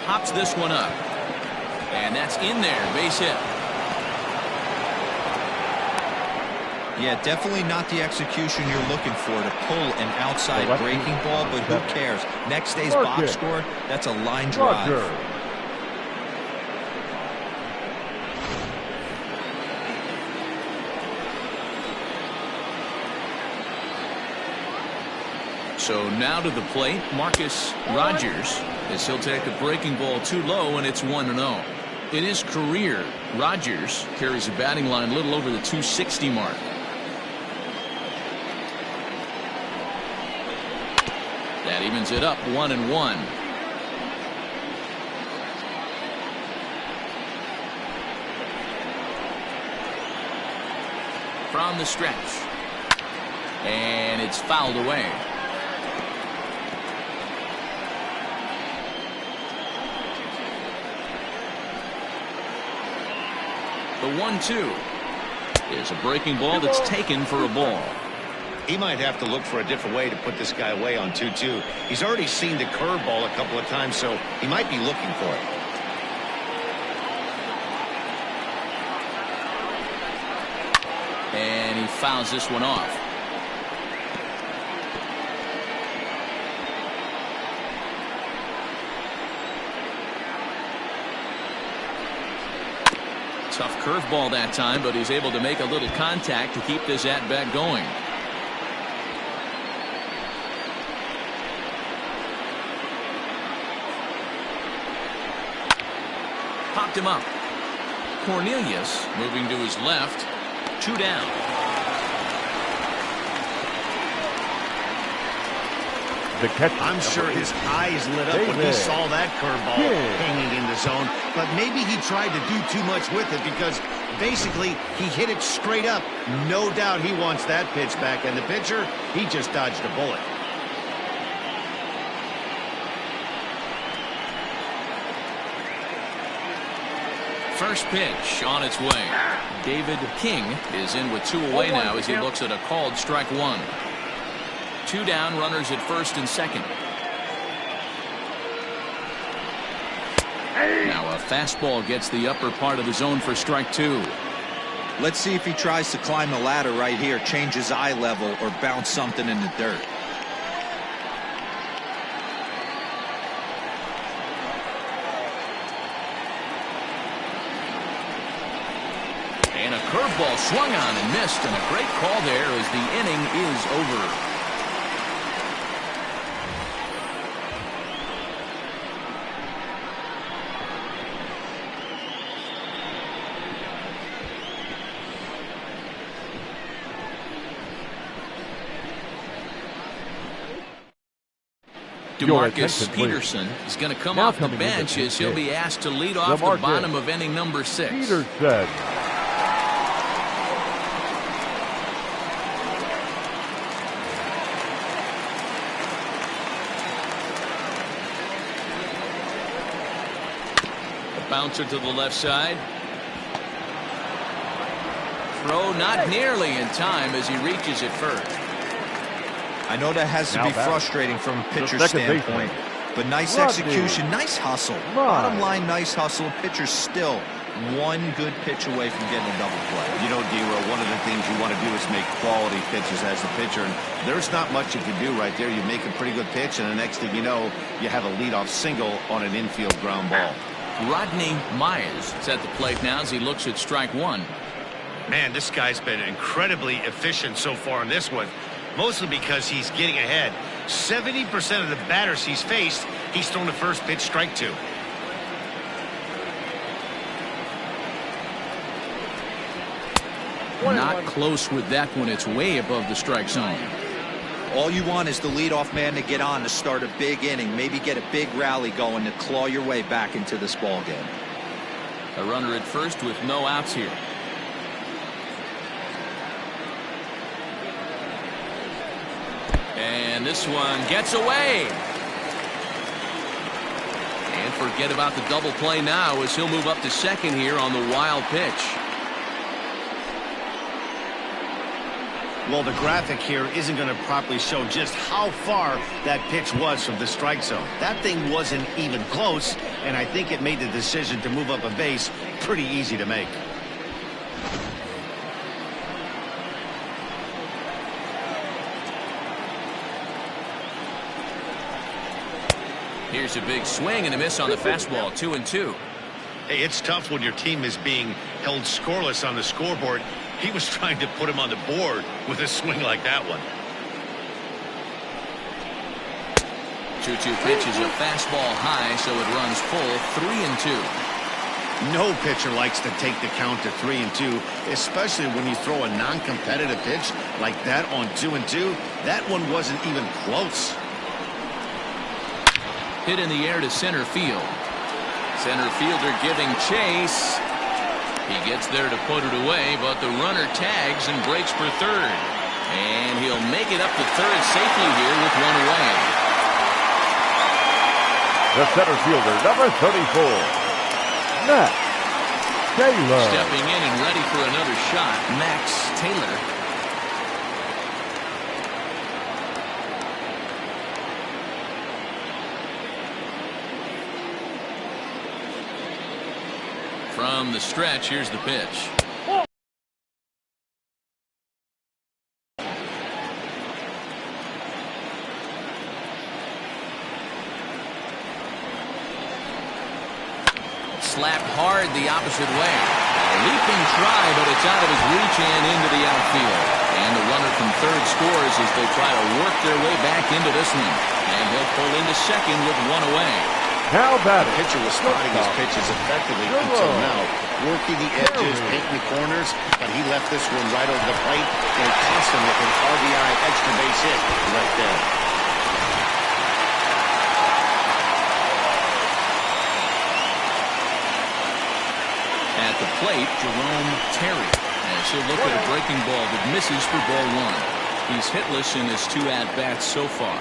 Hops this one up. And that's in there, base hit.
Yeah, definitely not the execution you're looking for to pull an outside breaking ball, but who cares? Next day's box score, that's a line drive.
So now to the plate, Marcus Rogers, as he'll take a breaking ball too low, and it's 1-0. In his career, Rogers carries a batting line a little over the 260 mark. That evens it up 1-1. From the stretch. And it's fouled away. The 1-2 is a breaking ball that's taken for a ball.
He might have to look for a different way to put this guy away on 2-2. He's already seen the curveball a couple of times, so he might be looking for it.
And he fouls this one off. Tough curveball that time, but he's able to make a little contact to keep this at-bat going. Popped him up. Cornelius moving to his left. 2 down.
The catch.
I'm sure his eyes lit up when he saw that curveball hanging in the zone, but maybe he tried to do too much with it because basically he hit it straight up. No doubt he wants that pitch back, and the pitcher, he just dodged a bullet.
First pitch on its way. David King is in with 2 away now as he looks at a called strike 1. 2 down, runners at first and second. Now a fastball gets the upper part of the zone for strike 2.
Let's see if he tries to climb the ladder right here, change his eye level, or bounce something in the dirt.
And a curveball swung on and missed, and a great call there as the inning is over. DeMarcus Peterson is going to come off the bench as he'll be asked to lead off the bottom of inning number 6.
Peterson.
A bouncer to the left side. Throw not nearly in time as he reaches it first.
I know that has to be frustrating from a pitcher's standpoint, but nice execution, nice hustle. Bottom line, nice hustle. Pitcher's still one good pitch away from getting a double play.
You know, D-Row, one of the things you want to do is make quality pitches as a pitcher, and there's not much you can do right there. You make a pretty good pitch, and the next thing you know, you have a leadoff single on an infield ground ball.
Rodney Myers is at the plate now as he looks at strike 1.
Man, this guy's been incredibly efficient so far in this one. Mostly because he's getting ahead. 70% of the batters he's faced, he's thrown the first pitch, strike 2.
Not close with that one. It's way above the strike zone.
All you want is the leadoff man to get on to start a big inning, maybe get a big rally going to claw your way back into this ball game.
A runner at first with no outs here. And this one gets away. And forget about the double play now as he'll move up to second here on the wild pitch.
Well, the graphic here isn't going to properly show just how far that pitch was from the strike zone. That thing wasn't even close, and I think it made the decision to move up a base pretty easy to make.
Here's a big swing and a miss on the fastball. 2-2.
Hey, it's tough when your team is being held scoreless on the scoreboard. He was trying to put him on the board with a swing like that one.
2-2 pitch is a fastball high, so it runs full. 3-2.
No pitcher likes to take the count to 3-2, especially when you throw a non-competitive pitch like that on 2-2. That one wasn't even close.
Hit in the air to center field. Center fielder giving chase. He gets there to put it away, but the runner tags and breaks for third. And he'll make it up to third safely here with one away.
The center fielder, number 34, Max Taylor.
Stepping in and ready for another shot, Max Taylor. From the stretch, here's the pitch. Slapped hard the opposite way. A leaping try, but it's out of his reach and into the outfield. And the runner from third scores as they try to work their way back into this one. And he'll pull into second with one away.
Now batting.
The pitcher was spotting his pitches effectively until now, working the edges, painting the corners, but he left this one right over the plate, and it cost him with an RBI extra base hit right there.
At the plate, Jerome Terry. As he'll look at a breaking ball that misses for ball one. He's hitless in his 2 at-bats so far.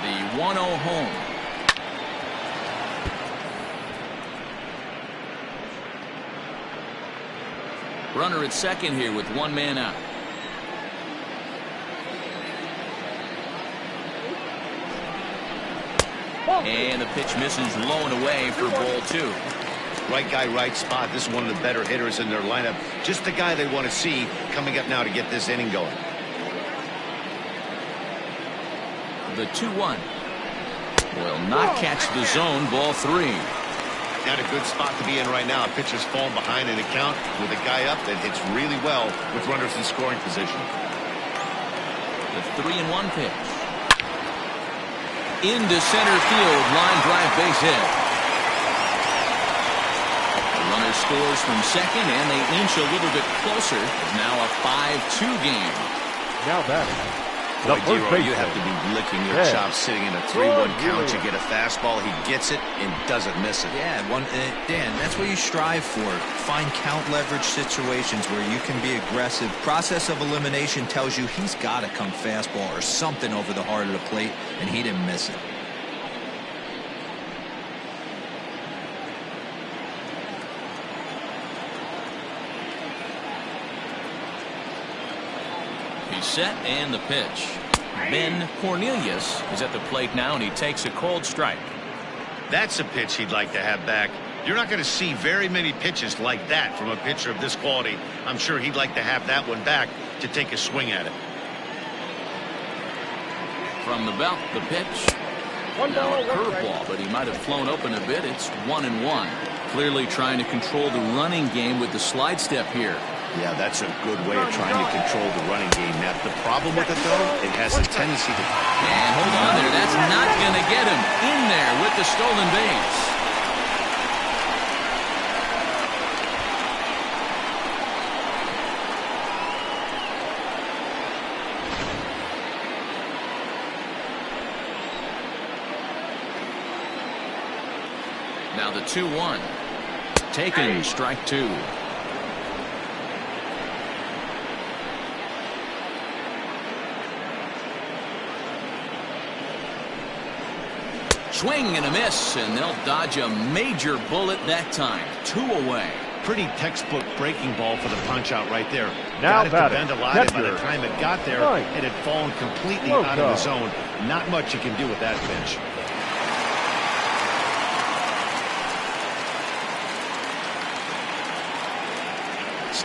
The 1-0 home. Runner at second here with one man out. And the pitch misses low and away for ball 2.
Right guy, right spot. This is one of the better hitters in their lineup. Just the guy they want to see coming up now to get this inning going.
The 2-1 will not catch the zone. Ball 3.
Not a good spot to be in right now. A pitcher's falling behind in the count with a guy up that hits really well with runners in scoring position.
The 3-1 pitch. Into center field. Line drive base hit. The runner scores from second, and they inch a little bit closer. It's now a 5-2 game.
Now batting.
Boy, Dero, you have to be licking your chops sitting in a 3-1 count. You get a fastball, he gets it and doesn't miss it.
Yeah, Dan, that's what you strive for. Find count leverage situations where you can be aggressive. Process of elimination tells you he's got to come fastball or something over the heart of the plate, and he didn't miss it.
Set and the pitch. Ben Cornelius is at the plate now, and he takes a cold strike.
That's a pitch he'd like to have back. You're not going to see very many pitches like that from a pitcher of this quality. I'm sure he'd like to have that one back to take a swing at it.
From the belt, the pitch. Now a curveball, but he might have flown open a bit. It's 1-1. Clearly trying to control the running game with the slide step here.
Yeah, that's a good way of trying to control the running game. Now, the problem with it, though, it has a tendency to...
And hold on there. That's not going to get him in there with the stolen base. Now the 2-1. Taken, strike 2. Swing and a miss, and they'll dodge a major bullet that time. 2 away.
Pretty textbook breaking ball for the punch out right there.
Now
got it to bend a lot, and by the time it got there, it had fallen completely out of the zone. Not much you can do with that pitch.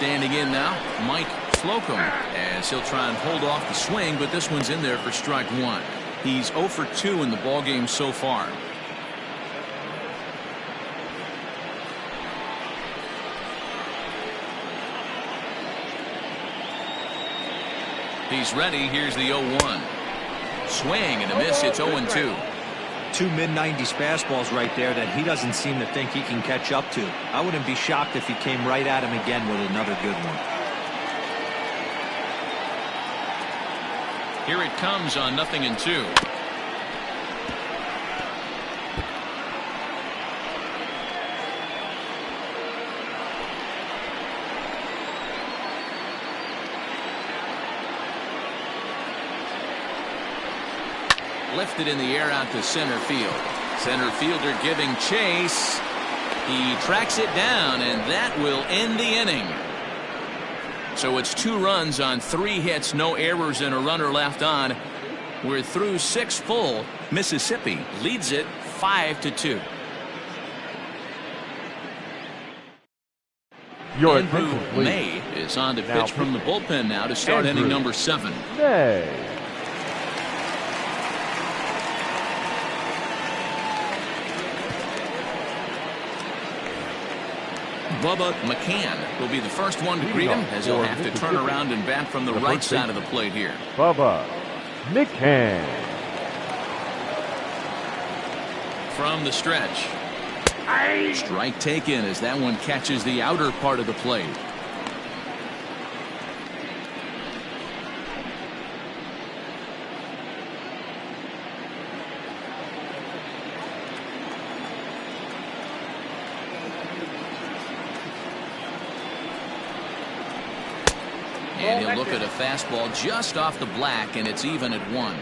Standing in now, Mike Slocum, as he'll try and hold off the swing, but this one's in there for strike one. He's 0 for 2 in the ballgame so far. He's ready. Here's the 0-1. Swing and a miss. It's 0-2.
Two mid-90s fastballs right there that he doesn't seem to think he can catch up to. I wouldn't be shocked if he came right at him again with another good one.
Here it comes on 0-2. Lifted in the air out to center field. Center fielder giving chase. He tracks it down, and that will end the inning. So it's 2 runs on 3 hits, no errors, and a runner left on. We're through 6 full. Mississippi leads it 5-2.
Your
Andrew
attention, please.
May is on to
Now,
pitch from the bullpen now to start
Andrew
inning number 7.
May.
Bubba McCann will be the first one to greet him, as he'll have to turn around and bat from the right side of the plate here.
Bubba McCann.
From the stretch. Strike taken as that one catches the outer part of the plate. And he'll look at a fastball just off the black, and it's even at 1.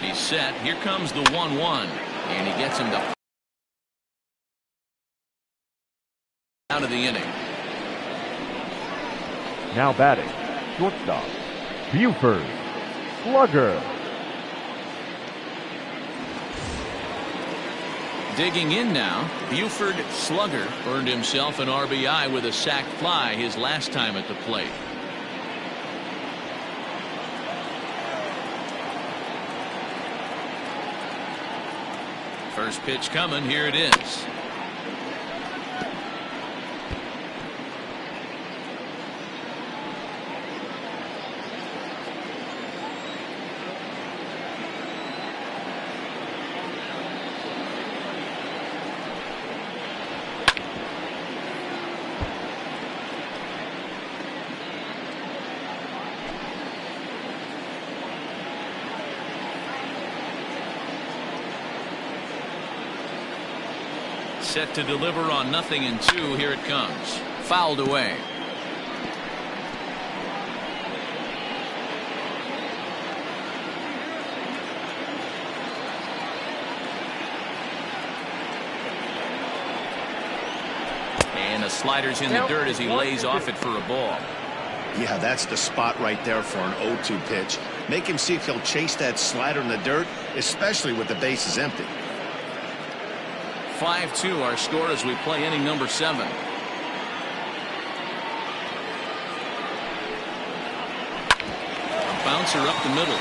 He's set. Here comes the 1-1, and he gets him to out of the inning.
Now batting, shortstop, Buford Slugger.
Digging in now, Buford Slugger earned himself an RBI with a sac fly his last time at the plate. First pitch coming. Here it is. Set to deliver on 0-2. Here it comes. Fouled away. And the slider's in the dirt as he lays off it for a ball.
Yeah, that's the spot right there for an 0-2 pitch. Make him see if he'll chase that slider in the dirt, especially with the bases empty.
5-2 our score as we play inning number 7. A bouncer up the middle.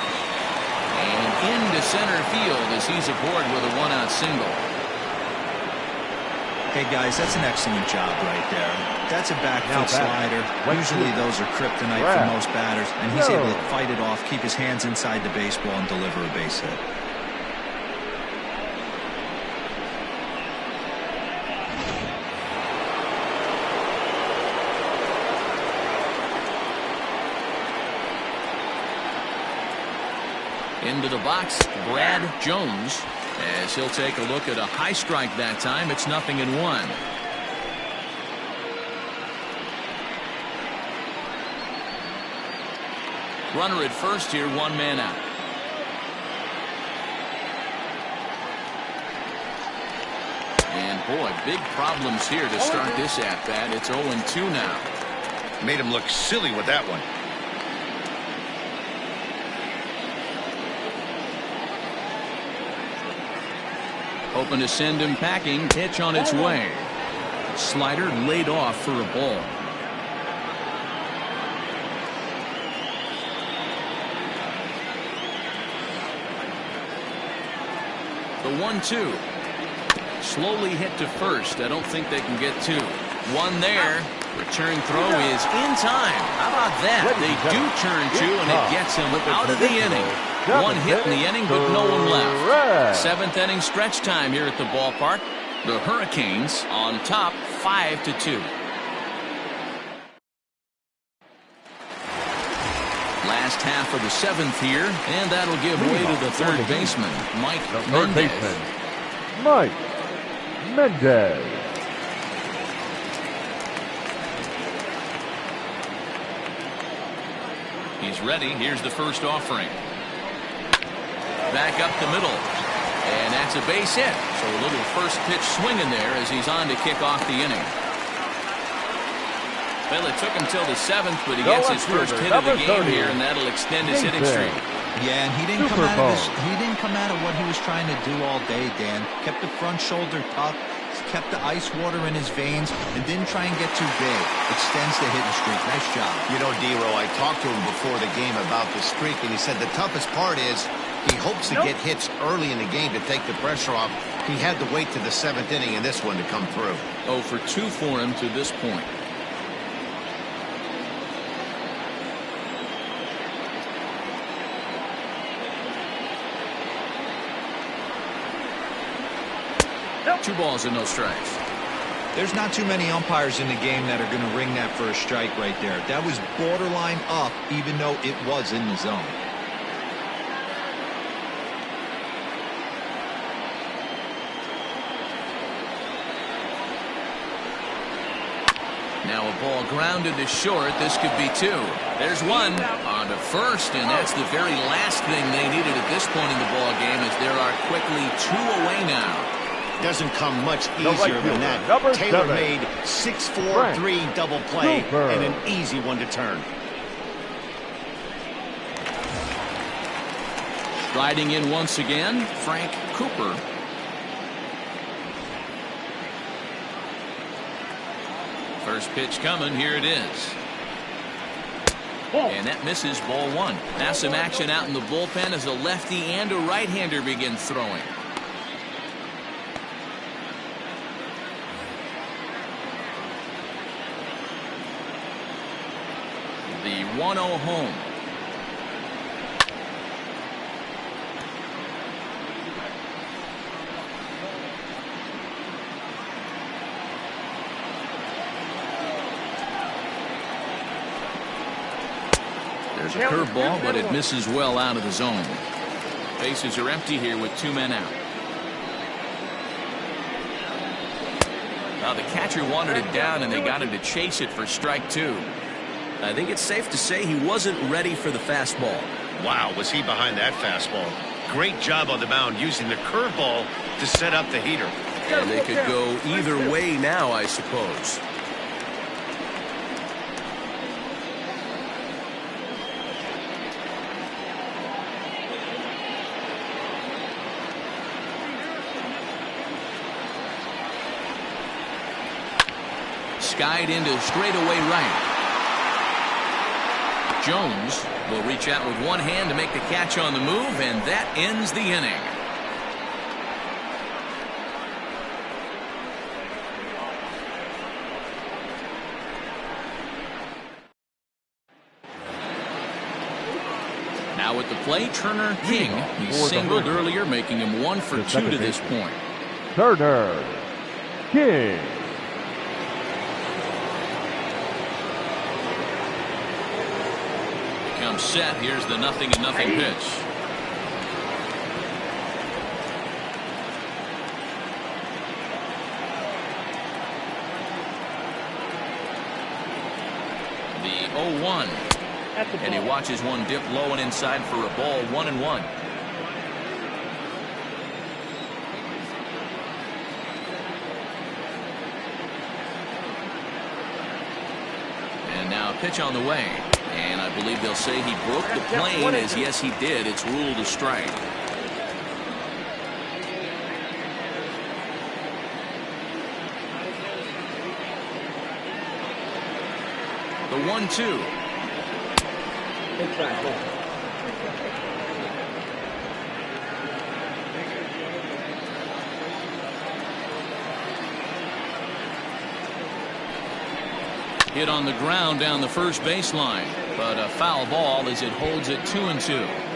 And into center field as he's aboard with a 1-out single.
Hey guys, that's an excellent job right there. That's a back foot slider. Usually those are kryptonite for most batters, and he's able to fight it off, keep his hands inside the baseball, and deliver a base hit.
Into the box, Brad Jones, as he'll take a look at a high strike that time. It's 0-1. Runner at first here, 1 man out. And boy, big problems here to start this at bat. It's 0-2 now.
Made him look silly with that one.
Hoping to send him packing. Pitch on its way. Slider laid off for a ball. The 1-2. Slowly hit to first. I don't think they can get two. One there. Return throw is in time. How about that? They do turn two, and it gets him out of the inning. One hit in the inning, but no one left. Seventh inning stretch time here at the ballpark. The Hurricanes on top 5-2. Last half of the seventh here, and that'll give way to the third baseman, Mike Mendez.
Mike Mendez.
He's ready. Here's the first offering. Back up the middle. And that's a base hit. So a little first pitch swinging there as he's on to kick off the inning. Well, it took him till the seventh, but he gets his first hit of the game here, and that'll extend his hitting streak.
Yeah, and he didn't come out of what he was trying to do all day, Dan. Kept the front shoulder tucked, kept the ice water in his veins, and didn't try and get too big. Extends the hitting streak. Nice job.
You know, D-Row, I talked to him before the game about the streak, and he said the toughest part is he hopes to get hits early in the game to take the pressure off. He had to wait to the seventh inning in this one to come through.
0 for 2 for him to this point. Two balls and no strikes.
There's not too many umpires in the game that are going to ring that first strike right there. That was borderline up, even though it was in the zone.
Now a ball grounded to short. This could be two. There's one on to first, and that's the very last thing they needed at this point in the ball game, as there are quickly two away now.
Doesn't come much easier than that. Taylor made 6-4-3 double play and an easy one to turn.
Striding in once again, Frank Cooper. First pitch coming. Here it is. And that misses, ball one. Now some action out in the bullpen as a lefty and a right-hander begin throwing. The 1-0 home. There's a curveball, but it misses well out of the zone. Bases are empty here with two men out. Now the catcher wanted it down, and they got him to chase it for strike two. I think it's safe to say he wasn't ready for the fastball.
Wow, was he behind that fastball. Great job on the mound using the curveball to set up the heater.
And they could go either way now, I suppose. Skied into straightaway right. Jones will reach out with one hand to make the catch on the move, and that ends the inning. Now at the plate, Turner King. He singled earlier, making him 1 for 2 to this point.
Turner King.
Comes set. Here's the 0-0 pitch. The 0-1. And he watches one dip low and inside for a ball. 1-1. And now a pitch on the way. And I believe they'll say he broke the plane, as yes, he did. It's ruled a strike. The 1-2. Hit on the ground down the first baseline, but a foul ball as it holds it 2-2.